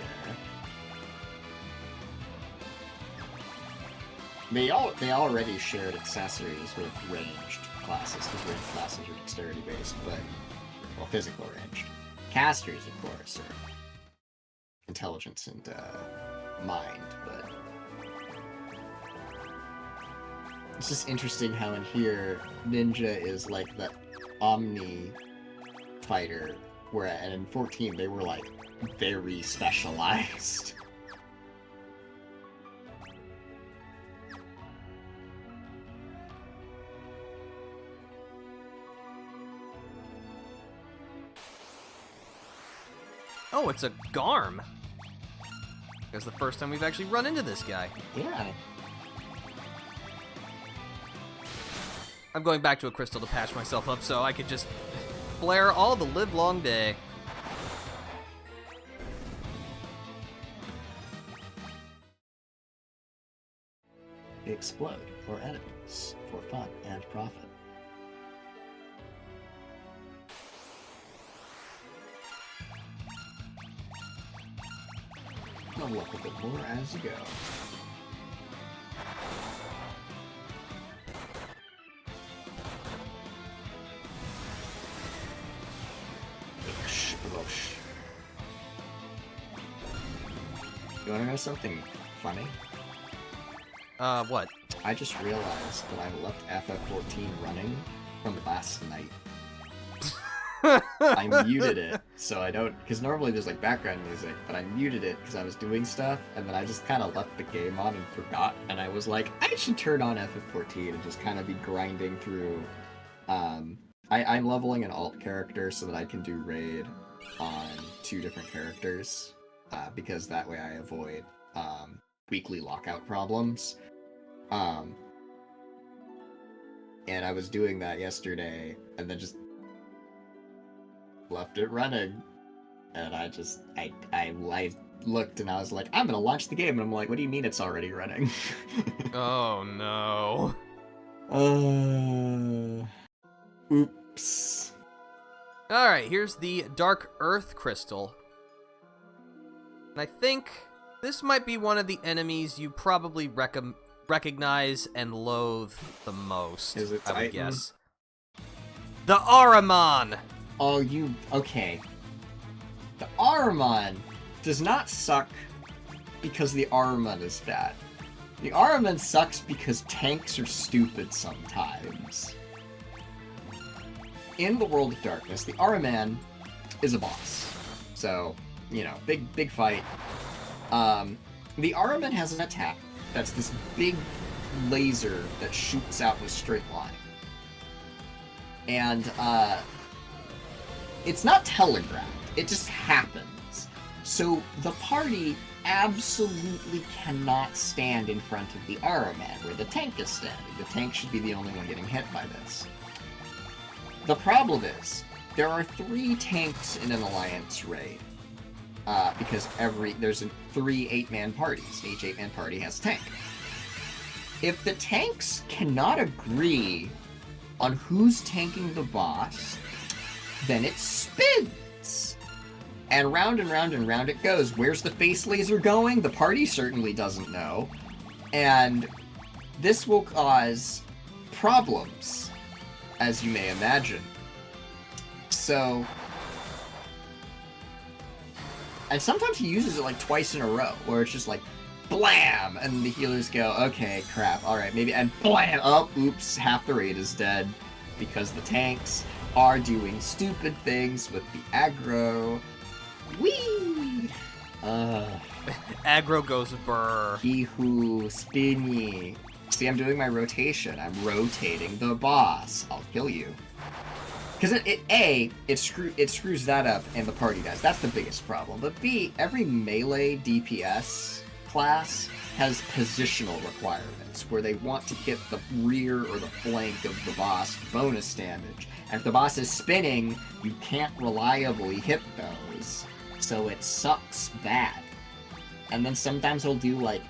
They already shared accessories with ranged classes, because ranged classes are dexterity based, but, well, physical ranged. Casters, of course, are intelligence and mind, but it's just interesting how in here, Ninja is like the Omni fighter, and in 14 they were like very specialized. Oh, it's a Garm. That's the first time we've actually run into this guy. Yeah. I'm going back to a crystal to patch myself up so I could just flare all the livelong day. explode for enemies for fun and profit. Level up a bit more as you go. You wanna know something funny? What? I just realized that I left FF14 running from last night. I muted it, so I don't... Because normally there's, like, background music, but I muted it because I was doing stuff, and then I just kind of left the game on and forgot, and I was like, I should turn on FF14 and just kind of be grinding through... I'm leveling an alt character so that I can do raid on 2 different characters, because that way I avoid, weekly lockout problems. And I was doing that yesterday, and then just left it running, and I looked and I was like, I'm gonna launch the game, and I'm like, what do you mean it's already running? Oh no. Oops. Alright, here's the Dark Earth Crystal. And I think this might be one of the enemies you probably recognize and loathe the most, Is it I would Titan? guess. The Ahriman! Oh, okay. The Ahriman does not suck because the Ahriman is bad. The Ahriman sucks because tanks are stupid sometimes. In the World of Darkness, the Ahriman is a boss. So, you know, big fight. The Ahriman has an attack that's this big laser that shoots out in a straight line. And, it's not telegraphed, it just happens. So the party absolutely cannot stand in front of the Ahriman where the tank is standing. The tank should be the only one getting hit by this. The problem is, there are 3 tanks in an alliance raid. Because there's 3 8-man parties. Each 8-man party has a tank. If the tanks cannot agree on who's tanking the boss, then it spins. And round it goes. Where's the face laser going? The party certainly doesn't know. And this will cause problems, as you may imagine. So... And sometimes he uses it like twice in a row, where it's just like, blam! And the healers go, okay, crap, alright, maybe, and blam! Oh, oops, half the raid is dead. Because the tanks are doing stupid things with the aggro. Whee! Aggro goes brr. He who spinny. See, I'm doing my rotation. I'm rotating the boss. I'll kill you. Because it screws that up and the party dies. That's the biggest problem. But B, every melee DPS class has positional requirements where they want to hit the rear or the flank of the boss bonus damage. And if the boss is spinning, you can't reliably hit those. So it sucks bad. And then sometimes he'll do like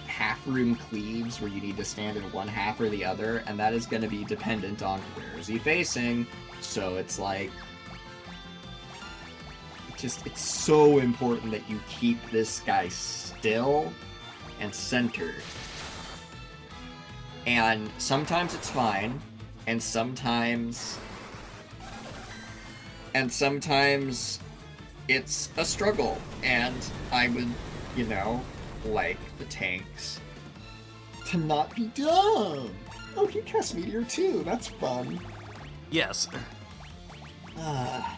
half-room cleaves where you need to stand in one half or the other, and that is going to be dependent on where is he facing. So it's like, it's so important that you keep this guy still and centered. And sometimes it's fine, and sometimes it's a struggle, and I would, like the tanks to not be dumb. Oh, he casts Meteor too, that's fun. Yes. Oh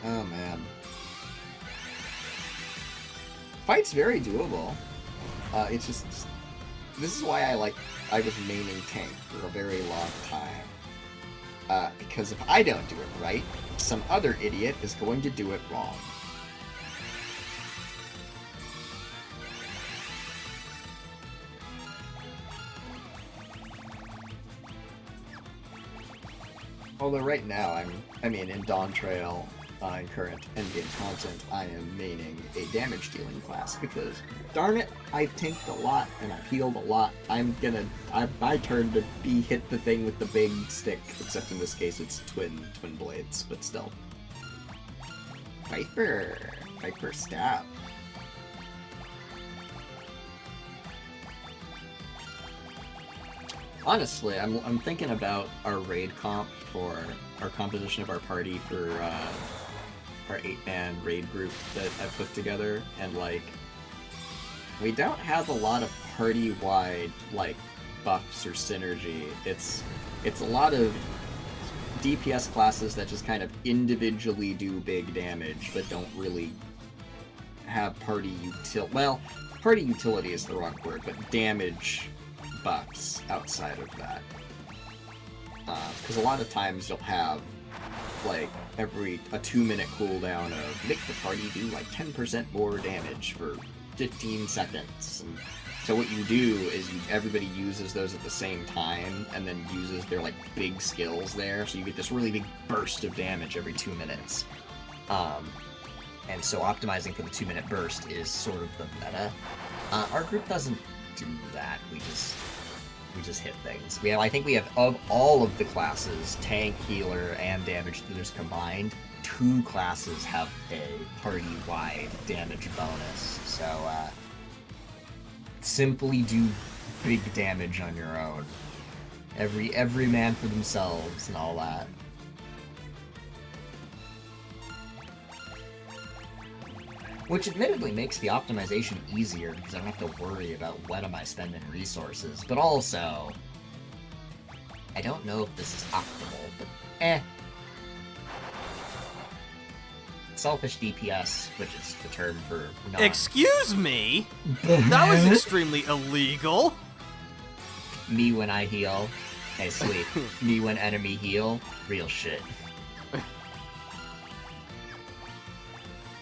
man. Fight's very doable. It's just, this is why I was maining tank for a very long time. Because if I don't do it right, some other idiot is going to do it wrong. Although right now, in Dawn Trail, on current endgame content, I am maining a damage dealing class because, darn it, I've tanked a lot and I've healed a lot. My turn to hit the thing with the big stick, except in this case it's twin blades, but still. Viper stab. Honestly, I'm thinking about our raid comp for our composition of our party for our 8-man raid group that I've put together, and like we don't have a lot of party-wide like buffs or synergy. It's a lot of DPS classes that just kind of individually do big damage, but don't really have party utility. Well, party utility is the wrong word, but damage buffs outside of that. Because a lot of times you'll have like a 2-minute cooldown of make the party do like 10% more damage for 15 seconds. And so what you do is everybody uses those at the same time and then uses their like big skills there, so you get this really big burst of damage every 2 minutes. And so optimizing for the 2-minute burst is sort of the meta. Our group doesn't do that. We just hit things. I think we have, of all of the classes, tank, healer, and damage dealers combined, 2 classes have a party-wide damage bonus. So, simply do big damage on your own. Every man for themselves and all that. Which admittedly makes the optimization easier because I don't have to worry about when am I spending resources. But also, I don't know if this is optimal, but Selfish DPS, which is the term for Excuse me? That was extremely illegal. Me when I heal. Hey, sweet. Me when enemy heal. Real shit.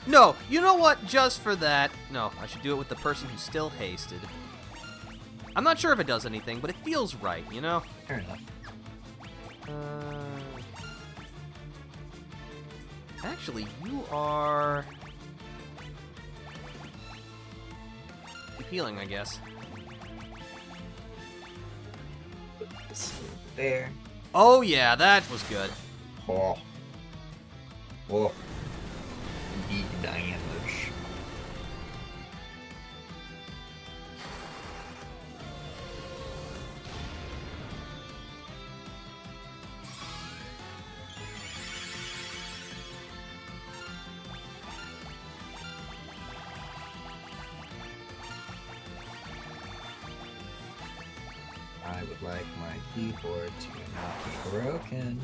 No, you know what? Just for that. No, I should do it with the person who's still hasted. I'm not sure if it does anything, but it feels right, you know? Fair enough. Actually, you are... Keep healing, I guess. There. Oh yeah, that was good. Oh. Big damage. I would like my keyboard to not be broken.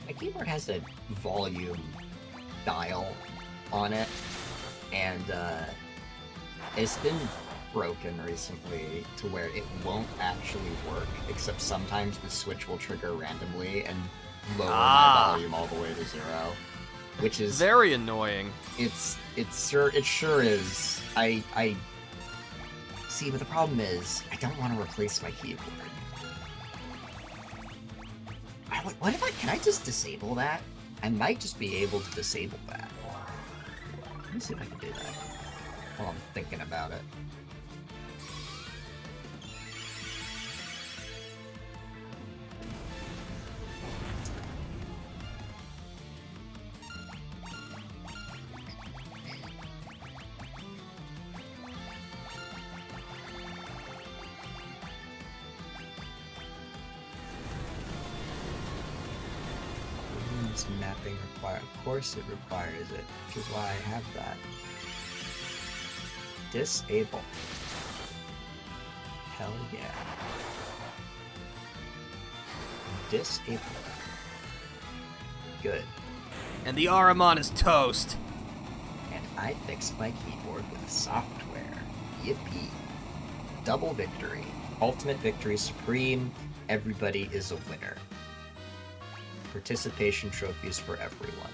My keyboard has a volume dial on it, and it's been broken recently to where it won't actually work, except sometimes the switch will trigger randomly and lower my volume all the way to 0, which is very annoying. It sure is. I see, but the problem is I don't want to replace my keyboard. What if can I just disable that? I might just be able to disable that. Let me see if I can do that while I'm thinking about it. Mapping required. Of course it requires it, which is why I have that. Disable. Hell yeah. Disable. Good. And the Aramon is toast. And I fixed my keyboard with software. Yippee. Double victory. Ultimate victory supreme. everybody is a winner. Participation trophies for everyone.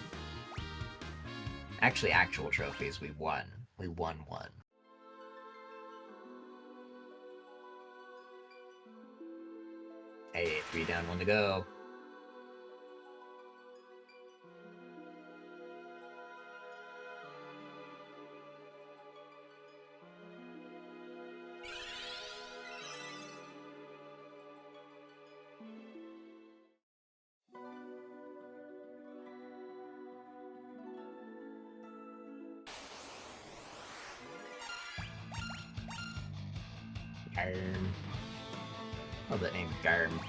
Actually, actual trophies, we won. We won one. Hey, 3 down, 1 to go. Garm. Oh, that name, Garm.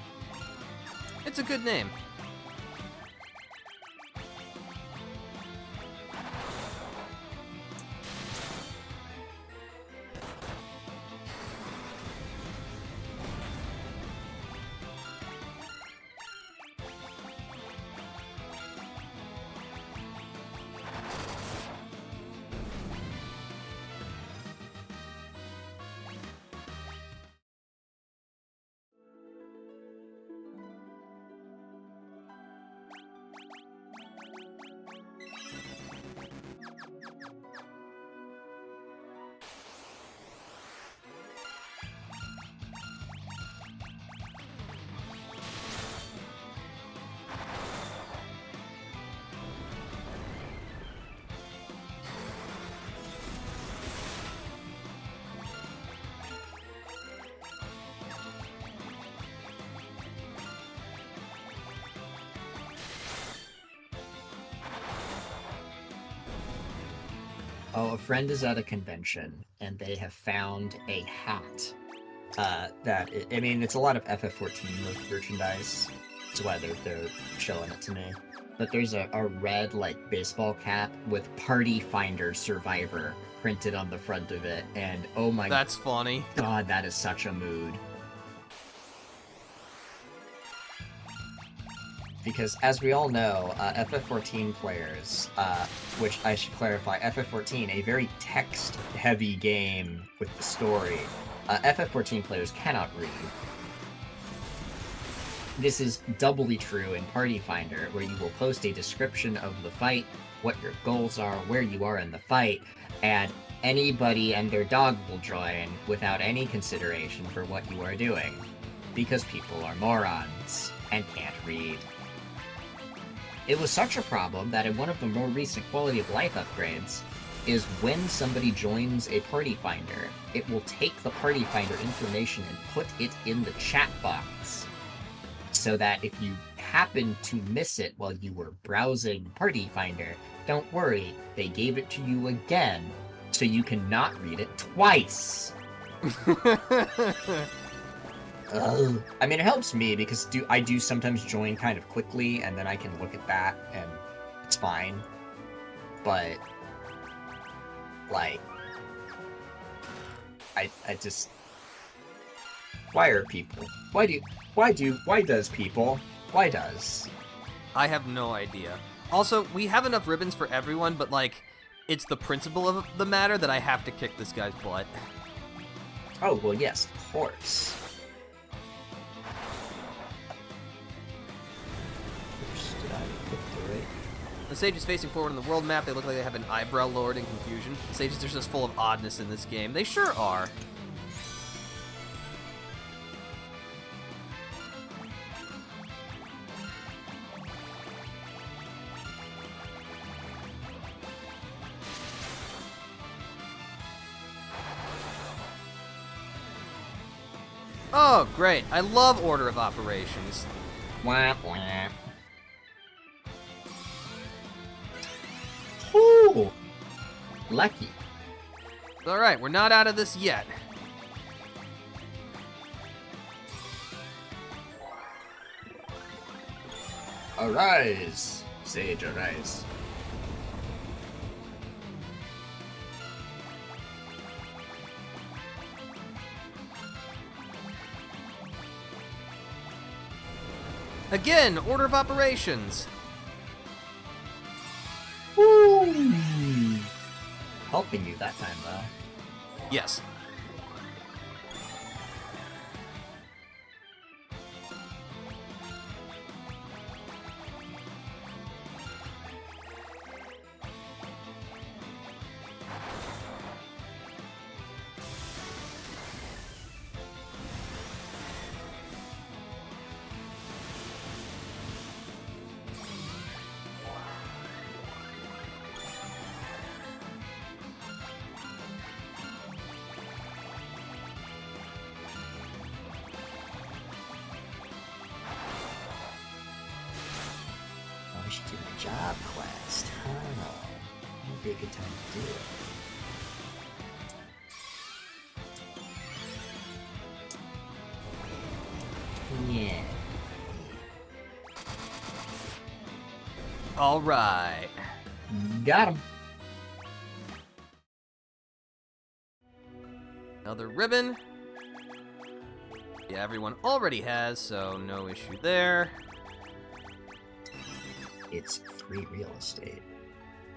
It's a good name. Oh, a friend is at a convention, and they have found a hat. I mean, it's a lot of FF14 merchandise. That's why they're showing it to me. But there's a red, like, baseball cap with Party Finder Survivor printed on the front of it, and oh my That's funny. god, that is such a mood. Because, as we all know, FF14 players, which I should clarify, FF14, a very text-heavy game with the story, FF14 players cannot read. This is doubly true in Party Finder, where you will post a description of the fight, what your goals are, where you are in the fight, and anybody and their dog will join without any consideration for what you are doing. Because people are morons and can't read. It was such a problem that in one of the more recent quality of life upgrades is when somebody joins a Party Finder, it will take the Party Finder information and put it in the chat box. So that if you happen to miss it while you were browsing Party Finder, don't worry, they gave it to you again, so you cannot read it twice. Ugh. I mean, it helps me because I do sometimes join kind of quickly, and then I can look at that, and it's fine. But, like, I just... Why are people? Why does people? Why does? I have no idea. Also, we have enough ribbons for everyone, but, like, it's the principle of the matter that I have to kick this guy's butt. Oh, well, yes, of course. The stage is facing forward on the world map. They look like they have an eyebrow lowered in confusion. The stages are just full of oddness in this game. They sure are. Oh, great. I love Order of Operations. Wah, wah. Ooh! Lucky. Alright, we're not out of this yet. Arise! Sage, arise. Again, Order of Operations. Woo! Helping you that time, though. Yes. should do my job quest. Oh, would be a good time to do it. Yeah. All right. Got him. Another ribbon. Yeah, everyone already has, so no issue there. It's free real estate.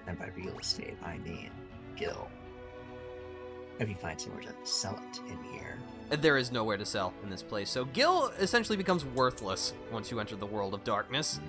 And by real estate, I mean Gil. If you find somewhere to sell it in here. There is nowhere to sell in this place, so Gil essentially becomes worthless once you enter the world of darkness.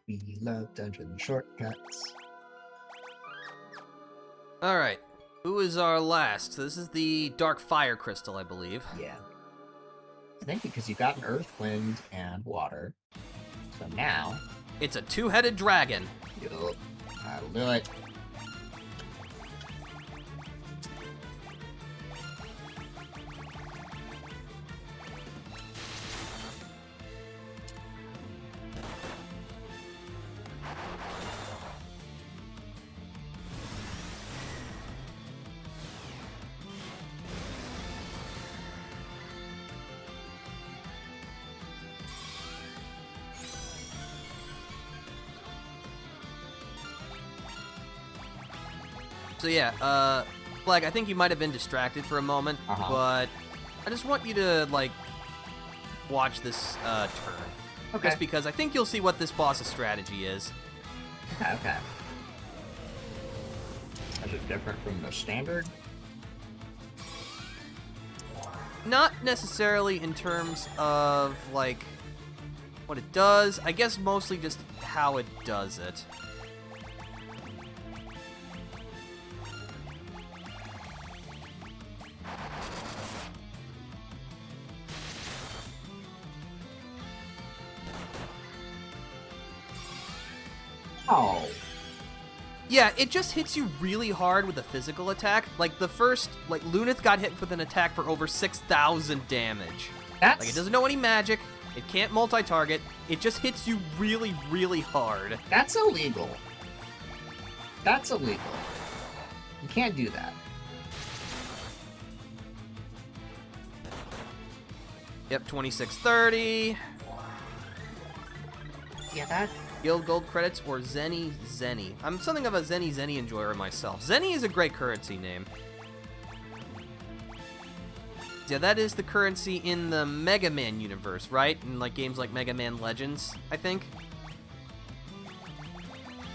We love dungeon shortcuts. Alright, who is our last? So this is the Dark Fire Crystal, I believe. Yeah. I think because you've got an earth, wind, and water. So now... It's a two-headed dragon. Yup. That'll do it. So yeah, Flag, I think you might have been distracted for a moment, but I just want you to, like, watch this turn. Okay. Just because I think you'll see what this boss's strategy is. Okay. Is it different from the standard? Not necessarily in terms of, like, what it does. I guess mostly just how it does it. Oh. Yeah, it just hits you really hard with a physical attack. Like, the first, like, Lunith got hit with an attack for over 6,000 damage. That's... Like, it doesn't know any magic, it can't multi-target, it just hits you really, really hard. That's illegal. That's illegal. You can't do that. Yep, 2630. Yeah, that... Guild Gold credits or Zenny Zenny. I'm something of a Zenny Zenny enjoyer myself. Zenny is a great currency name. Yeah, that is the currency in the Mega Man universe, right? In like games like Mega Man Legends, I think.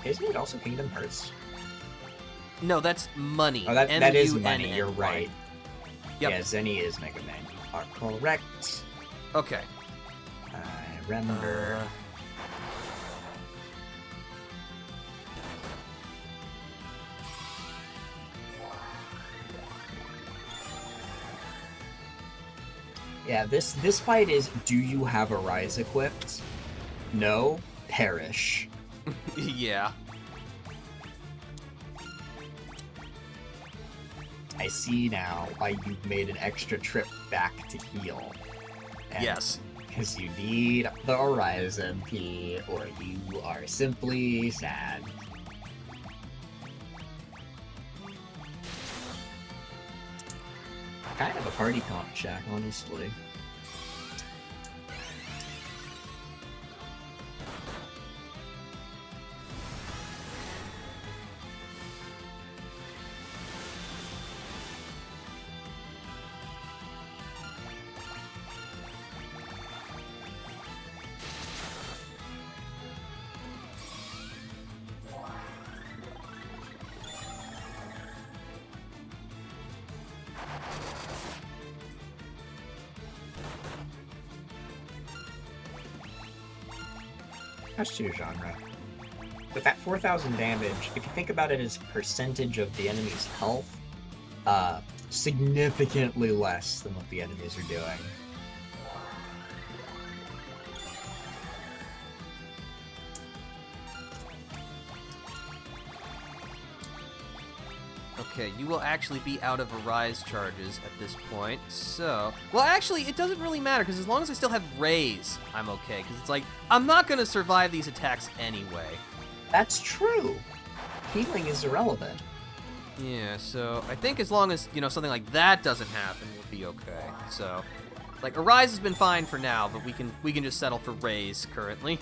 Isn't it also Kingdom Hearts? No, that's money. Oh, that is money, M-U-N-N-Y. you're right. Yep. Yeah, Zenny is Mega Man. You are correct. Okay. I remember. Yeah, this fight is, do you have a Rise equipped? No? Perish. Yeah. I see now why you've made an extra trip back to heal. And Yes. Because you need the Horizon P, or you are simply sad. Kind of a party comp check, honestly. That's to genre. With that 4,000 damage, if you think about it as percentage of the enemy's health, significantly less than what the enemies are doing. Okay, you will actually be out of Arise charges at this point, so... Well, actually, it doesn't really matter, because as long as I still have Raise, I'm okay, because it's like, I'm not going to survive these attacks anyway. That's true. Healing is irrelevant. Yeah, so I think as long as, you know, something like that doesn't happen, we'll be okay. So, like, Arise has been fine for now, but we can just settle for Raise currently.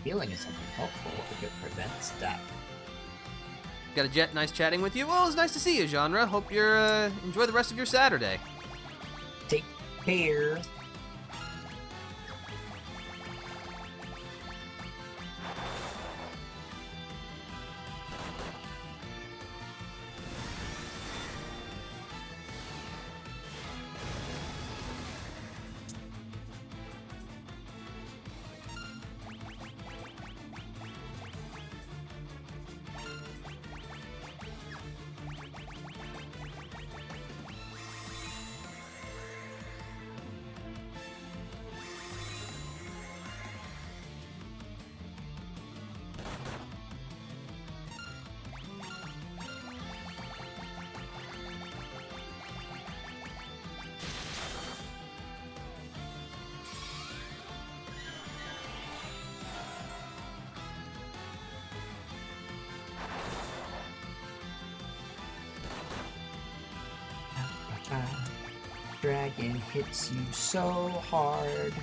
Healing is something helpful if it prevents death. Got a Jet, nice chatting with you. Well, it's nice to see you, Genre. Hope you're, enjoy the rest of your Saturday. Take care. Dragon hits you so hard,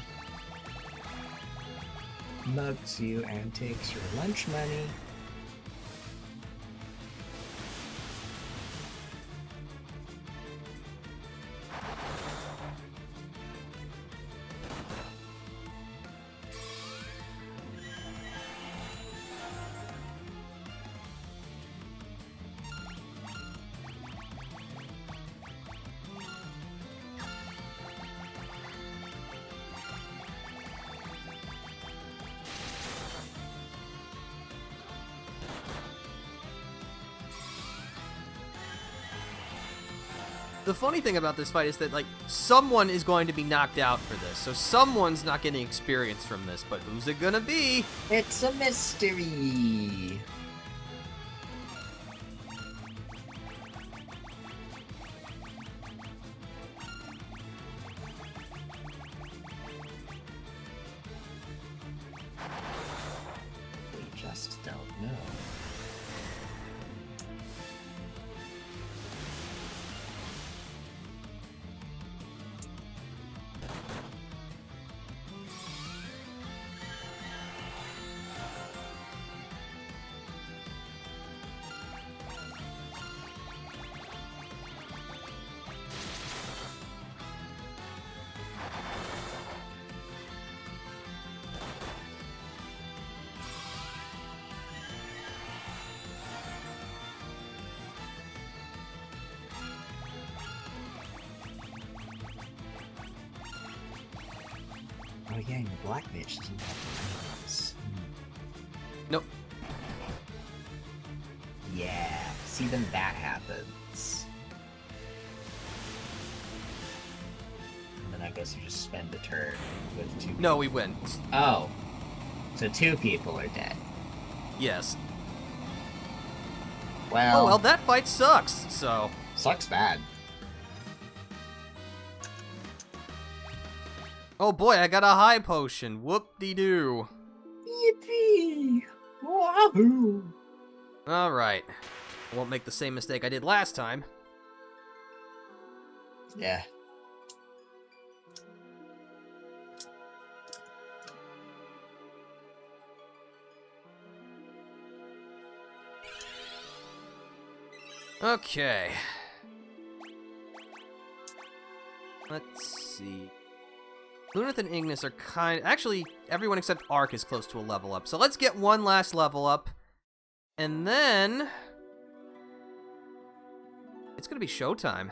mugs you and takes your lunch money. The funny thing about this fight is that, like, someone is going to be knocked out for this, so someone's not getting experience from this, but who's it gonna be? It's a mystery. We just don't know. Oh yeah, and your black mage doesn't have ranks. Nope. Yeah, see, then that happens. And then I guess you just spend a turn with two. No, we win. Oh. So two people are dead. Yes. Well, Oh, well, that fight sucks, so... sucks bad. Oh boy, I got a high potion. Whoop-de-doo. Yippee! Wahoo! Alright. I won't make the same mistake I did last time. Yeah. Okay. Let's see. Lunith and Ignis are actually, everyone except Ark is close to a level up. So let's get one last level up. And then... it's gonna be showtime.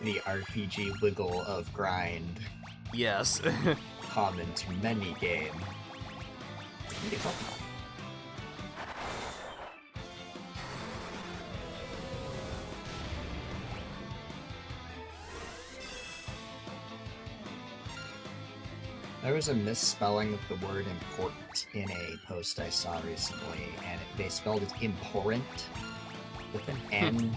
The RPG wiggle of grind, Yes. common to many game. There was a misspelling of the word important in a post I saw recently, and they spelled it important with an N.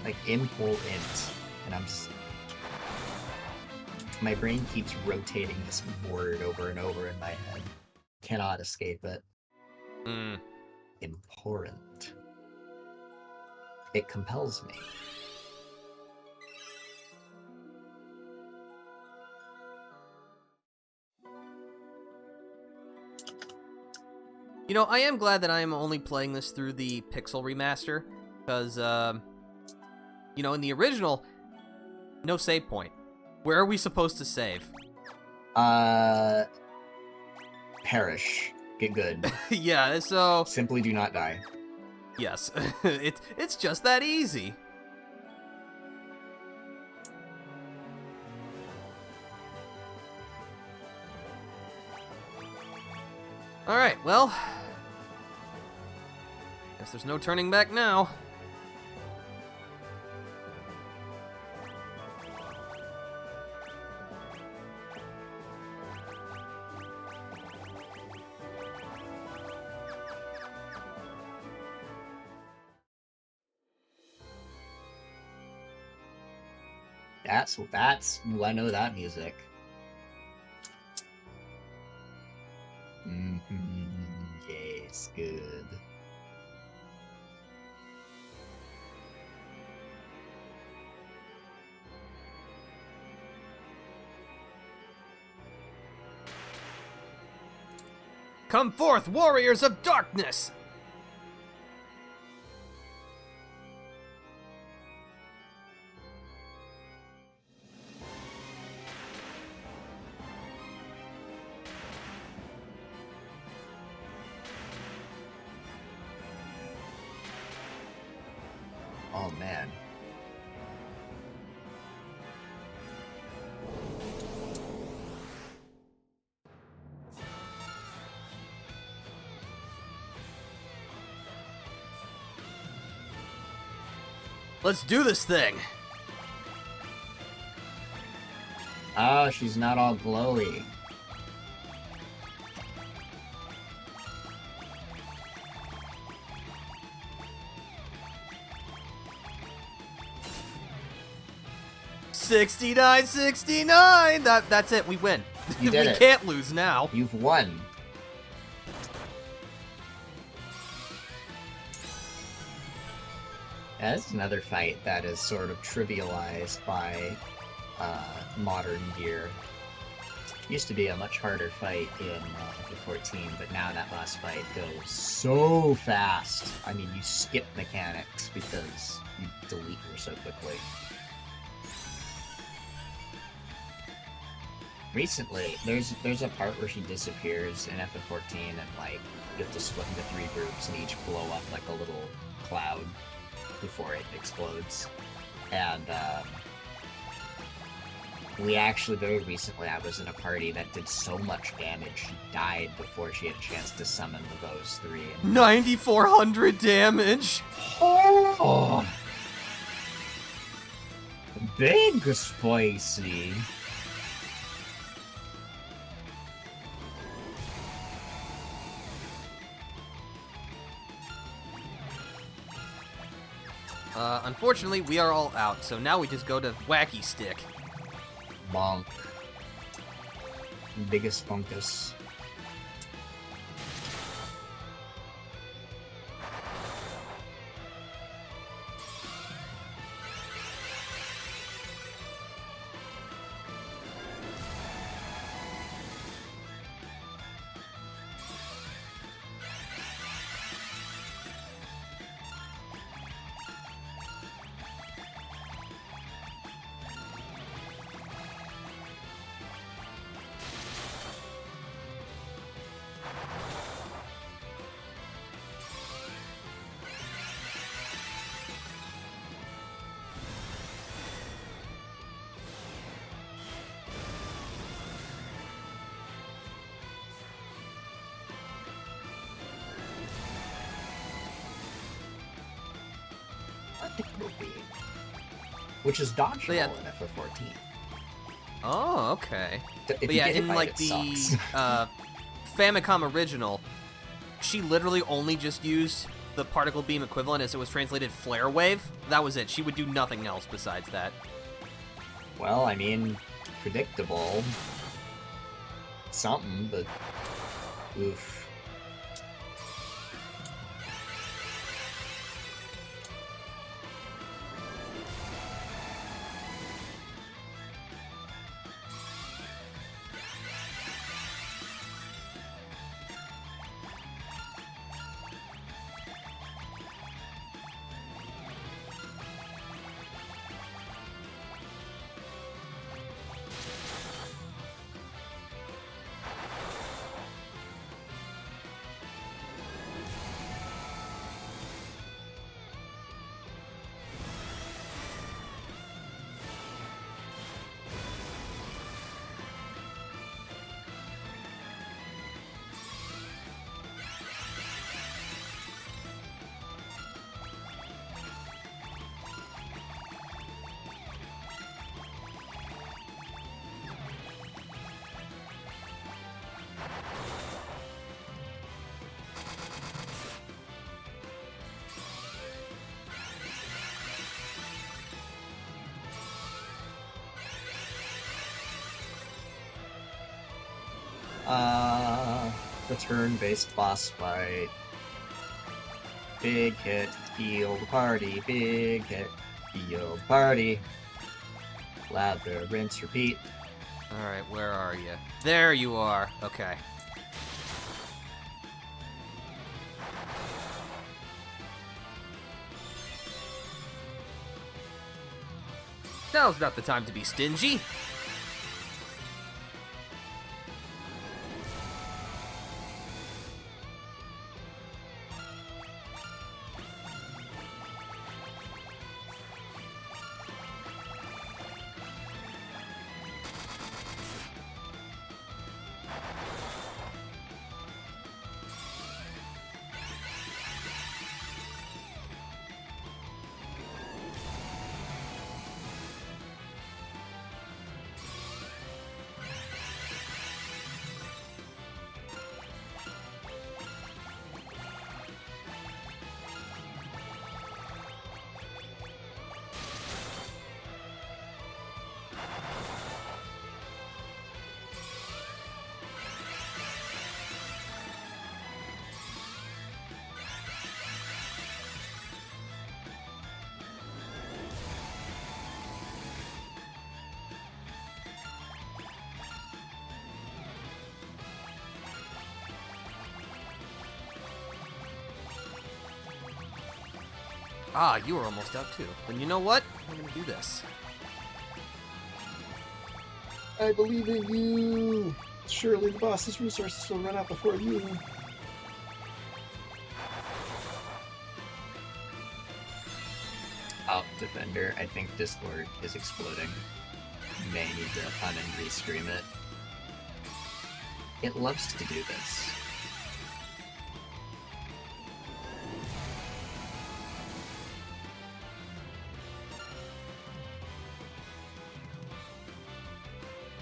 Like important, and I'm just... my brain keeps rotating this word over and over in my head. Cannot escape it. Important. It compels me. You know, I am glad that I am only playing this through the Pixel Remaster, because, you know, in the original, no save point. Where are we supposed to save? Perish. Get good. Yeah, so... Simply do not die. yes, it's just that easy. Alright, well... guess there's no turning back now. That's I know that music. Yes, good. Come forth, warriors of darkness! Oh man. Let's do this thing! Oh, she's not all glowy. $69.69! That's it, we win. You did we it. can't lose now. You've won. That's another fight that is sort of trivialized by modern gear. Used to be a much harder fight in FF14, but now that last fight goes so fast. I mean, you skip mechanics because you delete her so quickly. Recently, there's a part where she disappears in FF14 and like you have to split into 3 groups and each blow up like a little cloud before it explodes. And we actually very recently I was in a party that did so much damage she died before she had a chance to summon those 3. And 9,400 damage! oh, big spicy. Unfortunately, we are all out, so now we just go to Wacky Stick. Bonk. Biggest bunkus. Which is dodgeable So, yeah. in FF14. Oh, okay. If But you yeah, get hit in by like it, the it sucks. Famicom original, she literally only just used the particle beam equivalent as it was translated flare wave. That was it. She would do nothing else besides that. Well, I mean, predictable. Something, but oof. The turn-based boss fight. Big hit, heal the party. Big hit, heal the party. Lather, rinse, repeat. Alright, where are you? There you are. Okay. Now's not the time to be stingy. Ah, you were almost out too. Then you know what? I'm gonna do this. I believe in you! Surely the boss's resources will run out before you. Oh, Defender, I think Discord is exploding. May need to un and restream it. It loves to do this.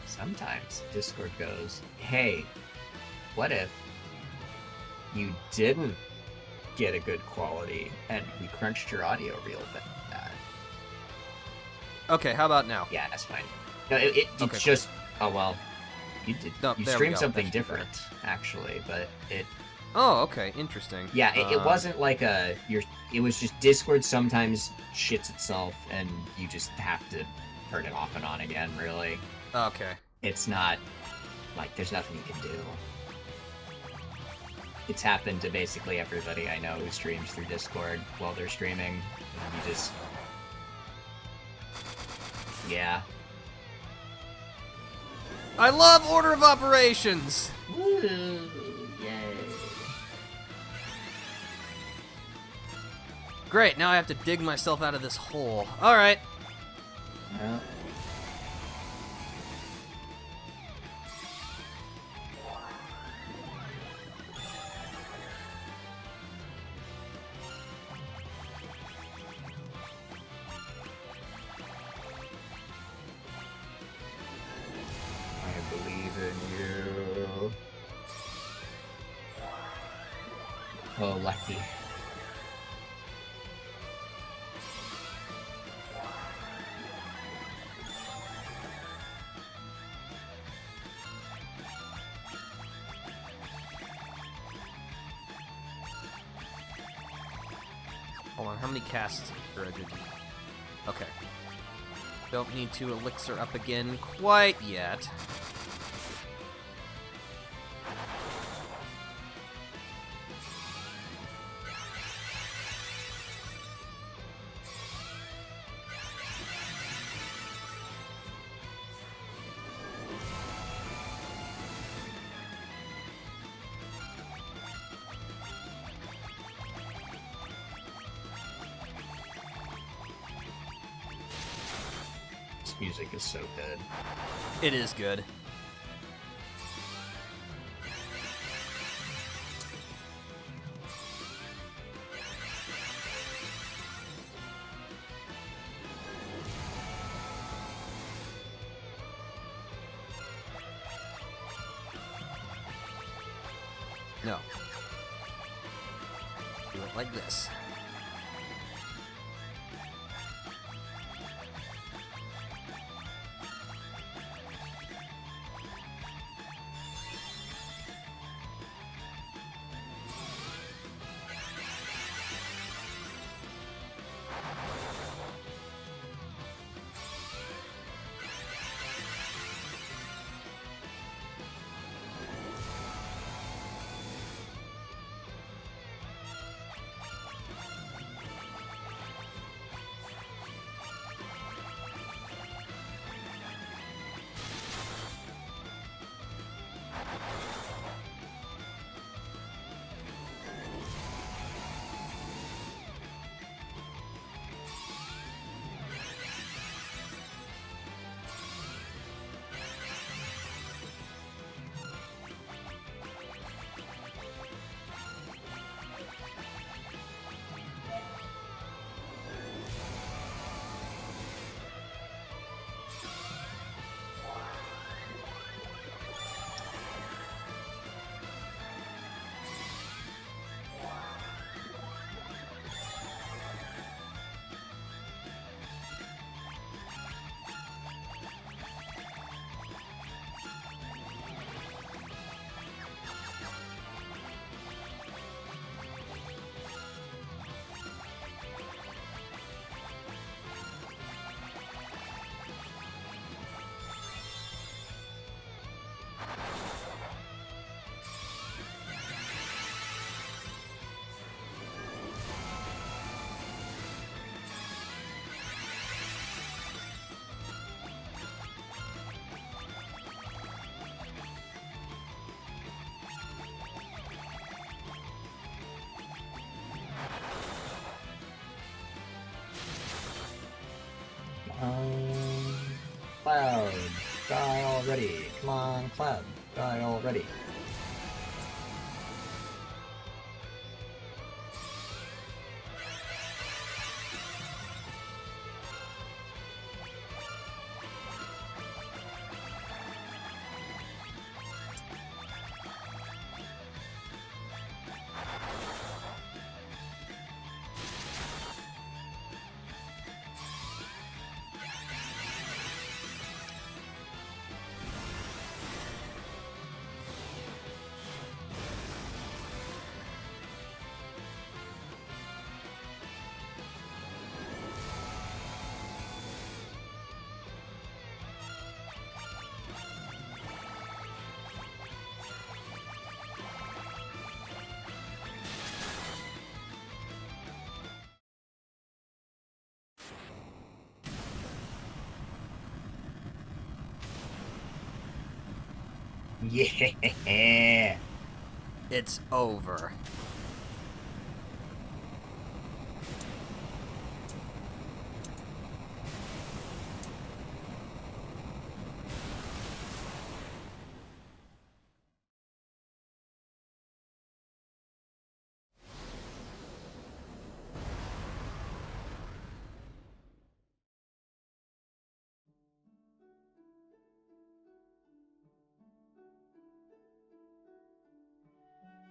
Sometimes Discord goes, hey, what if you didn't get a good quality and we crunched your audio real bad? Okay, how about now? Yeah, that's fine. No, it's Okay, just. Oh well, you did. No, You there we streamed go. something That should be different, actually, but it. Oh, okay, interesting. Yeah, it wasn't like a. It was just Discord sometimes shits itself, and you just have to turn it off and on again. Really, Okay. it's not like there's nothing you can do. It's happened to basically everybody I know who streams through Discord while they're streaming. And you just. Yeah. I love order of operations! Woo! Yay. Great, now I have to dig myself out of this hole. Alright. Well, I believe in you. Oh, lucky. Hold on, how many casts did I do? Okay. Don't need to elixir up again quite yet. This music is so good. It is good. No. Do it like this. Cloud, die already. Come on, Cloud, die already. Yeah. It's over.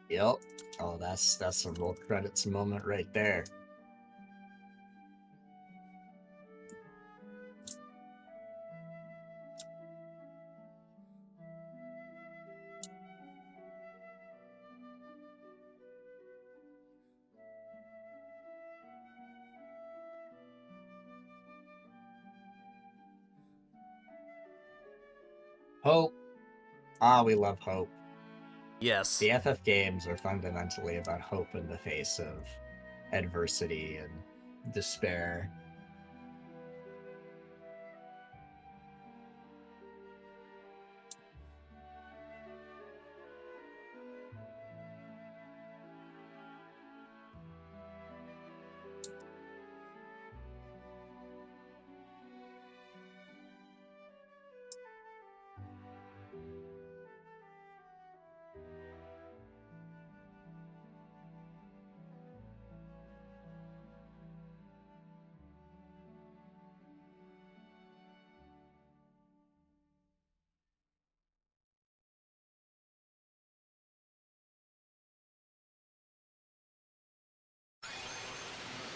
Yep. Oh, that's a roll credits moment right there. Hope. Ah, we love hope. Yes. The FF games are fundamentally about hope in the face of adversity and despair.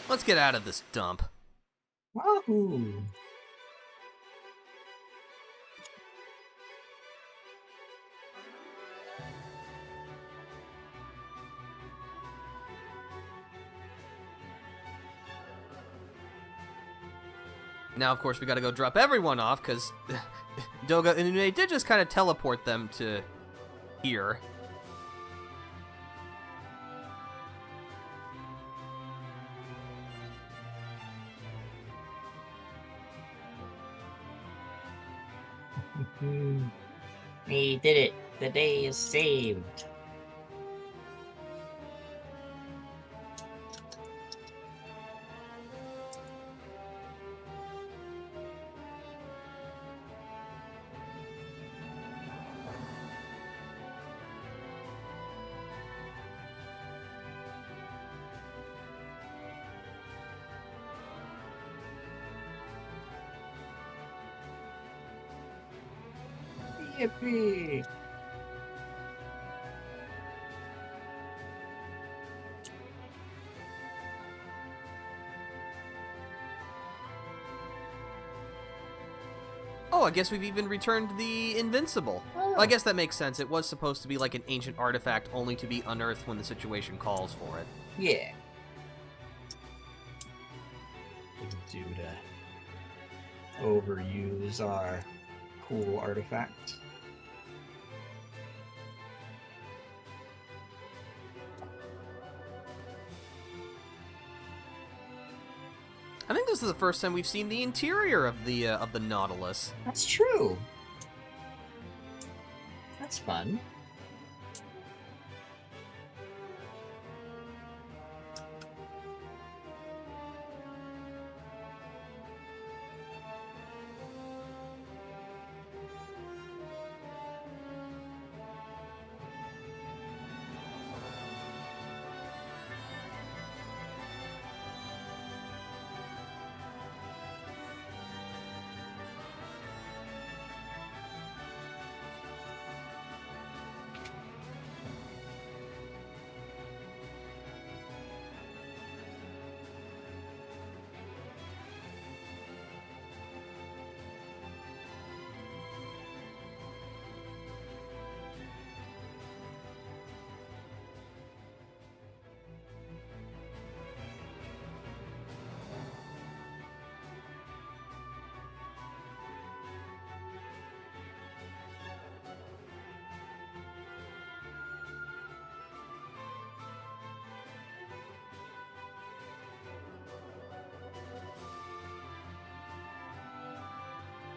Let's get out of this dump. Wahoo! Now, of course, we gotta go drop everyone off, because Doga and they did just kind of teleport them to here. We did it. The day is saved. Yippee! Oh, I guess we've even returned the Invincible. Oh. I guess that makes sense. It was supposed to be like an ancient artifact only to be unearthed when the situation calls for it. Yeah. We can do to overuse our cool artifact. I think this is the first time we've seen the interior of the Nautilus. That's true. That's fun.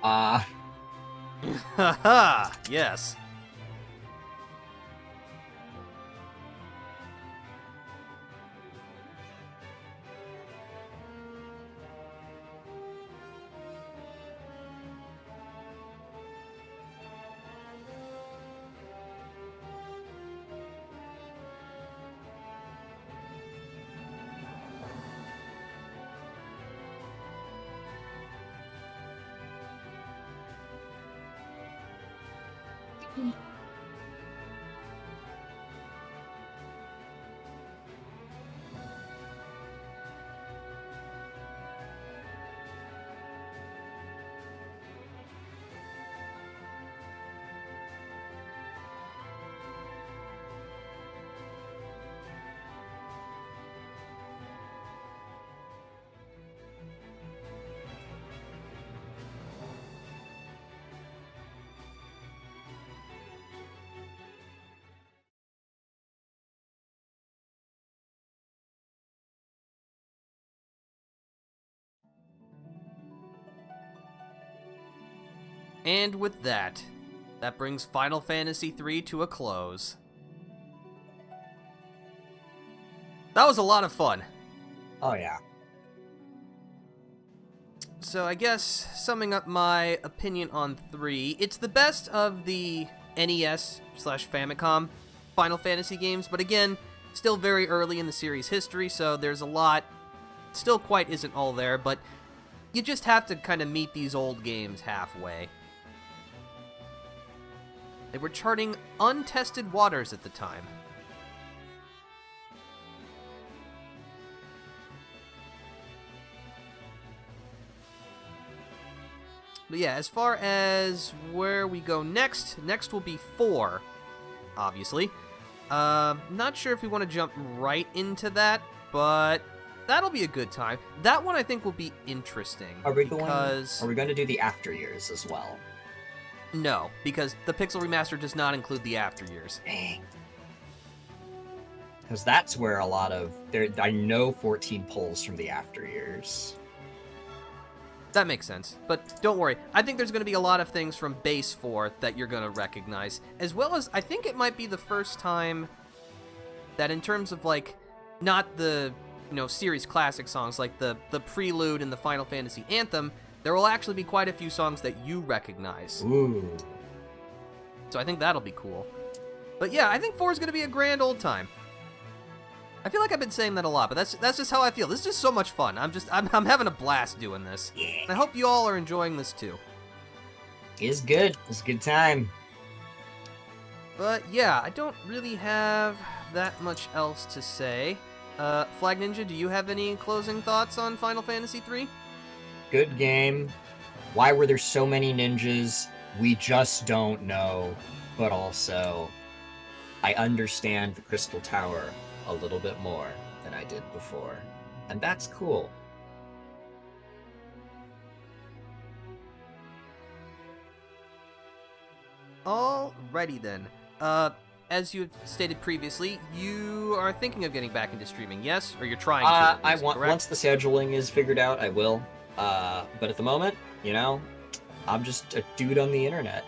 Ah, Haha, yes. And with that, that brings Final Fantasy III to a close. That was a lot of fun. Oh, yeah. So I guess, summing up my opinion on 3, it's the best of the NES/Famicom Final Fantasy games, but again, still very early in the series' history, so there's a lot, still quite isn't all there, but you just have to kind of meet these old games halfway. They were charting untested waters at the time. But yeah, as far as where we go next will be 4, obviously. Not sure if we want to jump right into that, but that'll be a good time. That one I think will be interesting. Are we going to do the after years as well? No, because the Pixel Remaster does not include the after years. Dang. Because that's where a lot of I know 14 pulls from the after years. That makes sense, but don't worry. I think there's going to be a lot of things from Base 4 that you're going to recognize, as well as I think it might be the first time that in terms of, like, not the, series classic songs, like the Prelude and the Final Fantasy Anthem, there will actually be quite a few songs that you recognize. Ooh. So I think that'll be cool. But yeah, I think 4 is going to be a grand old time. I feel like I've been saying that a lot, but that's just how I feel. This is just so much fun. I'm having a blast doing this. Yeah. And I hope you all are enjoying this too. It's good. It's a good time. But yeah, I don't really have that much else to say. Flagninja, do you have any closing thoughts on Final Fantasy III? Good game. Why were there so many ninjas? We just don't know. But also, I understand the Crystal Tower a little bit more than I did before. And that's cool. Alrighty then. As you stated previously, you are thinking of getting back into streaming, yes? Or you're trying to? At least, correct? Once the scheduling is figured out, I will. But at the moment, I'm just a dude on the internet.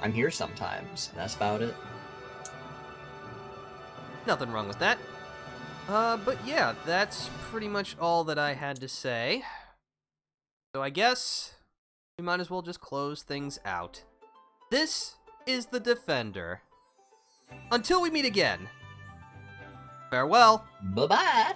I'm here sometimes, and that's about it. Nothing wrong with that. But yeah, that's pretty much all that I had to say. So I guess we might as well just close things out. This is the Defender. Until we meet again, farewell. Bye-bye.